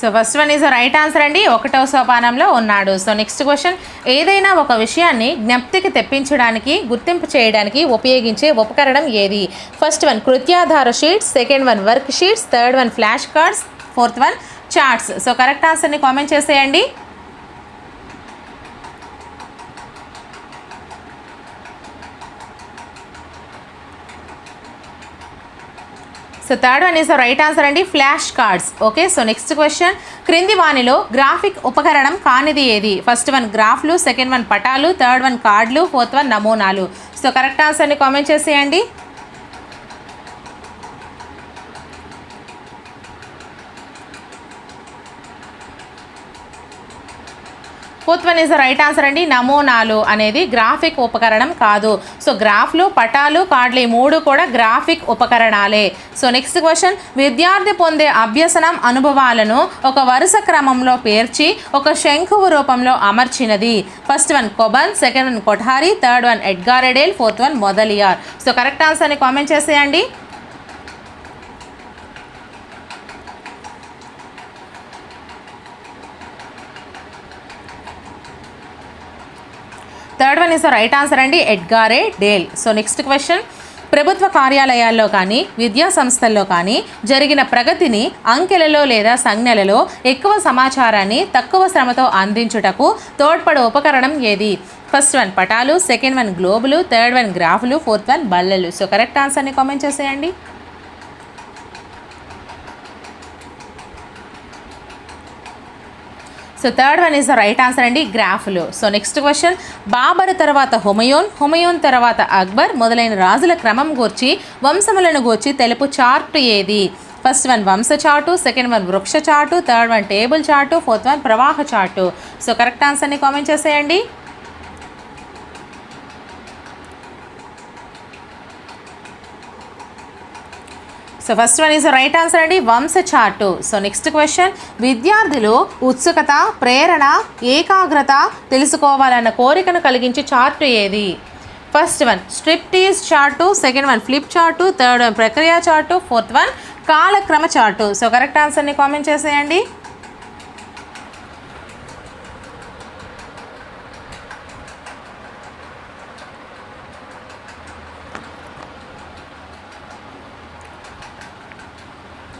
So first one is right answer అండి. 1వ సోపానంలో ఉన్నాడు. So next question. ఏదైనా ఒక విషయాన్ని జ్ఞప్తికి తెప్పించడానికి, గుర్తింపు చేయడానికి ఉపయోగించే ఉపకరణం ఏది? ఫస్ట్ వన్ కృత్యాధార sheets, second one worksheets, third one flash cards, fourth one charts. So correct ఆన్సర్ని కామెంట్ చేసేయండి. So third one is right answer అండి, flash cards. Okay, so next question. క్రింది వానిలో గ్రాఫిక్ ఉపకరణం కానిది ఏది? ఫస్ట్ వన్ గ్రాఫ్లు, సెకండ్ వన్ పటాలు, థర్డ్ వన్ కార్డులు, ఫోర్త్ వన్ నమూనాలు. సో కరెక్ట్ ఆన్సర్ని కామెంట్ చేసేయండి. Fourth one is the right answer అండి. నమూనాలు అనేది గ్రాఫిక్ ఉపకరణం కాదు. సో గ్రాఫ్లు, పటాలు, కార్డులు ఈ 3 కూడా గ్రాఫిక్ ఉపకరణాలే. So next question. విద్యార్థి పొందే అభ్యసనం అనుభవాలను ఒక వరుస క్రమంలో పేర్చి ఒక శంఖువు రూపంలో అమర్చినది? ఫస్ట్ వన్ కొబన్, second one Kothari, third one Edgar Dale, fourth one Mudaliar. So correct ఆన్సర్ని కామెంట్ చేసేయండి. Third one is the right answer అండి, Edgar Dale. So next question. ప్రభుత్వ కార్యాలయాల్లో కానీ విద్యా సంస్థల్లో కానీ జరిగిన ప్రగతిని అంకెలలో లేదా సంజ్ఞలలో ఎక్కువ సమాచారాన్ని తక్కువ శ్రమతో అందించుటకు తోడ్పడే ఉపకరణం ఏది? ఫస్ట్ వన్ పటాలు, సెకండ్ వన్ గ్లోబులు, థర్డ్ వన్ గ్రాఫులు, ఫోర్త్ వన్ బల్లలు. సో కరెక్ట్ ఆన్సర్ని కామెంట్ చేసేయండి. So third one is the right answer అండి, గ్రాఫ్లు. So next question. బాబర్ తర్వాత హుమయూన్, హుమయూన్ తర్వాత అక్బర్ మొదలైన రాజుల క్రమం గూర్చి, వంశములను గూర్చి తెలుపు చార్ట్ ఏది? ఫస్ట్ వన్ వంశ చార్టు, సెకండ్ వన్ వృక్ష chart, third one table chart, fourth one ప్రవాహ చార్టు. సో కరెక్ట్ ఆన్సర్ని కామెంట్ చేసేయండి. So first one is right answer అండి, వంశ చార్టు. So next question. విద్యార్థులు ఉత్సుకత, ప్రేరణ, ఏకాగ్రత తెలుసుకోవాలన్న కోరికను కలిగించే చార్టు ఏది? First one striptease chart, second one flip chart, third one ప్రక్రియ చార్టు, ఫోర్త్ వన్ కాలక్రమ చార్టు. సో కరెక్ట్ ఆన్సర్ని కామెంట్ చేసేయండి.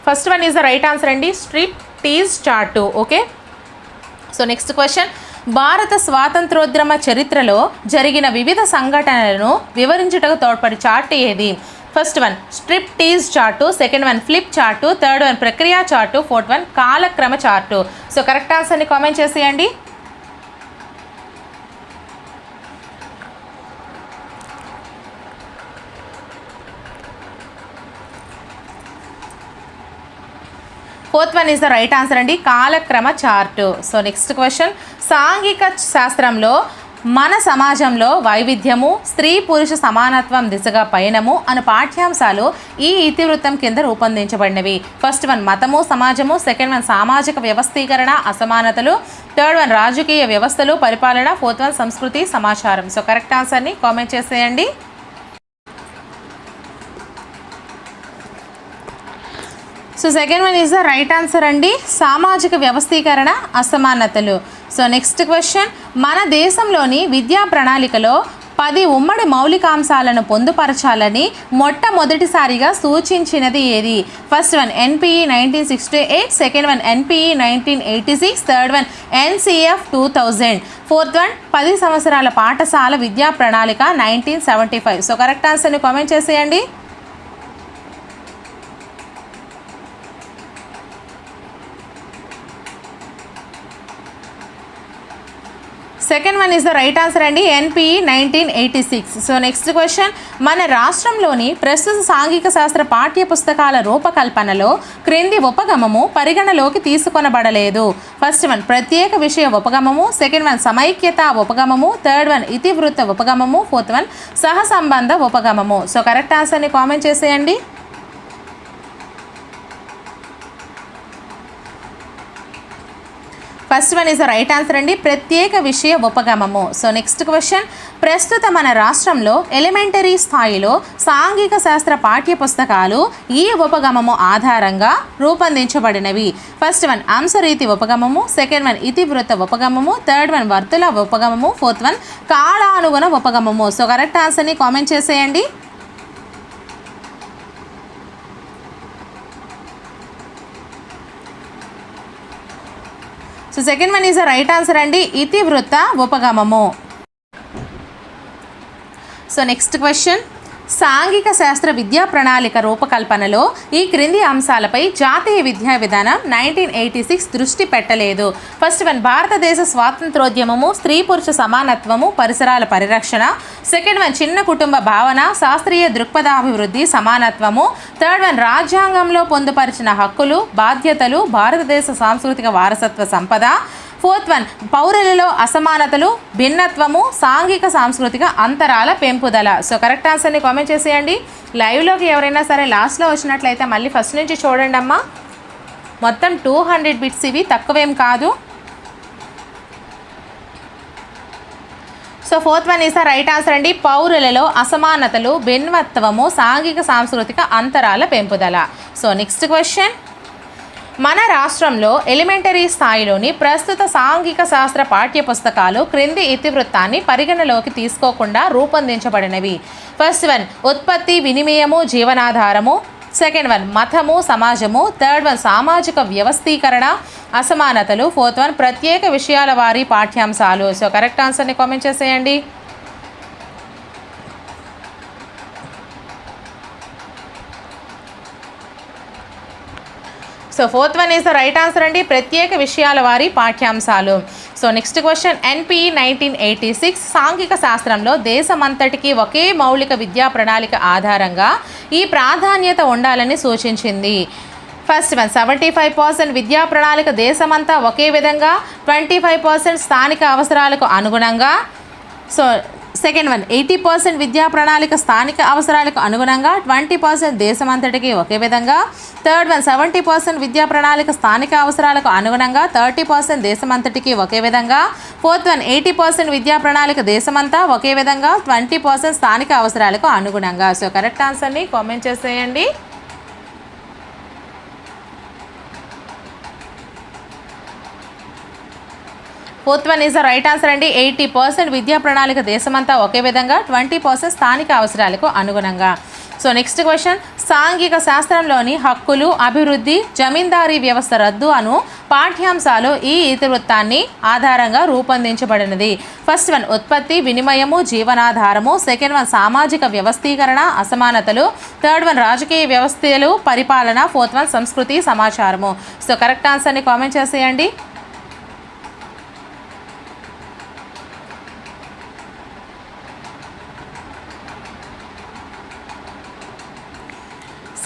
First one is the right answer అండి, strip tease chart. Okay, so next question. భారత స్వాతంత్రోద్యమ చరిత్రలో జరిగిన వివిధ సంఘటనలను వివరించుటకు తోడ్పడి చార్టు ఏది? First one strip tease chart, second one flip chart, third one ప్రక్రియ చార్టు, ఫోర్త్ వన్ కాలక్రమ చార్టు. సో కరెక్ట్ ఆన్సర్ని కామెంట్ చేసేయండి. Fourth one is the right answer అండి, కాలక్రమ చార్టు. So next question. సాంఘిక శాస్త్రంలో మన సమాజంలో వైవిధ్యము, స్త్రీ పురుష సమానత్వం దిశగా పయనము అను పాఠ్యాంశాలు ఈ ఇతివృత్తం కింద రూపొందించబడినవి. ఫస్ట్ వన్ మతము సమాజము, సెకండ్ వన్ సామాజిక వ్యవస్థీకరణ అసమానతలు, థర్డ్ వన్ రాజకీయ వ్యవస్థలు పరిపాలన, ఫోర్త్ వన్ సంస్కృతి సమాచారం. సో కరెక్ట్ ఆన్సర్ని కామెంట్ చేసేయండి. So second one is the right answer అండి, సామాజిక వ్యవస్థీకరణ అసమానతలు. సో నెక్స్ట్ క్వశ్చన్, మన దేశంలోని విద్యా ప్రణాళికలో 10 ఉమ్మడి మౌలికాంశాలను పొందుపరచాలని మొట్టమొదటిసారిగా సూచించినది ఏది? First one NPE 1968, second one NPE 1986, third one NCF 2000, fourth one 10 సంవత్సరాల పాఠశాల విద్యా ప్రణాళిక 1975. సో కరెక్ట్ ఆన్సర్ని కామెంట్ చేసేయండి. Second one is the right answer అండి, NPE 1986. సో నెక్స్ట్ క్వశ్చన్, మన రాష్ట్రంలోని ప్రస్తుత సాంఘిక శాస్త్ర పాఠ్య పుస్తకాల రూపకల్పనలో క్రింది ఉపగమము పరిగణలోకి తీసుకొనబడలేదు? ఫస్ట్ వన్ ప్రత్యేక విషయ ఉపగమము, సెకండ్ వన్ సమైక్యత ఉపగమము, థర్డ్ వన్ ఇతివృత్త ఉపగమము, ఫోర్త్ వన్ సహసంబంధ ఉపగమము. సో కరెక్ట్ ఆన్సర్ని కామెంట్ చేసేయండి. First one is the right answer అండి, ప్రత్యేక విషయ ఉపగమము. సో నెక్స్ట్ క్వశ్చన్, ప్రస్తుత మన రాష్ట్రంలో ఎలిమెంటరీ స్థాయిలో సాంఘిక శాస్త్ర పాఠ్య పుస్తకాలు ఈ ఉపగమము ఆధారంగా రూపొందించబడినవి? ఫస్ట్ వన్ అంశరీతి ఉపగమము, సెకండ్ వన్ ఇతివృత్త ఉపగమము, థర్డ్ వన్ వర్తుల ఉపగమము, ఫోర్త్ వన్ కాలానుగుణ ఉపగమము. సో కరెక్ట్ ఆన్సర్ని కామెంట్ చేసేయండి. So second one is the right answer అండి, ఇతివృత్త ఉపగమము. సో నెక్స్ట్ క్వశ్చన్, సాంఘిక శాస్త్ర విద్యా ప్రణాళిక రూపకల్పనలో ఈ క్రింది అంశాలపై జాతీయ విద్యా విధానం 1986 దృష్టి పెట్టలేదు? ఫస్ట్ వన్ భారతదేశ స్వాతంత్రోద్యమము, స్త్రీ పురుష సమానత్వము, పరిసరాల పరిరక్షణ, సెకండ్ వన్ చిన్న కుటుంబ భావన, శాస్త్రీయ దృక్పథాభివృద్ధి, సమానత్వము, థర్డ్ వన్ రాజ్యాంగంలో పొందుపరిచిన హక్కులు బాధ్యతలు, భారతదేశ సాంస్కృతిక వారసత్వ సంపద, ఫోర్త్ వన్ పౌరులలో అసమానతలు, భిన్నత్వము, సాంఘిక సాంస్కృతిక అంతరాల పెంపుదల. సో కరెక్ట్ ఆన్సర్ని కామెంట్ చేసేయండి. లైవ్లోకి ఎవరైనా సరే లాస్ట్లో వచ్చినట్లయితే మళ్ళీ ఫస్ట్ నుంచి చూడండి అమ్మా. మొత్తం 200 బిట్స్, ఇవి తక్కువేం కాదు. So fourth one is the right answer అండి, పౌరులలో అసమానతలు, భిన్నత్వము, సాంఘిక సాంస్కృతిక అంతరాల పెంపుదల. సో నెక్స్ట్ క్వశ్చన్, మన రాష్ట్రంలో ఎలిమెంటరీ స్థాయిలోని ప్రస్తుత సాంఘిక శాస్త్ర పాఠ్య పుస్తకాలు క్రింది ఇతివృత్తాన్ని పరిగణలోకి తీసుకోకుండా రూపొందించబడినవి? ఫస్ట్ వన్ ఉత్పత్తి వినిమయము జీవనాధారము, సెకండ్ వన్ మతము సమాజము, థర్డ్ వన్ సామాజిక వ్యవస్థీకరణ అసమానతలు, ఫోర్త్ వన్ ప్రత్యేక విషయాల వారి పాఠ్యాంశాలు. సో కరెక్ట్ ఆన్సర్ని కామెంట్ చేసేయండి. So fourth one is the right answer అండి, ప్రత్యేక విషయాల వారి పాఠ్యాంశాలు. సో నెక్స్ట్ క్వశ్చన్, NPE 1986 సాంఘిక శాస్త్రంలో దేశమంతటికి ఒకే మౌలిక విద్యా ప్రణాళిక ఆధారంగా ఈ ప్రాధాన్యత ఉండాలని సూచించింది? ఫస్ట్ వన్ 75% విద్యా ప్రణాళిక దేశమంతా ఒకే విధంగా, 25% స్థానిక అవసరాలకు అనుగుణంగా, సో సెకండ్ వన్ 80% విద్యా ప్రణాళిక స్థానిక అవసరాలకు అనుగుణంగా, 20% దేశమంతటికి ఒకే విధంగా, థర్డ్ వన్ 70% విద్యా ప్రణాళిక స్థానిక అవసరాలకు అనుగుణంగా, 30% దేశమంతటికి ఒకే విధంగా, ఫోర్త్ వన్ 80% విద్యా ప్రణాళిక దేశమంతా ఒకే విధంగా, 20% స్థానిక అవసరాలకు అనుగుణంగా. సో కరెక్ట్ ఆన్సర్ని కామెంట్ చేసేయండి. Fourth one is the right answer అండి, 80% విద్యా ప్రణాళిక దేశమంతా ఒకే విధంగా, 20% స్థానిక అవసరాలకు అనుగుణంగా. సో నెక్స్ట్ క్వశ్చన్, సాంఘిక శాస్త్రంలోని హక్కులు అభివృద్ధి జమీందారీ వ్యవస్థ రద్దు అను పాఠ్యాంశాలు ఈ ఇతివృత్తాన్ని ఆధారంగా రూపొందించబడినది? ఫస్ట్ వన్ ఉత్పత్తి వినిమయము జీవనాధారము, సెకండ్ వన్ సామాజిక వ్యవస్థీకరణ అసమానతలు, థర్డ్ వన్ రాజకీయ వ్యవస్థలు పరిపాలన, ఫోర్త్ వన్ సంస్కృతి సమాచారము. సో కరెక్ట్ ఆన్సర్ని కామెంట్ చేసేయండి.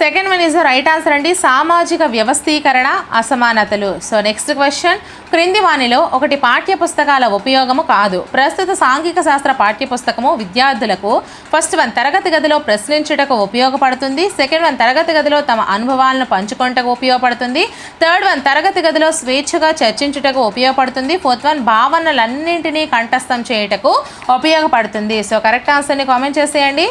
Second one is the right answer అండి, సామాజిక వ్యవస్థీకరణ అసమానతలు. సో నెక్స్ట్ క్వశ్చన్, క్రింది వానిలో ఒకటి పాఠ్యపుస్తకాల ఉపయోగము కాదు. ప్రస్తుత సాంఘిక శాస్త్ర పాఠ్యపుస్తకము విద్యార్థులకు ఫస్ట్ వన్ తరగతి గదిలో ప్రశ్నించుటకు ఉపయోగపడుతుంది. సెకండ్ వన్ తరగతి గదిలో తమ అనుభవాలను పంచుకొనుటకు ఉపయోగపడుతుంది. థర్డ్ వన్ తరగతి గదిలో స్వేచ్ఛగా చర్చించుటకు ఉపయోగపడుతుంది. ఫోర్త్ వన్ భావనలన్నింటినీ కంఠస్థం చేయుటకు ఉపయోగపడుతుంది. సో కరెక్ట్ ఆన్సర్ని కామెంట్ చేసేయండి.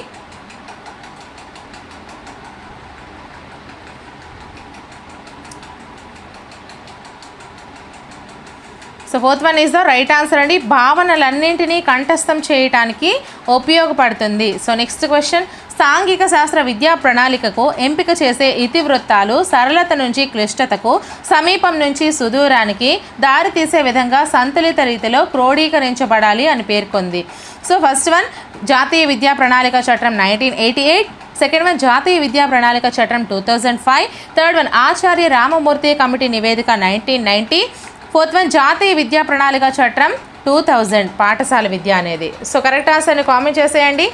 So fourth one is the right answer అండి. భావనలన్నింటినీ కంఠస్థం చేయటానికి ఉపయోగపడుతుంది. సో నెక్స్ట్ క్వశ్చన్, సాంఘిక శాస్త్ర విద్యా ప్రణాళికకు ఎంపిక చేసే ఇతివృత్తాలు సరళత నుంచి క్లిష్టతకు, సమీపం నుంచి సుదూరానికి దారితీసే విధంగా సంతులిత రీతిలో క్రోడీకరించబడాలి అని పేర్కొంది. సో ఫస్ట్ వన్ జాతీయ విద్యా ప్రణాళిక చట్టం 1988, సెకండ్ వన్ జాతీయ విద్యా ప్రణాళిక చట్టం 2005, థర్డ్ వన్ ఆచార్య రామమూర్తి కమిటీ నివేదిక 1990, ఫోర్త్ వన్ జాతీయ విద్యా ప్రణాళిక చట్టం 2000 పాఠశాల విద్య అనేది. సో కరెక్ట్ ఆన్సర్ని కామెంట్ చేసేయండి.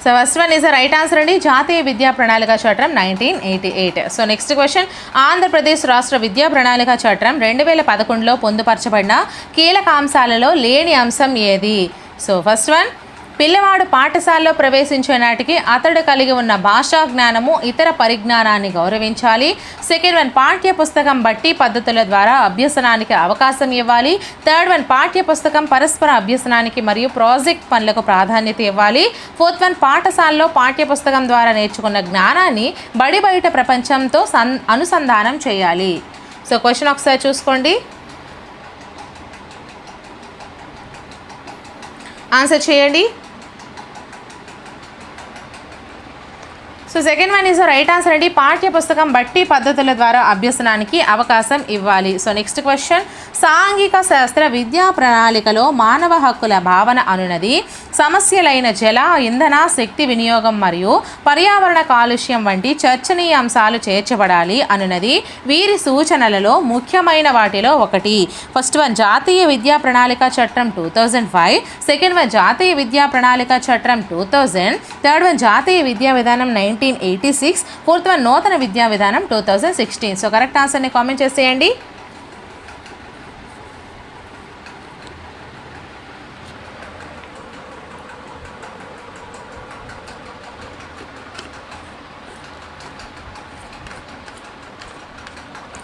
So first one is the right answer అండి. జాతీయ విద్యా ప్రణాళిక చట్టం 1988. సో నెక్స్ట్ క్వశ్చన్, ఆంధ్రప్రదేశ్ రాష్ట్ర విద్యా ప్రణాళిక చట్టం 2011లో పొందుపరచబడిన కీలక అంశాలలో లేని అంశం ఏది? సో ఫస్ట్ వన్, పిల్లవాడు పాఠశాలలో ప్రవేశించే నాటికి అతడు కలిగి ఉన్న భాషా జ్ఞానము ఇతర పరిజ్ఞానాన్ని గౌరవించాలి. సెకండ్ వన్, పాఠ్య పుస్తకం బట్టి పద్ధతుల ద్వారా అభ్యసనానికి అవకాశం ఇవ్వాలి. థర్డ్ వన్, పాఠ్య పుస్తకం పరస్పర అభ్యసనానికి మరియు ప్రాజెక్ట్ పనులకు ప్రాధాన్యత ఇవ్వాలి. ఫోర్త్ వన్, పాఠశాలలో పాఠ్య పుస్తకం ద్వారా నేర్చుకున్న జ్ఞానాన్ని బయట ప్రపంచంతో అనుసంధానం చేయాలి. సో క్వశ్చన్ ఒకసారి చూసుకోండి, ఆన్సర్ చేయండి. So second one is right answer అండి. పాఠ్య పుస్తకం బట్టి పద్ధతుల ద్వారా అభ్యసనానికి అవకాశం ఇవ్వాలి. సో నెక్స్ట్ క్వశ్చన్, సాంఘిక శాస్త్ర విద్యా ప్రణాళికలో మానవ హక్కుల భావన అనునది సమస్యలైన జల, ఇంధన, శక్తి వినియోగం మరియు పర్యావరణ కాలుష్యం వంటి చర్చనీయ అంశాలు చేర్చబడాలి అనునది వీరి సూచనలలో ముఖ్యమైన వాటిలో ఒకటి. ఫస్ట్ వన్ జాతీయ విద్యా ప్రణాళిక చట్టం 2005, సెకండ్ వన్ జాతీయ విద్యా ప్రణాళిక చట్టం 2000, థర్డ్ వన్ జాతీయ విద్యా విధానం 1986, ఫోర్త్ వన్ నూతన విద్యా విధానం 2016. సో కరెక్ట్ ఆన్సర్ని కామెంట్ చేసేయండి.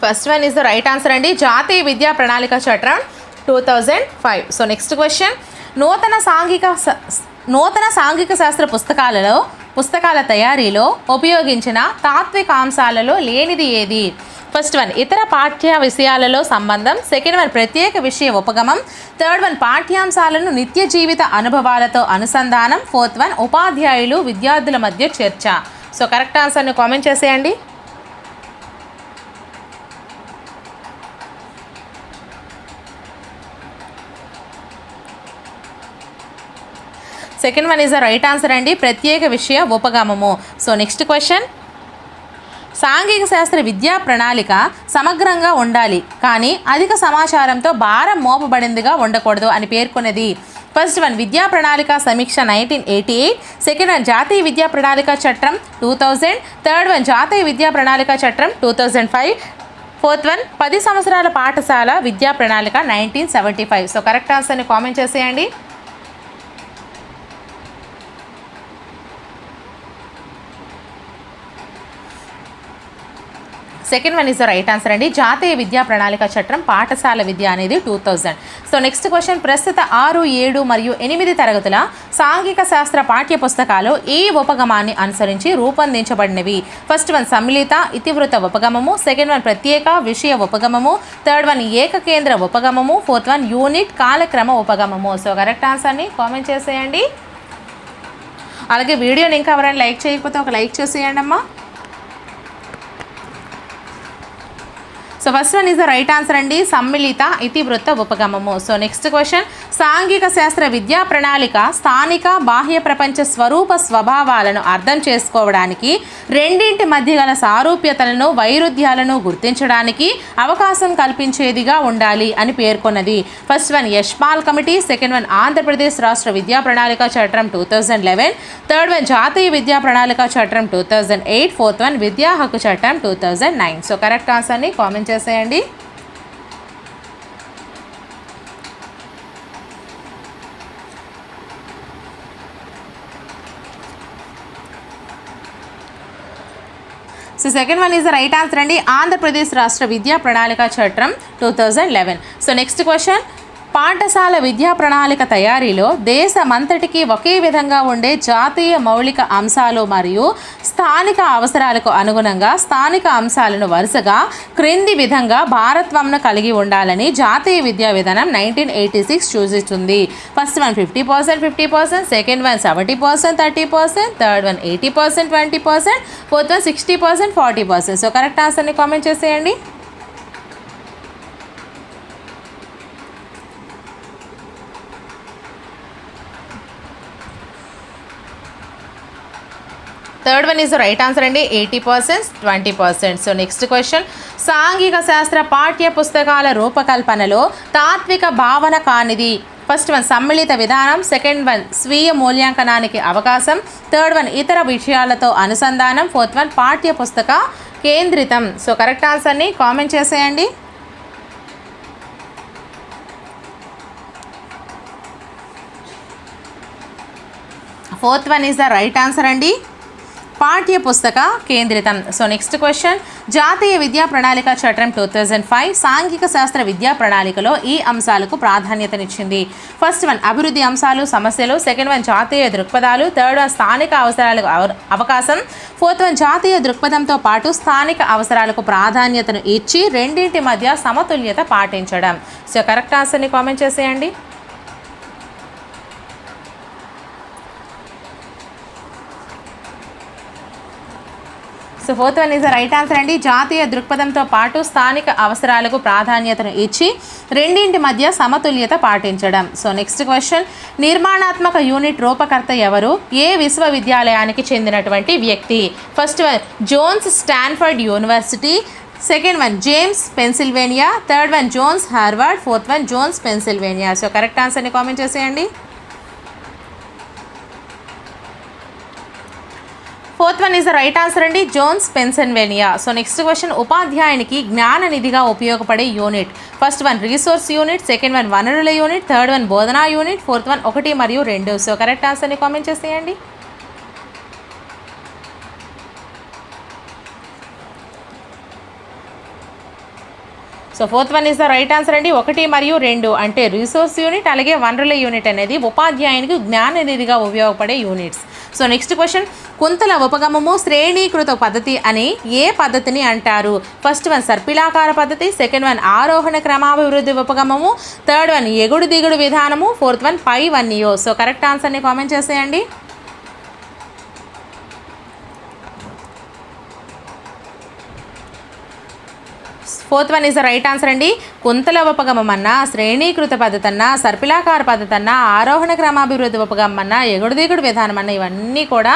First one is the right answer అండి. జాతీయ విద్యా ప్రణాళిక చట్టం 2005. సో నెక్స్ట్ క్వశ్చన్, నూతన సాంఘిక శాస్త్ర పుస్తకాల తయారీలో ఉపయోగించిన తాత్విక అంశాలలో లేనిది ఏది? ఫస్ట్ వన్ ఇతర పాఠ్య విషయాలలో సంబంధం, సెకండ్ వన్ ప్రత్యేక విషయ ఉపగమం, థర్డ్ వన్ పాఠ్యాంశాలను నిత్య జీవిత అనుభవాలతో అనుసంధానం, ఫోర్త్ వన్ ఉపాధ్యాయులు విద్యార్థుల మధ్య చర్చ. సో కరెక్ట్ ఆన్సర్ని కామెంట్ చేసేయండి. Second one is the right answer అండి, ప్రత్యేక విషయ ఉపగమము. సో నెక్స్ట్ క్వశ్చన్, సాంఘిక శాస్త్ర విద్యా ప్రణాళిక సమగ్రంగా ఉండాలి కానీ అధిక సమాచారంతో భారం మోపబడిందిగా ఉండకూడదు అని పేర్కొన్నది. ఫస్ట్ వన్ విద్యా ప్రణాళిక సమీక్ష 1988, సెకండ్ వన్ జాతీయ విద్యా ప్రణాళిక చట్టం 2000, థర్డ్ వన్ జాతీయ విద్యా ప్రణాళిక చట్టం 2005, ఫోర్త్ వన్ 10 సంవత్సరాల పాఠశాల విద్యా ప్రణాళిక 1975. సో కరెక్ట్ ఆన్సర్ని కామెంట్ చేసేయండి. Second one is the right answer అండి. జాతీయ విద్యా ప్రణాళిక చట్టం పాఠశాల విద్య అనేది 2000. సో నెక్స్ట్ క్వశ్చన్, ప్రస్తుత 6, 7 మరియు 8 తరగతుల సాంఘిక శాస్త్ర పాఠ్య పుస్తకాలు ఈ ఉపగమాన్ని అనుసరించి రూపొందించబడినవి. ఫస్ట్ వన్ సమ్మిళిత ఇతివృత్త ఉపగమము, సెకండ్ వన్ ప్రత్యేక విషయ ఉపగమము, థర్డ్ వన్ ఏకకేంద్ర ఉపగమము, ఫోర్త్ వన్ యూనిట్ కాలక్రమ ఉపగమము. సో కరెక్ట్ ఆన్సర్ని కామెంట్ చేసేయండి. అలాగే వీడియోని ఇంకా ఎవరైనా లైక్ చేయకపోతే ఒక లైక్ చేసేయండి అమ్మా. So first one is the right answer అండి, సమ్మిళిత ఇతివృత్త ఉపగమము. సో నెక్స్ట్ క్వశ్చన్, సాంఘిక శాస్త్ర విద్యా ప్రణాళిక స్థానిక బాహ్య ప్రపంచ స్వరూప స్వభావాలను అర్థం చేసుకోవడానికి, రెండింటి మధ్య గల సారూప్యతలను వైరుధ్యాలను గుర్తించడానికి అవకాశం కల్పించేదిగా ఉండాలి అని పేర్కొన్నది. First one Yashpal committee, second one Andhra Pradesh రాష్ట్ర విద్యా ప్రణాళిక చట్టం 2011, థర్డ్ వన్ జాతీయ విద్యా ప్రణాళిక చట్టం 2008, ఫోర్త్ వన్ విద్యా హక్కు చట్టం 2009. సో కరెక్ట్ ఆన్సర్ని కామెంట్ చేసేయండి. So second one is the right answer అండి, ఆంధ్రప్రదేశ్ రాష్ట్ర విద్యా ప్రణాళిక చట్టం 2011. సో నెక్స్ట్ క్వశ్చన్, పాఠశాల విద్యా ప్రణాళిక తయారీలో దేశమంతటికి ఒకే విధంగా ఉండే జాతీయ మౌలిక అంశాలు మరియు స్థానిక అవసరాలకు అనుగుణంగా స్థానిక అంశాలను వరుసగా క్రింది విధంగా భారత్వంను కలిగి ఉండాలని జాతీయ విద్యా విధానం 1986 సూచిస్తుంది. First one 50%, 50%, second one 70%, 30%, third one 80%, 20%, fourth one 60%, 40%. So correct ఆన్సర్ని కామెంట్ చేసేయండి. Third one is the right answer అండి, 80%, 20%. సో నెక్స్ట్ క్వశ్చన్, సాంఘిక శాస్త్ర పాఠ్య పుస్తకాల రూపకల్పనలో తాత్విక భావన కానిది. ఫస్ట్ వన్ సమ్మిళిత విధానం, సెకండ్ వన్ స్వీయ మూల్యాంకనానికి అవకాశం, థర్డ్ వన్ ఇతర విషయాలతో అనుసంధానం, ఫోర్త్ వన్ పాఠ్య పుస్తక కేంద్రితం. సో కరెక్ట్ ఆన్సర్ని కామెంట్ చేసేయండి. Fourth one is the right answer అండి, పాఠ్య పుస్తక కేంద్రితం. సో నెక్స్ట్ క్వశ్చన్, జాతీయ విద్యా ప్రణాళిక చట్టం 2005 సాంఘిక శాస్త్ర విద్యా ప్రణాళికలో ఈ అంశాలకు ప్రాధాన్యతనిచ్చింది. ఫస్ట్ వన్ అభివృద్ధి అంశాలు సమస్యలు, సెకండ్ వన్ జాతీయ దృక్పథాలు, థర్డ్ వన్ స్థానిక అవసరాలకు అవకాశం, ఫోర్త్ వన్ జాతీయ దృక్పథంతో పాటు స్థానిక అవసరాలకు ప్రాధాన్యతను ఇచ్చి రెండింటి మధ్య సమతుల్యత పాటించడం. సో కరెక్ట్ ఆన్సర్ని కామెంట్ చేసేయండి. So fourth one is the right answer అండి, జాతీయ దృక్పథంతో పాటు స్థానిక అవసరాలకు ప్రాధాన్యతను ఇచ్చి రెండింటి మధ్య సమతుల్యత పాటించడం. సో నెక్స్ట్ క్వశ్చన్, నిర్మాణాత్మక యూనిట్ రూపకర్త ఎవరు, ఏ విశ్వవిద్యాలయానికి చెందినటువంటి వ్యక్తి. First one Jones Stanford university, second one James Pennsylvania, third one Jones Harvard, fourth one Jones Pennsylvania. So correct ఆన్సర్ని కామెంట్ చేసేయండి. Fourth one is the right answer అండి, Jones Pennsylvania. So next question, ఉపాధ్యాయునికి జ్ఞాన నిధిగా ఉపయోగపడే unit. First one resource unit, second one వనరుల unit, third one బోధనా unit, fourth one 1 మరియు 2. సో కరెక్ట్ ఆన్సర్ని కామెంట్ చేసేయండి. So fourth one is the right answer అండి, 1 మరియు 2 అంటే రిసోర్స్ యూనిట్ అలాగే వనరుల యూనిట్ అనేది ఉపాధ్యాయునికి జ్ఞాన నిధిగా ఉపయోగపడే యూనిట్స్. సో నెక్స్ట్ క్వశ్చన్, కుంతల ఉపగమము శ్రేణీకృత పద్ధతి అని ఏ పద్ధతిని అంటారు. ఫస్ట్ వన్ సర్పిలాకార పద్ధతి, సెకండ్ వన్ ఆరోహణ క్రమాభివృద్ధి ఉపగమము, థర్డ్ వన్ ఎగుడు దిగుడు విధానము, ఫోర్త్ వన్ పై వన్యో. సో కరెక్ట్ ఆన్సర్ని కామెంట్ చేసేయండి. Fourth one is the right answer అండి, కుంతల ఉపగమం అన్నా, శ్రేణీకృత పద్ధతి అన్నా, సర్పిలాకార పద్ధతి అన్నా, ఆరోహణ క్రమాభివృద్ధి ఉపగమం అన్నా, ఎగుడు దిగుడు విధానం అన్నా ఇవన్నీ కూడా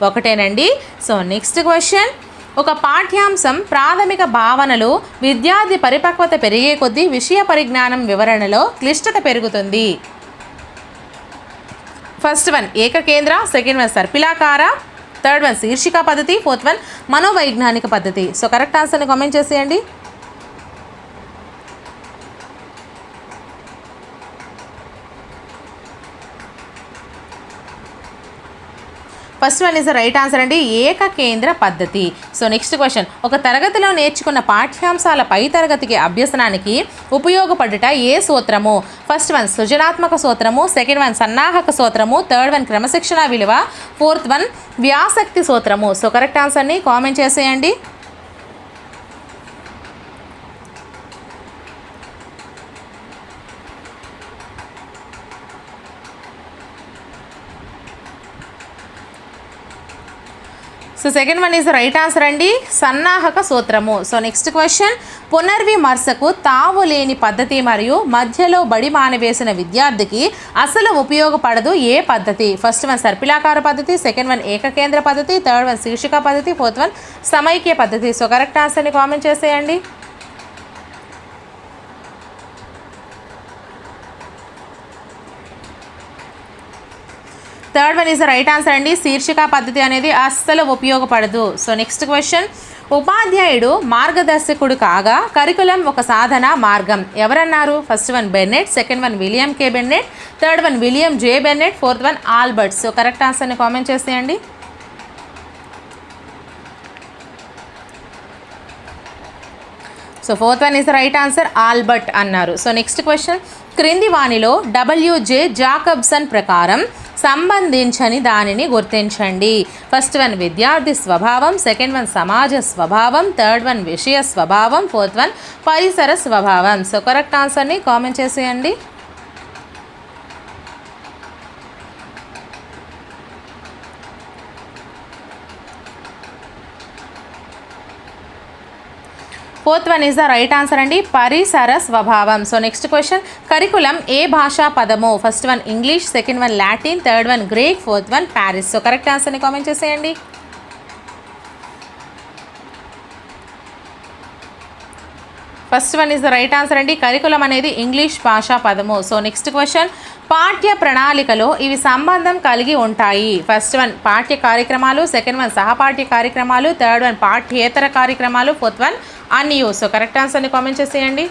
ఒకటేనండి. సో నెక్స్ట్ క్వశ్చన్, ఒక పాఠ్యాంశం ప్రాథమిక భావనలు విద్యార్థి పరిపక్వత పెరిగే కొద్దీ విషయ పరిజ్ఞానం వివరణలో క్లిష్టత పెరుగుతుంది. ఫస్ట్ వన్ ఏకకేంద్ర, సెకండ్ వన్ సర్పిలాకార, థర్డ్ వన్ శీర్షిక పద్ధతి, ఫోర్త్ వన్ మనోవైజ్ఞానిక పద్ధతి. సో కరెక్ట్ ఆన్సర్ని కామెంట్ చేసేయండి. First one is the right answer అండి, ఏకకేంద్ర పద్ధతి. సో నెక్స్ట్ క్వశ్చన్, ఒక తరగతిలో నేర్చుకున్న పాఠ్యాంశాల పై తరగతికి అభ్యసనానికి ఉపయోగపడుట ఏ సూత్రము. ఫస్ట్ వన్ సృజనాత్మక సూత్రము, సెకండ్ వన్ సన్నాహక సూత్రము, థర్డ్ వన్ క్రమశిక్షణ విలువ, ఫోర్త్ వన్ వ్యాసక్తి సూత్రము. సో కరెక్ట్ ఆన్సర్ని కామెంట్ చేసేయండి. So second one is right answer అండి, సన్నాహక సూత్రము. సో నెక్స్ట్ క్వశ్చన్, పునర్విమర్శకు తావు లేని పద్ధతి మరియు మధ్యలో బడి మానివేసిన విద్యార్థికి అసలు ఉపయోగపడదు ఏ పద్ధతి? ఫస్ట్ వన్ సర్పిలాకార పద్ధతి, సెకండ్ వన్ ఏకకేంద్ర పద్ధతి, థర్డ్ వన్ శీర్షిక పద్ధతి, ఫోర్త్ వన్ సమైక్య పద్ధతి. సో కరెక్ట్ ఆన్సర్ని కామెంట్ చేసేయండి. Third one is the right answer అండి, శీర్షిక పద్ధతి అనేది అస్సలు ఉపయోగపడదు. సో నెక్స్ట్ క్వశ్చన్, ఉపాధ్యాయుడు మార్గదర్శకుడు కాగా కరికులం ఒక సాధన మార్గం ఎవరన్నారు? First one Bennett, second one William K Bennett, third one William J Bennett, fourth one Albert. So correct ఆన్సర్ని కామెంట్ చేసేయండి. So fourth one is the right answer, Albert అన్నారు. So next question, క్రింది వాణిలో WJ Jakobson ప్రకారం సంబంధించని దానిని గుర్తించండి. First one విద్యార్థి స్వభావం, సెకండ్ వన్ సమాజ స్వభావం, థర్డ్ వన్ విషయ స్వభావం, ఫోర్త్ వన్ పరిసర స్వభావం. సో కరెక్ట్ ఆన్సర్ని కామెంట్ చేసేయండి. Fourth one is the right answer అండి, పరిసర స్వభావం. సో నెక్స్ట్ క్వశ్చన్, కరికులం ఏ భాషా పదము? First one English, second one Latin, third one Greek, fourth one Paris. So correct ఆన్సర్ని కామెంట్ చేసేయండి. First one is the right answer అండి, curriculum అనేది English భాషా పదము. సో నెక్స్ట్ క్వశ్చన్, పాఠ్య ప్రణాళికలో ఇవి సంబంధం కలిగి ఉంటాయి. ఫస్ట్ వన్ పాఠ్య కార్యక్రమాలు, సెకండ్ వన్ సహపాఠ్య కార్యక్రమాలు, థర్డ్ వన్ పాఠ్యేతర కార్యక్రమాలు, ఫోర్త్ వన్ అన్యూ. సో కరెక్ట్ ఆన్సర్ని కామెంట్ చేసేయండి.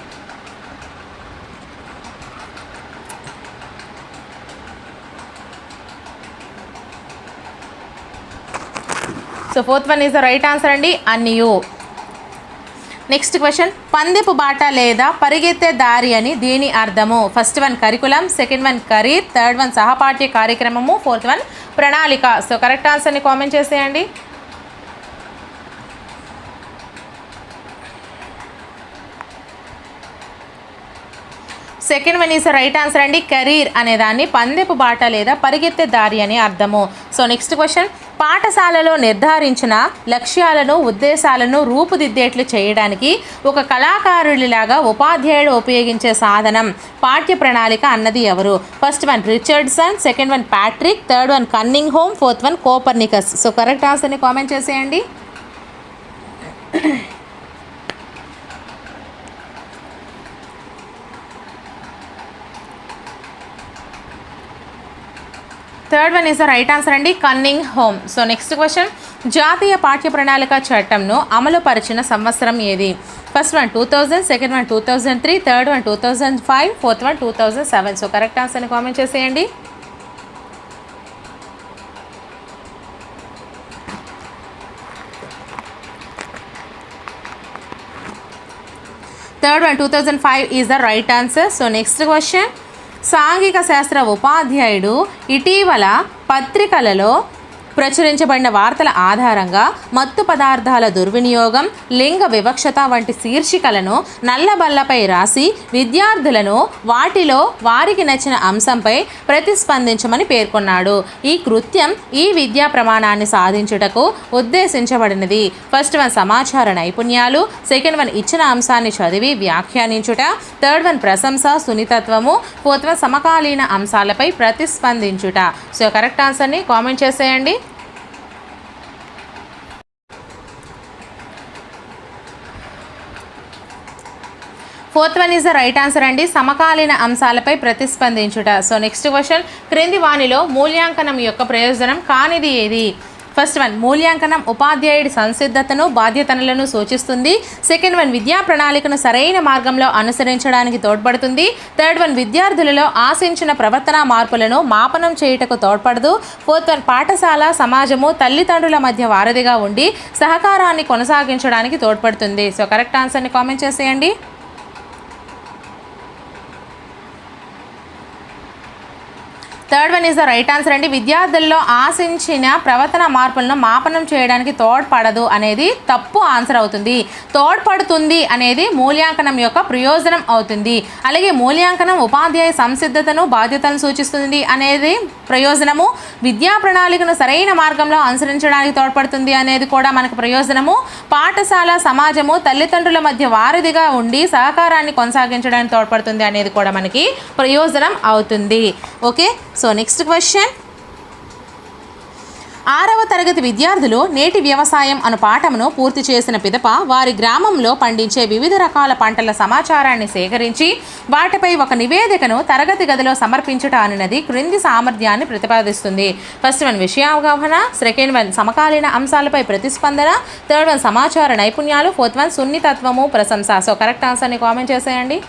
So fourth one is the right answer అండి, అన్యూ. నెక్స్ట్ క్వశ్చన్, పందెపు బాట లేదా పరిగెత్తే దారి అని దీని అర్థము? First one curriculum, second one career, third one సహపాఠ్య కార్యక్రమము, ఫోర్త్ వన్ ప్రణాళిక. సో కరెక్ట్ ఆన్సర్ని కామెంట్ చేసేయండి. Second one is right answer అండి, కెరీర్ అనే దాన్ని పందెపు బాట లేదా పరిగెత్తే దారి అని అర్థము. సో నెక్స్ట్ క్వశ్చన్, పాఠశాలలో నిర్ధారించిన లక్ష్యాలను ఉద్దేశాలను రూపుదిద్దేట్లు చేయడానికి ఒక కళాకారుడిలాగా ఉపాధ్యాయుడు ఉపయోగించే సాధనం పాఠ్య ప్రణాళిక అన్నది ఎవరు? First one Richardson, second one Patrick, third one Cunningham, fourth one Copernicus. So correct ఆన్సర్ని కామెంట్ చేసేయండి. Third one is the right answer అండి, Cunningham. So next question, జాతీయ పాఠ్య ప్రణాళిక చట్టంను అమలుపరిచిన సంవత్సరం ఏది? First one 2000, second one 2003, third one 2005, fourth one 2007. So correct ఆన్సర్ని కామెంట్ చేసేయండి. Third one 2005 is the right answer. So next question, సాంఘిక శాస్త్ర ఉపాధ్యాయుడు ఇటీవల పత్రికలలో ప్రచురించబడిన వార్తల ఆధారంగా మత్తు పదార్థాల దుర్వినియోగం, లింగ వివక్షత వంటి శీర్షికలను నల్లబల్లపై రాసి విద్యార్థులను వాటిలో వారికి నచ్చిన అంశంపై ప్రతిస్పందించమని పేర్కొన్నాడు. ఈ కృత్యం ఈ విద్యా ప్రమాణాన్ని సాధించుటకు ఉద్దేశించబడినది. ఫస్ట్ వన్ సమాచార నైపుణ్యాలు, సెకండ్ వన్ ఇచ్చిన అంశాన్ని చదివి వ్యాఖ్యానించుట, థర్డ్ వన్ ప్రశంస సున్నితత్వము, ఫోర్త్ వన్ సమకాలీన అంశాలపై ప్రతిస్పందించుట. సో కరెక్ట్ ఆన్సర్ని కామెంట్ చేసేయండి. Fourth one is the right answer అండి, సమకాలీన అంశాలపై ప్రతిస్పందించుట. సో నెక్స్ట్ క్వశ్చన్, క్రింది వానిలో మూల్యాంకనం యొక్క ప్రయోజనం కానిది ఏది? ఫస్ట్ వన్ మూల్యాంకనం ఉపాధ్యాయుడి సంసిద్ధతను బాధ్యతలను సూచిస్తుంది. సెకండ్ వన్ విద్యా ప్రణాళికను సరైన మార్గంలో అనుసరించడానికి తోడ్పడుతుంది. థర్డ్ వన్ విద్యార్థులలో ఆశించిన ప్రవర్తన మార్పులను మాపనం చేయుటకు తోడ్పడదు. ఫోర్త్ వన్ పాఠశాల సమాజము తల్లిదండ్రుల మధ్య వారధిగా ఉండి సహకారాన్ని కొనసాగించడానికి తోడ్పడుతుంది. సో కరెక్ట్ ఆన్సర్ని కామెంట్ చేసేయండి. Third one is the right answer అండి. విద్యార్థుల్లో ఆశించిన ప్రవర్తన మార్పులను మాపనం చేయడానికి తోడ్పడదు అనేది తప్పు ఆన్సర్ అవుతుంది. తోడ్పడుతుంది అనేది మూల్యాంకనం యొక్క ప్రయోజనం అవుతుంది. అలాగే మూల్యాంకనం ఉపాధ్యాయ సంసిద్ధతను బాధ్యతను సూచిస్తుంది అనేది ప్రయోజనము. విద్యా ప్రణాళికను సరైన మార్గంలో అనుసరించడానికి తోడ్పడుతుంది అనేది కూడా మనకు ప్రయోజనము. పాఠశాల సమాజము తల్లిదండ్రుల మధ్య వారధిగా ఉండి సహకారాన్ని కొనసాగించడానికి తోడ్పడుతుంది అనేది కూడా మనకి ప్రయోజనం అవుతుంది. Okay, so next question. 6వ తరగతి విద్యార్థులు నేటి వ్యవసాయం అను పాఠమును పూర్తి చేసిన పిదప వారి గ్రామంలో పండించే వివిధ రకాల పంటల సమాచారాన్ని సేకరించి వాటిపై ఒక నివేదికను తరగతి గదిలో సమర్పించుట అనున్నది క్రింది సామర్థ్యాన్ని ప్రతిపాదిస్తుంది. ఫస్ట్ వన్ విషయావగాహన, సెకండ్ వన్ సమకాలీన అంశాలపై ప్రతిస్పందన, థర్డ్ వన్ సమాచార నైపుణ్యాలు, ఫోర్త్ వన్ సున్నితత్వము ప్రశంస. సో కరెక్ట్ ఆన్సర్ని కామెంట్ చేసేయండి.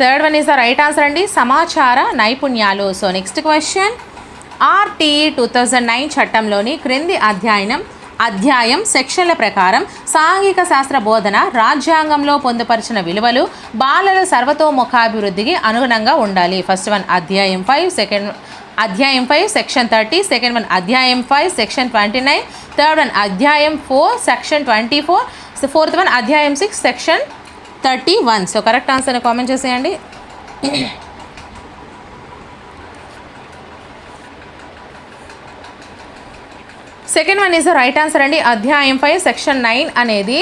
Third one is the right answer అండి, సమాచార నైపుణ్యాలు. So next question. RTE 2009 చట్టంలోని క్రింది అధ్యాయం సెక్షన్ల ప్రకారం సాంఘిక శాస్త్ర బోధన రాజ్యాంగంలో పొందుపరిచిన విలువలు బాలల సర్వతోముఖాభివృద్ధికి అనుగుణంగా ఉండాలి. ఫస్ట్ వన్ అధ్యాయం 5 సెక్షన్ 30, సెకండ్ వన్ అధ్యాయం 5 సెక్షన్ 29, థర్డ్ వన్ అధ్యాయం 4 సెక్షన్ 24, ఫోర్త్ వన్ అధ్యాయం 6 సెక్షన్ 31. సో కరెక్ట్ ఆన్సర్ని కామెంట్ చేసేయండి. Second one is the right answer అండి. అధ్యాయం 5 సెక్షన్ 9 అనేది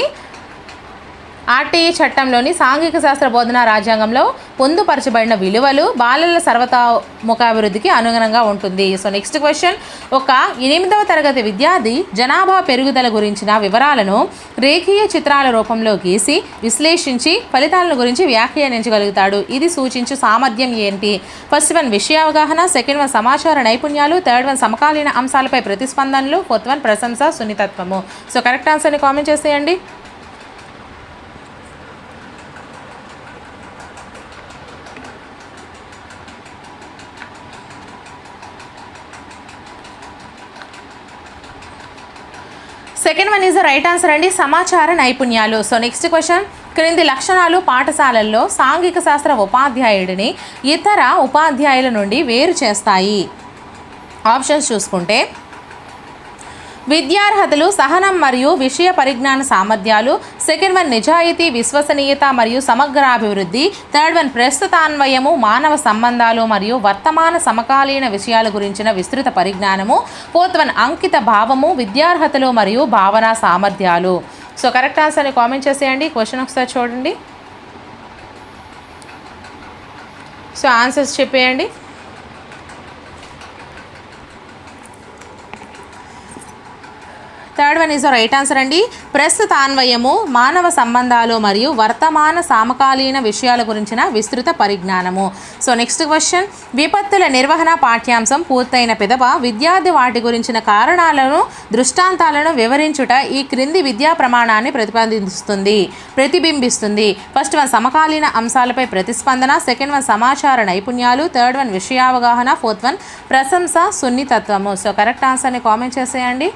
RTE చట్టంలోని సాంఘిక శాస్త్ర బోధన రాజ్యాంగంలో పొందుపరచబడిన విలువలు బాలల సర్వతోముఖాభివృద్ధికి అనుగుణంగా ఉంటుంది. So next question. ఒక 8వ తరగతి విద్యార్థి జనాభా పెరుగుదల గురించిన వివరాలను రేఖీయ చిత్రాల రూపంలో గీసి విశ్లేషించి ఫలితాలను గురించి వ్యాఖ్యానించగలుగుతాడు. ఇది సూచించు సామర్థ్యం ఏంటి? ఫస్ట్ వన్ విషయావగాహన, సెకండ్ వన్ సమాచార నైపుణ్యాలు, థర్డ్ వన్ సమకాలీన అంశాలపై ప్రతిస్పందనలు, ఫోర్త్ వన్ ప్రశంస సున్నితత్వము. సో కరెక్ట్ ఆన్సర్ని కామెంట్ చేసేయండి. Second one is the right answer అండి, సమాచార నైపుణ్యాలు. So next question. క్రింది లక్షణాలు పాఠశాలల్లో సాంఘిక శాస్త్ర ఉపాధ్యాయుడిని ఇతర ఉపాధ్యాయుల నుండి వేరు చేస్తాయి. ఆప్షన్స్ చూసుకుంటే విద్యార్హతలు, సహనం మరియు విషయ పరిజ్ఞాన సామర్థ్యాలు, సెకండ్ వన్ నిజాయితీ, విశ్వసనీయత మరియు సమగ్రాభివృద్ధి, థర్డ్ వన్ ప్రస్తుతాన్వయము, మానవ సంబంధాలు మరియు వర్తమాన సమకాలీన విషయాల గురించిన విస్తృత పరిజ్ఞానము, ఫోర్త్ వన్ అంకిత భావము, విద్యార్హతలు మరియు భావన సామర్థ్యాలు. సో కరెక్ట్ ఆన్సర్ని కామెంట్ చేసేయండి. క్వశ్చన్ ఒకసారి చూడండి. సో ఆన్సర్స్ చెప్పేయండి. Third one is the right answer అండి, ప్రస్తుతాన్వయము, మానవ సంబంధాలు మరియు వర్తమాన సమకాలీన విషయాల గురించిన విస్తృత పరిజ్ఞానము. So next question. విపత్తుల నిర్వహణ పాఠ్యాంశం పూర్తయిన పిదప విద్యార్థి వాటి గురించిన కారణాలను, దృష్టాంతాలను వివరించుట ఈ క్రింది విద్యా ప్రమాణాన్ని ప్రతిబింబిస్తుంది. ఫస్ట్ వన్ సమకాలీన అంశాలపై ప్రతిస్పందన, సెకండ్ వన్ సమాచార నైపుణ్యాలు, థర్డ్ వన్ విషయావగాహన, ఫోర్త్ వన్ ప్రశంస సున్నితత్వము. సో కరెక్ట్ ఆన్సర్ని కామెంట్ చేసేయండి.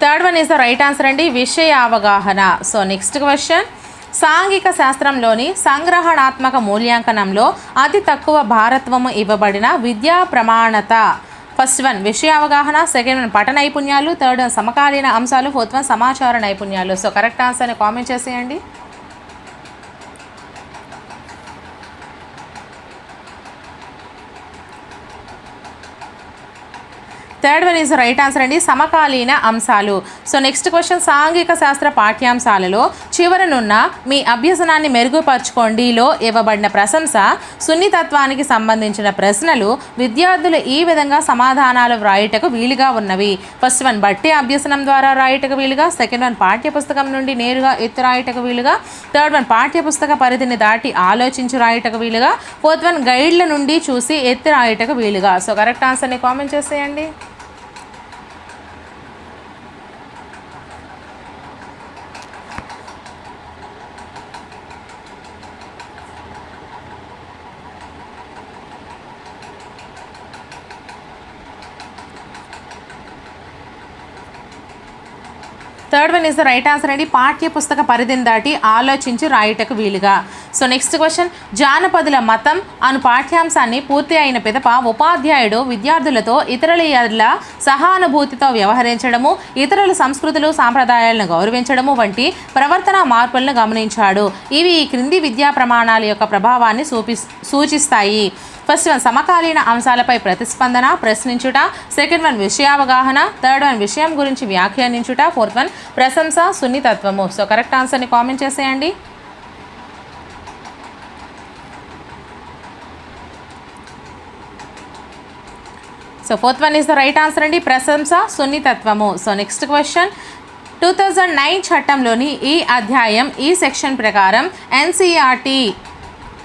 Third one is the right answer అండి, విషయ అవగాహన. So next question. సాంఘిక శాస్త్రంలోని సంగ్రహణాత్మక మూల్యాంకనంలో అతి తక్కువ భారత్వము ఇవ్వబడిన విద్యా ప్రమాణత. ఫస్ట్ వన్ విషయ అవగాహన, సెకండ్ వన్ పఠ నైపుణ్యాలు, థర్డ్ వన్ సమకాలీన అంశాలు, ఫోర్త్ వన్ సమాచార నైపుణ్యాలు. సో కరెక్ట్ ఆన్సర్ని కామెంట్ చేసేయండి. Third one is right answer అండి, సమకాలీన అంశాలు. So next question. సాంఘిక శాస్త్ర పాఠ్యాంశాలలో చివరనున్న మీ అభ్యసనాన్ని మెరుగుపరచుకోండిలో ఇవ్వబడిన ప్రశంస సున్నితత్వానికి సంబంధించిన ప్రశ్నలు విద్యార్థులు ఈ విధంగా సమాధానాలు వ్రాయుటకు వీలుగా ఉన్నవి. ఫస్ట్ వన్ బట్టి అభ్యసనం ద్వారా రాయుటకు వీలుగా, సెకండ్ వన్ పాఠ్యపుస్తకం నుండి నేరుగా ఎత్తు రాయుటకు వీలుగా, థర్డ్ వన్ పాఠ్యపుస్తక పరిధిని దాటి ఆలోచించి రాయుటకు వీలుగా, ఫోర్త్ వన్ గైడ్ల నుండి చూసి ఎత్తి రాయుటకు వీలుగా. సో కరెక్ట్ ఆన్సర్ని కామెంట్ చేసేయండి. Third one is the right answer అండి. పాఠ్య పుస్తక పరిధిని దాటి ఆలోచించి రాయుటకు వీలుగా. సో నెక్స్ట్ క్వశ్చన్, జానపదుల మతం అను పాఠ్యాంశాన్ని పూర్తి అయిన పిదప ఉపాధ్యాయుడు విద్యార్థులతో ఇతరుల ఎడల సహానుభూతితో వ్యవహరించడము, ఇతరుల సంస్కృతులు సాంప్రదాయాలను గౌరవించడము వంటి ప్రవర్తన మార్పులను గమనించాడు. ఇవి ఈ క్రింది విద్యా ప్రమాణాల యొక్క ప్రభావాన్ని సూచిస్తాయి. ఫస్ట్ వన్ సమకాలీన అంశాలపై ప్రతిస్పందన, ప్రశ్నించుట. సెకండ్ వన్ విషయావగాహన. థర్డ్ వన్ విషయం గురించి వ్యాఖ్యానించుట. ఫోర్త్ వన్ ప్రశంస, సున్నితత్వము. సో కరెక్ట్ ఆన్సర్ని కామెంట్ చేసేయండి. So fourth one is the right answer అండి, ప్రశంస, సున్నితత్వము. సో నెక్స్ట్ క్వశ్చన్, 2009 చట్టంలోని ఈ అధ్యాయం ఈ సెక్షన్ ప్రకారం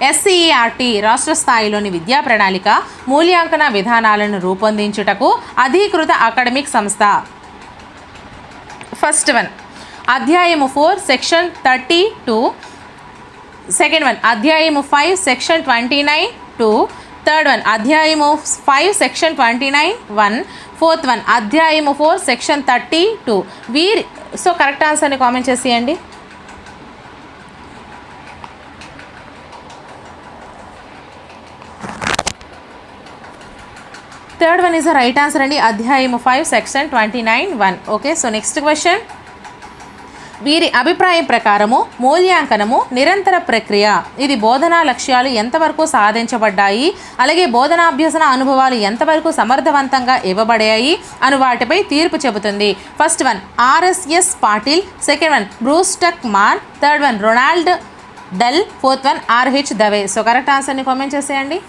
ఎస్సీఈఆర్టీ రాష్ట్ర స్థాయిలోని విద్యా ప్రణాళిక మూల్యాంకన విధానాలను రూపొందించుటకు అధీకృత అకాడమిక్ సంస్థ. ఫస్ట్ వన్ అధ్యాయము 4 సెక్షన్ 32. సెకండ్ వన్ అధ్యాయము 5 సెక్షన్ 29(2). థర్డ్ వన్ అధ్యాయము 5 సెక్షన్ 29(1). ఫోర్త్ వన్ అధ్యాయము 4 సెక్షన్ 32. సో కరెక్ట్ ఆన్సర్ని కామెంట్ చేసేయండి. Third one is the right answer అండి, అధ్యాయము 5 section 29(1). Okay, so next question, వీరి అభిప్రాయం ప్రకారము మూల్యాంకనము నిరంతర ప్రక్రియ. ఇది బోధనా లక్ష్యాలు ఎంతవరకు సాధించబడ్డాయి, అలాగే బోధనాభ్యసన అనుభవాలు ఎంతవరకు సమర్థవంతంగా ఇవ్వబడాయి అను వాటిపై తీర్పు చెబుతుంది. First one R S S Patil. Second one బ్రూస్టక్ మాన్. Third one Ronald Doll. Fourth one R H Dave. So correct ఆన్సర్ని కామెంట్ చేసేయండి.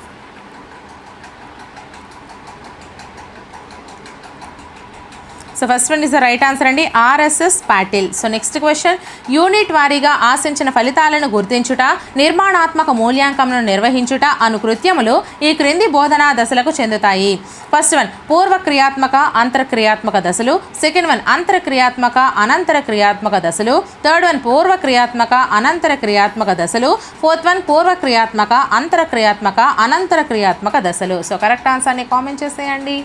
So first one is the right answer అండి, R S S Patil. So next question, unit వారీగా ఆశించిన ఫలితాలను గుర్తించుట, నిర్మాణాత్మక మూల్యాంకనను నిర్వహించుట అను కృత్యములు ఈ క్రింది బోధనా దశలకు చెందుతాయి. ఫస్ట్ వన్ పూర్వ క్రియాత్మక అంతర్క్రియాత్మక దశలు. సెకండ్ వన్ అంతర్క్రియాత్మక అనంతర క్రియాత్మక దశలు. థర్డ్ వన్ పూర్వ క్రియాత్మక అనంతర క్రియాత్మక దశలు. ఫోర్త్ వన్ పూర్వ క్రియాత్మక అంతర్క్రియాత్మక అనంతర క్రియాత్మక దశలు. సో కరెక్ట్ ఆన్సర్ని కామెంట్ చేసేయండి.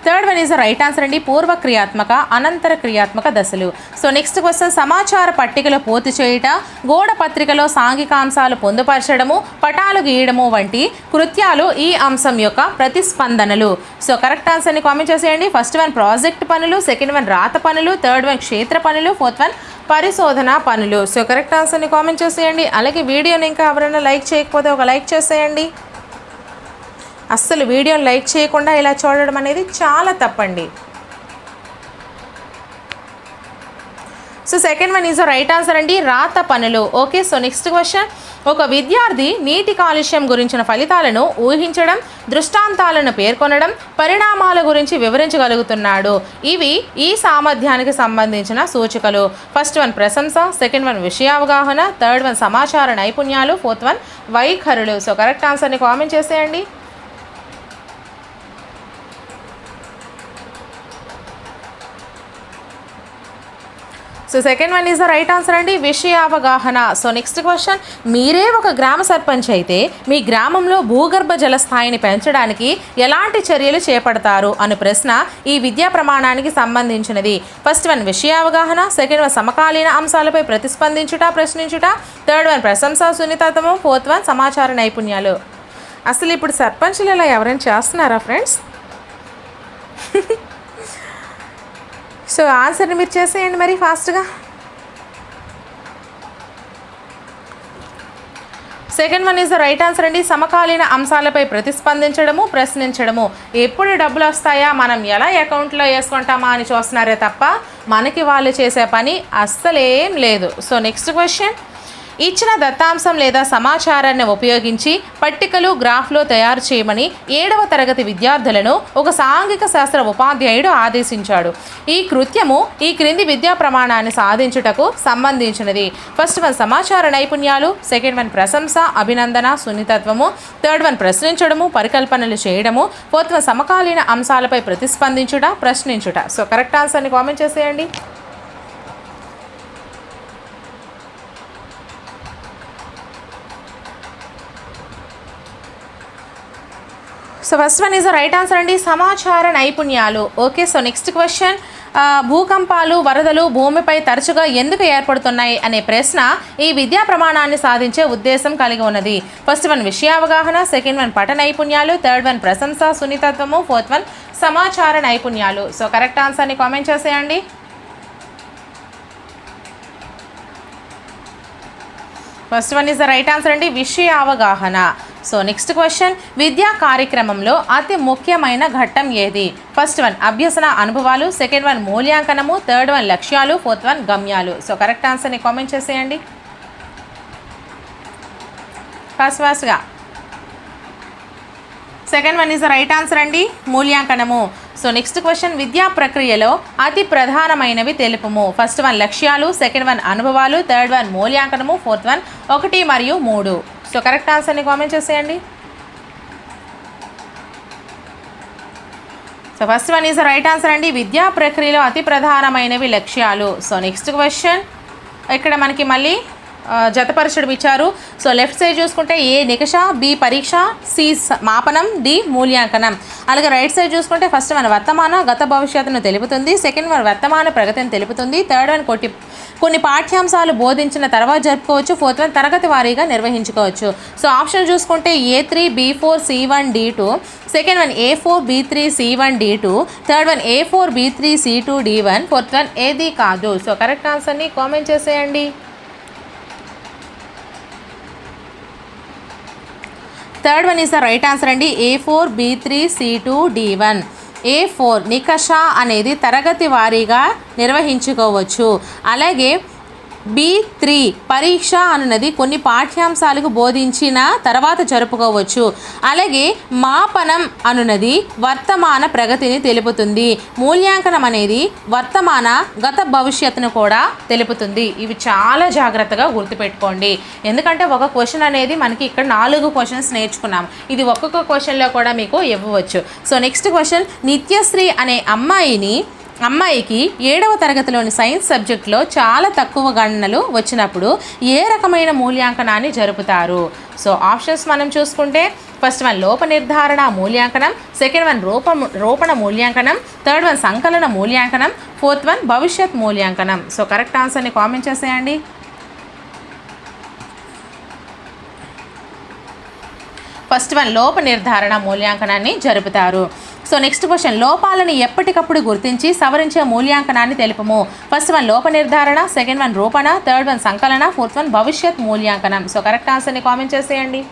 Third one is the right answer అండి, పూర్వ క్రియాత్మక అనంతర క్రియాత్మక దశలు. సో నెక్స్ట్ క్వశ్చన్, సమాచార పట్టికలో పూర్తి చేయుట, గోడ పత్రికలో సాంఘికాంశాలు పొందుపరచడము, పటాలు గీయడము వంటి కృత్యాలు ఈ అంశం యొక్క ప్రతిస్పందనలు. సో కరెక్ట్ ఆన్సర్ని కామెంట్ చేసేయండి. ఫస్ట్ వన్ ప్రాజెక్ట్ పనులు. సెకండ్ వన్ రాత పనులు. థర్డ్ వన్ క్షేత్ర పనులు. ఫోర్త్ వన్ పరిశోధన పనులు. సో కరెక్ట్ ఆన్సర్ని కామెంట్ చేసేయండి. అలాగే వీడియోని ఇంకా ఎవరైనా లైక్ చేయకపోతే ఒక లైక్ చేసేయండి. అస్సలు వీడియోని లైక్ చేయకుండా ఇలా చూడడం అనేది చాలా తప్పండి. So second one is the right answer అండి, రాత పనులు. ఓకే, సో నెక్స్ట్ క్వశ్చన్, ఒక విద్యార్థి నీటి కాలుష్యం గురించిన ఫలితాలను ఊహించడం, దృష్టాంతాలను పేర్కొనడం, పరిణామాల గురించి వివరించగలుగుతున్నాడు. ఇవి ఈ సామర్థ్యానికి సంబంధించిన సూచికలు. ఫస్ట్ వన్ ప్రశంస. సెకండ్ వన్ విషయావగాహన. థర్డ్ వన్ సమాచార నైపుణ్యాలు. ఫోర్త్ వన్ వైఖరులు. సో కరెక్ట్ ఆన్సర్ని కామెంట్ చేసేయండి. So second one is the right answer అండి, విషయావగాహన. సో నెక్స్ట్ క్వశ్చన్, మీరే ఒక గ్రామ సర్పంచ్ అయితే మీ గ్రామంలో భూగర్భ జల స్థాయిని పెంచడానికి ఎలాంటి చర్యలు చేపడతారు అనే ప్రశ్న ఈ విద్యా ప్రమాణానికి సంబంధించినది. ఫస్ట్ వన్ విషయావగాహన. సెకండ్ వన్ సమకాలీన అంశాలపై ప్రతిస్పందించుట, ప్రశ్నించుట. థర్డ్ వన్ ప్రశంస, సున్నితత్వము. ఫోర్త్ వన్ సమాచార నైపుణ్యాలు. అసలు ఇప్పుడు సర్పంచ్లు ఇలా ఎవరైనా చేస్తున్నారా ఫ్రెండ్స్? సో ఆన్సర్ని మీరు చేసేయండి మరి ఫాస్ట్గా. Second one is the right answer అండి, సమకాలీన అంశాలపై ప్రతిస్పందించడము, ప్రశ్నించడము. ఎప్పుడు డబ్బులు వస్తాయా, మనం ఎలా అకౌంట్లో వేసుకుంటామా అని చూస్తున్నారే తప్ప మనకి వాళ్ళు చేసే పని అస్సలేం లేదు. సో నెక్స్ట్ క్వశ్చన్, ఇచ్చిన దత్తాంశం లేదా సమాచారాన్ని ఉపయోగించి పట్టికలు, గ్రాఫ్లో తయారు చేయమని 7వ తరగతి విద్యార్థులను ఒక సాంఘిక శాస్త్ర ఉపాధ్యాయుడు ఆదేశించాడు. ఈ కృత్యము ఈ క్రింది విద్యా ప్రమాణాన్ని సాధించుటకు సంబంధించినది. ఫస్ట్ వన్ సమాచార నైపుణ్యాలు. సెకండ్ వన్ ప్రశంస, అభినందన, సున్నితత్వము. థర్డ్ వన్ ప్రశ్నించడము, పరికల్పనలు చేయడము. ఫోర్త్ వన్ సమకాలీన అంశాలపై ప్రతిస్పందించుట, ప్రశ్నించుట. సో కరెక్ట్ ఆన్సర్ని కామెంట్ చేసేయండి. So first one is the right answer అండి, సమాచార నైపుణ్యాలు. ఓకే, సో నెక్స్ట్ క్వశ్చన్, భూకంపాలు వరదలు భూమిపై తరచుగా ఎందుకు ఏర్పడుతున్నాయి అనే ప్రశ్న ఈ విద్యా ప్రమాణాన్ని సాధించే ఉద్దేశం కలిగి ఉన్నది. ఫస్ట్ వన్ విషయావగాహన, సెకండ్ వన్ పఠ నైపుణ్యాలు, థర్డ్ వన్ ప్రశంస సున్నితత్వము, ఫోర్త్ వన్ సమాచార నైపుణ్యాలు. సో కరెక్ట్ ఆన్సర్ని కామెంట్ చేసేయండి. First one is the right answer అండి, విషయ అవగాహన. సో నెక్స్ట్ క్వశ్చన్, విద్యా కార్యక్రమంలో అతి ముఖ్యమైన ఘట్టం ఏది? ఫస్ట్ వన్ అభ్యసన అనుభవాలు, సెకండ్ వన్ మూల్యాంకనము, థర్డ్ వన్ లక్ష్యాలు, ఫోర్త్ వన్ గమ్యాలు. సో కరెక్ట్ ఆన్సర్ని కామెంట్ చేసేయండి ఫాస్ట్గా. Second one is the right answer అండి, మూల్యాంకనము. సో నెక్స్ట్ క్వశ్చన్, విద్యా ప్రక్రియలో అతి ప్రధానమైనవి తెలుపుము. ఫస్ట్ వన్ లక్ష్యాలు, సెకండ్ వన్ అనుభవాలు, థర్డ్ వన్ మూల్యాంకనము, ఫోర్త్ వన్ 1 మరియు 3. సో కరెక్ట్ ఆన్సర్ని కామెంట్ చేసేయండి. So first one is the right answer అండి, విద్యా ప్రక్రియలో అతి ప్రధానమైనవి లక్ష్యాలు. సో నెక్స్ట్ క్వశ్చన్, ఇక్కడ మనకి మళ్ళీ జతపరచడం ఇచ్చారు. సో లెఫ్ట్ సైడ్ చూసుకుంటే ఏ నికష, బి పరీక్ష, సి మాపనం, డి మూల్యాంకనం. అలాగే రైట్ సైడ్ చూసుకుంటే ఫస్ట్ వన్ వర్తమాన గత భవిష్యత్తును తెలుపుతుంది, సెకండ్ వన్ వర్తమాన ప్రగతిని తెలుపుతుంది, థర్డ్ వన్ కొన్ని పాఠ్యాంశాలు బోధించిన తర్వాత జరుపుకోవచ్చు, ఫోర్త్ వన్ తరగతి వారీగా నిర్వహించుకోవచ్చు. సో ఆప్షన్ చూసుకుంటే A3 B4 C1 D2, second one A4 B3 C1 D2, third one A4 B3 C2 D1, fourth one ఏది కాదు. సో కరెక్ట్ ఆన్సర్ని కామెంట్ చేసేయండి. Third one is the right answer అండి, A4 B3 C2 D1. A4 నికష అనేది తరగతి వారీగా నిర్వహించుకోవచ్చు. అలాగే B3 పరీక్ష అనున్నది కొన్ని పాఠ్యాంశాలకు బోధించిన తర్వాత జరుపుకోవచ్చు. అలాగే మాపనం అనున్నది వర్తమాన ప్రగతిని తెలుపుతుంది. మూల్యాంకనం అనేది వర్తమాన గత భవిష్యత్తును కూడా తెలుపుతుంది. ఇవి చాలా జాగ్రత్తగా గుర్తుపెట్టుకోండి, ఎందుకంటే ఒక క్వశ్చన్ అనేది మనకి ఇక్కడ 4 క్వశ్చన్స్ నేర్చుకున్నాం. ఇది ఒక్కొక్క క్వశ్చన్లో కూడా మీకు ఇవ్వవచ్చు. సో నెక్స్ట్ క్వశ్చన్, నిత్యశ్రీ అనే అమ్మాయికి 7వ తరగతిలోని సైన్స్ సబ్జెక్ట్లో చాలా తక్కువ గణనలు వచ్చినప్పుడు ఏ రకమైన మూల్యాంకనాన్ని జరుపుతారు? సో ఆప్షన్స్ మనం చూసుకుంటే ఫస్ట్ వన్ లోప నిర్ధారణ మూల్యాంకనం, సెకండ్ వన్ రూపణ మూల్యాంకనం, థర్డ్ వన్ సంకలన మూల్యాంకనం, ఫోర్త్ వన్ భవిష్యత్ మూల్యాంకనం. సో కరెక్ట్ ఆన్సర్ని కామెంట్ చేసేయండి. ఫస్ట్ వన్ లోప నిర్ధారణ మూల్యాంకనాన్ని జరుపుతారు. సో నెక్స్ట్ క్వశ్చన్, లోపాలను ఎప్పటికప్పుడు గుర్తించి సవరించే మూల్యాంకనాన్ని తెలుపము. ఫస్ట్ వన్ లోప నిర్ధారణ, సెకండ్ వన్ రూపణ, థర్డ్ వన్ సంకలన, ఫోర్త్ వన్ భవిష్యత్ మూల్యాంకనం. సో కరెక్ట్ ఆన్సర్ని కామెంట్ చేసేయండి.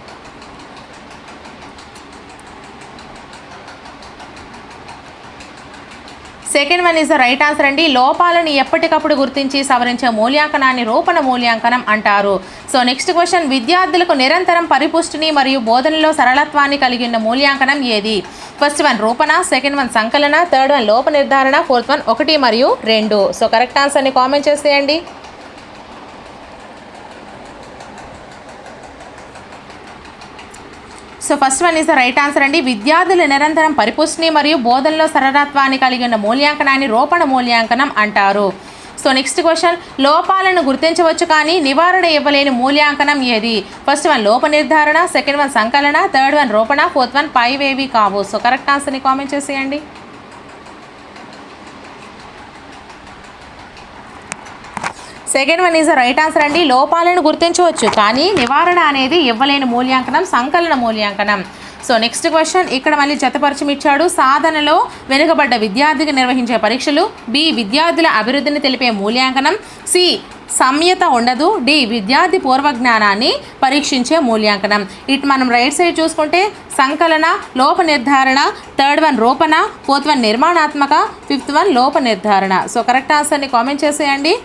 Second one is the right answer అండి, లోపాలను ఎప్పటికప్పుడు గుర్తించి సవరించే మూల్యాంకనాన్ని రూపణ మూల్యాంకనం అంటారు. సో నెక్స్ట్ క్వశ్చన్, విద్యార్థులకు నిరంతరం పరిపుష్టిని మరియు బోధనలో సరళత్వాన్ని కలిగి ఉన్న మూల్యాంకనం ఏది? ఫస్ట్ వన్ రూపణ, సెకండ్ వన్ సంకలన, థర్డ్ వన్ లోప నిర్ధారణ, ఫోర్త్ వన్ 1 మరియు 2. సో కరెక్ట్ ఆన్సర్ని కామెంట్ చేసేయండి. So first one is the right answer అండి, విద్యార్థులు నిరంతరం పరిపుష్టిని మరియు బోధనలో సరళత్వాన్ని కలిగి ఉన్న మూల్యాంకనాన్ని రూపణ మూల్యాంకనం అంటారు. సో నెక్స్ట్ క్వశ్చన్, లోపాలను గుర్తించవచ్చు కానీ నివారణ ఇవ్వలేని మూల్యాంకనం ఏది? ఫస్ట్ వన్ లోప నిర్ధారణ, సెకండ్ వన్ సంకలన, థర్డ్ వన్ రూపణ, ఫోర్త్ వన్ పైవేవి కావు. సో కరెక్ట్ ఆన్సర్ని కామెంట్ చేసేయండి. Second one is the right answer అండి, లోపాలను గుర్తించవచ్చు కానీ నివారణ అనేది ఇవ్వలేని మూల్యాంకనం సంకలన మూల్యాంకనం. సో నెక్స్ట్ క్వశ్చన్, ఇక్కడ మళ్ళీ జతపరచం ఇచ్చాడు. సాధనలో వెనుకబడ్డ విద్యార్థికి నిర్వహించే పరీక్షలు, బి విద్యార్థుల అభివృద్ధిని తెలిపే మూల్యాంకనం, సి సంయత ఉండదు, డి విద్యార్థి పూర్వజ్ఞానాన్ని పరీక్షించే మూల్యాంకనం. ఇటు మనం రైట్ సైడ్ చూసుకుంటే సంకలన, లోప నిర్ధారణ, థర్డ్ వన్ రూపణ, ఫోర్త్ వన్ నిర్మాణాత్మక, ఫిఫ్త్ వన్ లోప నిర్ధారణ. సో కరెక్ట్ ఆన్సర్ని కామెంట్ చేసేయండి.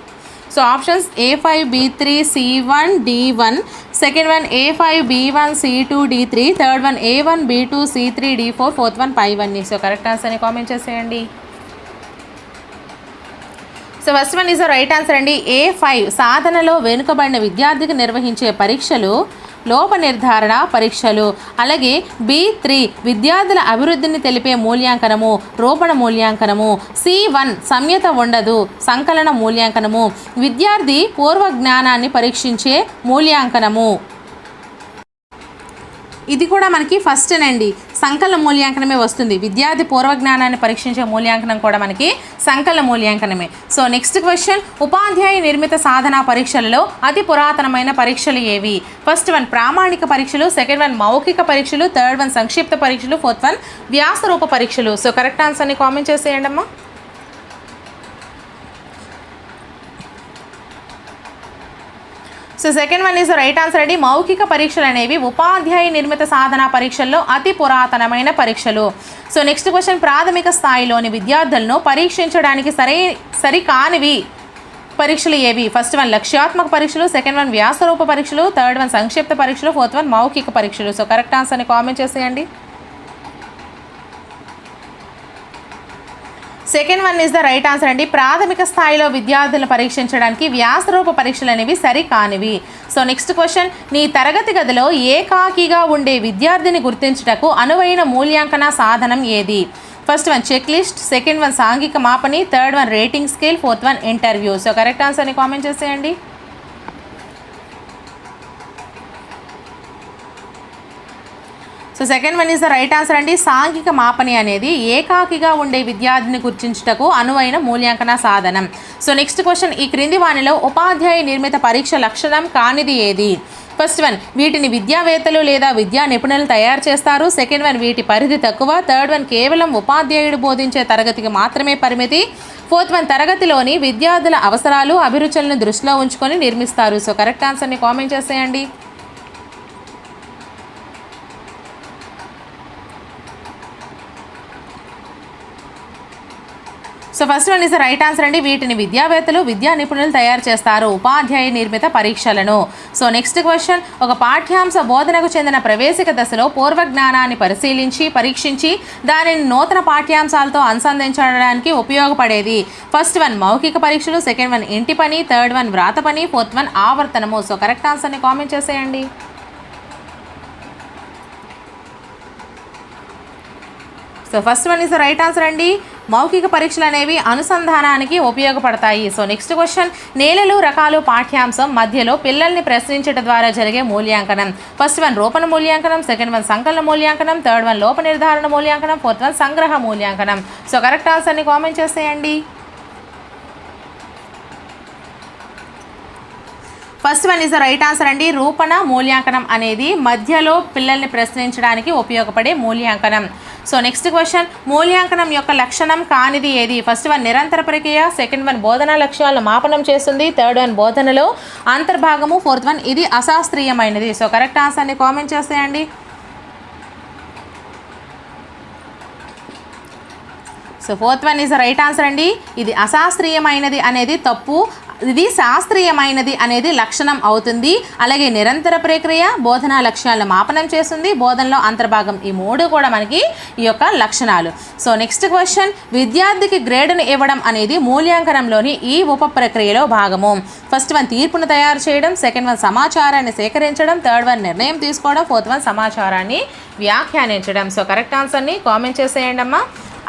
So options A5 B3 C1 D1, second one A5 B1 C2 D3, third one A1 B2 C3 D4, fourth one పై1. సో కరెక్ట్ ఆన్సర్ని comment చేసేయండి. So first one is the right answer అండి, A5 సాధనలో వెనుకబడిన విద్యార్థికి నిర్వహించే పరీక్షలు లోప నిర్ధారణ పరీక్షలు. అలాగే B3 విద్యార్థుల అభివృద్ధిని తెలిపే మూల్యాంకనము రూపణ మూల్యాంకనము. C1 సంయత ఉండదు సంకలన మూల్యాంకనము. విద్యార్థి పూర్వ జ్ఞానాన్ని పరీక్షించే మూల్యాంకనము. ఇది కూడా మనకి ఫస్ట్ అండి, సంకలన మూల్యాంకనమే వస్తుంది. విద్యార్థి పూర్వజ్ఞానాన్ని పరీక్షించే మూల్యాంకనం కూడా మనకి సంకలన మూల్యాంకనమే. సో నెక్స్ట్ క్వశ్చన్, ఉపాధ్యాయ నిర్మిత సాధనా పరీక్షలలో అతి పురాతనమైన పరీక్షలు ఏవి? ఫస్ట్ వన్ ప్రామాణిక పరీక్షలు, సెకండ్ వన్ మౌఖిక పరీక్షలు, థర్డ్ వన్ సంక్షిప్త పరీక్షలు, ఫోర్త్ వన్ వ్యాస రూప పరీక్షలు. సో కరెక్ట్ ఆన్సర్ని కామెంట్ చేసేయండి అమ్మా. So second one is right answer అండి. మౌఖిక పరీక్షలు అనేవి ఉపాధ్యాయ నిర్మిత సాధనా పరీక్షల్లో అతి పురాతనమైన పరీక్షలు. సో నెక్స్ట్ క్వశ్చన్, ప్రాథమిక స్థాయిలోని విద్యార్థులను పరీక్షించడానికి సరికానివి పరీక్షలు ఏవి? ఫస్ట్ వన్ లక్ష్యాత్మక పరీక్షలు, సెకండ్ వన్ వ్యాసరూప పరీక్షలు, థర్డ్ వన్ సంక్షిప్త పరీక్షలు, ఫోర్త్ వన్ మౌఖిక పరీక్షలు. సో కరెక్ట్ ఆన్సర్ని కామెంట్ చేసేయండి. Second one is the right answer అండి. ప్రాథమిక స్థాయిలో విద్యార్థులను పరీక్షించడానికి వ్యాసరూప పరీక్షలు అనేవి సరికానివి. సో నెక్స్ట్ క్వశ్చన్, నీ తరగతి గదిలో ఏకాకిగా ఉండే విద్యార్థిని గుర్తించుటకు అనువైన మూల్యాంకన సాధనం ఏది? First one check list, second one సాంఘిక మాపని, third one rating scale, fourth one interview. So correct ఆన్సర్ని కామెంట్ చేసేయండి. So second one is the right answer అండి. సాంఘిక మాపని అనేది ఏకాకిగా ఉండే విద్యార్థిని గుర్తించుటకు అనువైన మూల్యాంకన సాధనం. సో నెక్స్ట్ క్వశ్చన్, ఈ క్రింది వానిలో ఉపాధ్యాయ నిర్మిత పరీక్ష లక్షణం కానిది ఏది? ఫస్ట్ వన్ వీటిని విద్యావేత్తలు లేదా విద్యా నిపుణులు తయారు చేస్తారు, సెకండ్ వన్ వీటి పరిధి తక్కువ, థర్డ్ వన్ కేవలం ఉపాధ్యాయుడు బోధించే తరగతికి మాత్రమే పరిమితి, ఫోర్త్ వన్ తరగతిలోని విద్యార్థుల అవసరాలు అభిరుచులను దృష్టిలో ఉంచుకొని నిర్మిస్తారు. సో కరెక్ట్ ఆన్సర్ని కామెంట్ చేసేయండి. So first one is right answer అండి. వీటిని విద్యావేత్తలు విద్యా నిపుణులు తయారు చేస్తారు, ఉపాధ్యాయ నిర్మిత పరీక్షలను. సో నెక్స్ట్ క్వశ్చన్, ఒక పాఠ్యాంశ బోధనకు చెందిన ప్రవేశిక దశలో పూర్వజ్ఞానాన్ని పరీక్షించి దానిని నూతన పాఠ్యాంశాలతో అనుసంధించడానికి ఉపయోగపడేది. ఫస్ట్ వన్ మౌఖిక పరీక్షలు, సెకండ్ వన్ ఇంటి పని, థర్డ్ వన్ వ్రాత పని, ఫోర్త్ వన్ ఆవర్తనము. సో కరెక్ట్ ఆన్సర్ని కామెంట్ చేసేయండి. So first one is right answer అండి. మౌఖిక పరీక్షలు అనేవి అనుసంధానానికి ఉపయోగపడతాయి. సో నెక్స్ట్ క్వశ్చన్, నేలలు రకాలు పాఠ్యాంశం మధ్యలో పిల్లల్ని ప్రశ్నించడం ద్వారా జరిగే మూల్యాంకనం. ఫస్ట్ వన్ రూపణ మూల్యాంకనం, సెకండ్ వన్ సంకలన మూల్యాంకనం, థర్డ్ వన్ లోప నిర్ధారణ మూల్యాంకనం, ఫోర్త్ వన్ సంగ్రహ మూల్యాంకనం. సో కరెక్ట్ ఆన్సర్ని కామెంట్ చేసేయండి. First one is the right answer అండి. రూపణ మూల్యాంకనం అనేది మధ్యలో పిల్లల్ని ప్రశ్నించడానికి ఉపయోగపడే మూల్యాంకనం. సో నెక్స్ట్ క్వశ్చన్, మూల్యాంకనం యొక్క లక్షణం కానిది ఏది? ఫస్ట్ వన్ నిరంతర ప్రక్రియ, సెకండ్ వన్ బోధనా లక్ష్యాలను మాపనం చేస్తుంది, థర్డ్ వన్ బోధనలో అంతర్భాగము, ఫోర్త్ వన్ ఇది అశాస్త్రీయమైనది. సో కరెక్ట్ ఆన్సర్ని కామెంట్ చేసేయండి. So fourth one is right answer అండి. ఇది అశాస్త్రీయమైనది అనేది తప్పు, ఇది శాస్త్రీయమైనది అనేది లక్షణం అవుతుంది. అలాగే నిరంతర ప్రక్రియ బోధనా లక్ష్యాలను మాపనం చేస్తుంది, బోధనలో అంతర్భాగం, ఈ మూడు కూడా మనకి ఈ యొక్క లక్షణాలు. సో నెక్స్ట్ క్వశ్చన్, విద్యార్థికి గ్రేడ్ను ఇవ్వడం అనేది మూల్యాంకనంలోని ఈ ఉప ప్రక్రియలో భాగము. ఫస్ట్ వన్ తీర్పును తయారు చేయడం, సెకండ్ వన్ సమాచారాన్ని సేకరించడం, థర్డ్ వన్ నిర్ణయం తీసుకోవడం, ఫోర్త్ వన్ సమాచారాన్ని వ్యాఖ్యానించడం. సో కరెక్ట్ ఆన్సర్ని కామెంట్ చేసేయండి అమ్మా.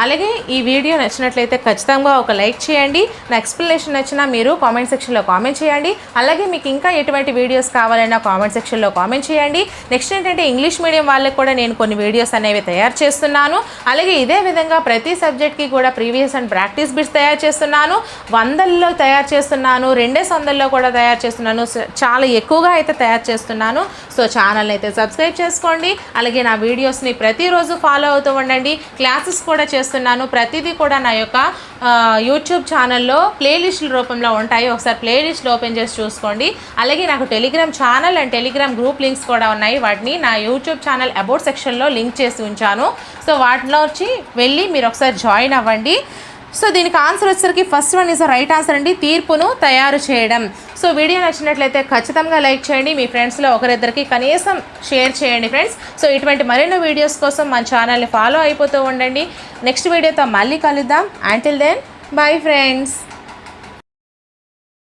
అలాగే ఈ వీడియో నచ్చినట్లయితే ఖచ్చితంగా ఒక లైక్ చేయండి. నా ఎక్స్ప్లెనేషన్ నచ్చినా మీరు కామెంట్ సెక్షన్లో కామెంట్ చేయండి. అలాగే మీకు ఇంకా ఎటువంటి వీడియోస్ కావాలన్నా కామెంట్ సెక్షన్లో కామెంట్ చేయండి. నెక్స్ట్ ఏంటంటే ఇంగ్లీష్ మీడియం వాళ్ళకి కూడా నేను కొన్ని వీడియోస్ అనేవి తయారు చేస్తున్నాను. అలాగే ఇదే విధంగా ప్రతి సబ్జెక్ట్కి కూడా ప్రీవియస్ అండ్ ప్రాక్టీస్ బిట్స్ తయారు చేస్తున్నాను. 100లో తయారు చేస్తున్నాను, 200లో కూడా తయారు చేస్తున్నాను, చాలా ఎక్కువగా అయితే తయారు చేస్తున్నాను. సో ఛానల్ని అయితే సబ్స్క్రైబ్ చేసుకోండి. అలాగే నా వీడియోస్ని ప్రతిరోజు ఫాలో అవుతూ ఉండండి. క్లాసెస్ కూడా చేస్తున్నాను. ప్రతిదీ కూడా నా యొక్క యూట్యూబ్ ఛానల్లో ప్లేలిస్టుల రూపంలో ఉంటాయి. ఒకసారి ప్లేలిస్ట్లు ఓపెన్ చేసి చూసుకోండి. అలాగే నాకు Telegram channel and Telegram group links కూడా ఉన్నాయి. వాటిని నా యూట్యూబ్ ఛానల్ అబౌట్ సెక్షన్లో లింక్ చేసి ఉంచాను. సో వాటిలో వచ్చి వెళ్ళి మీరు ఒకసారి జాయిన్ అవ్వండి. సో దీనికి ఆన్సర్ వచ్చేసరికి first one is right answer అండి, తీర్పును తయారు చేయడం. సో వీడియో నచ్చినట్లయితే ఖచ్చితంగా లైక్ చేయండి. మీ ఫ్రెండ్స్లో ఒకరిద్దరికి కనీసం షేర్ చేయండి ఫ్రెండ్స్. సో ఇటువంటి మరెన్నో వీడియోస్ కోసం మన ఛానల్ని ఫాలో అయిపోతూ ఉండండి. నెక్స్ట్ వీడియోతో మళ్ళీ కలుద్దాం. Until then bye friends.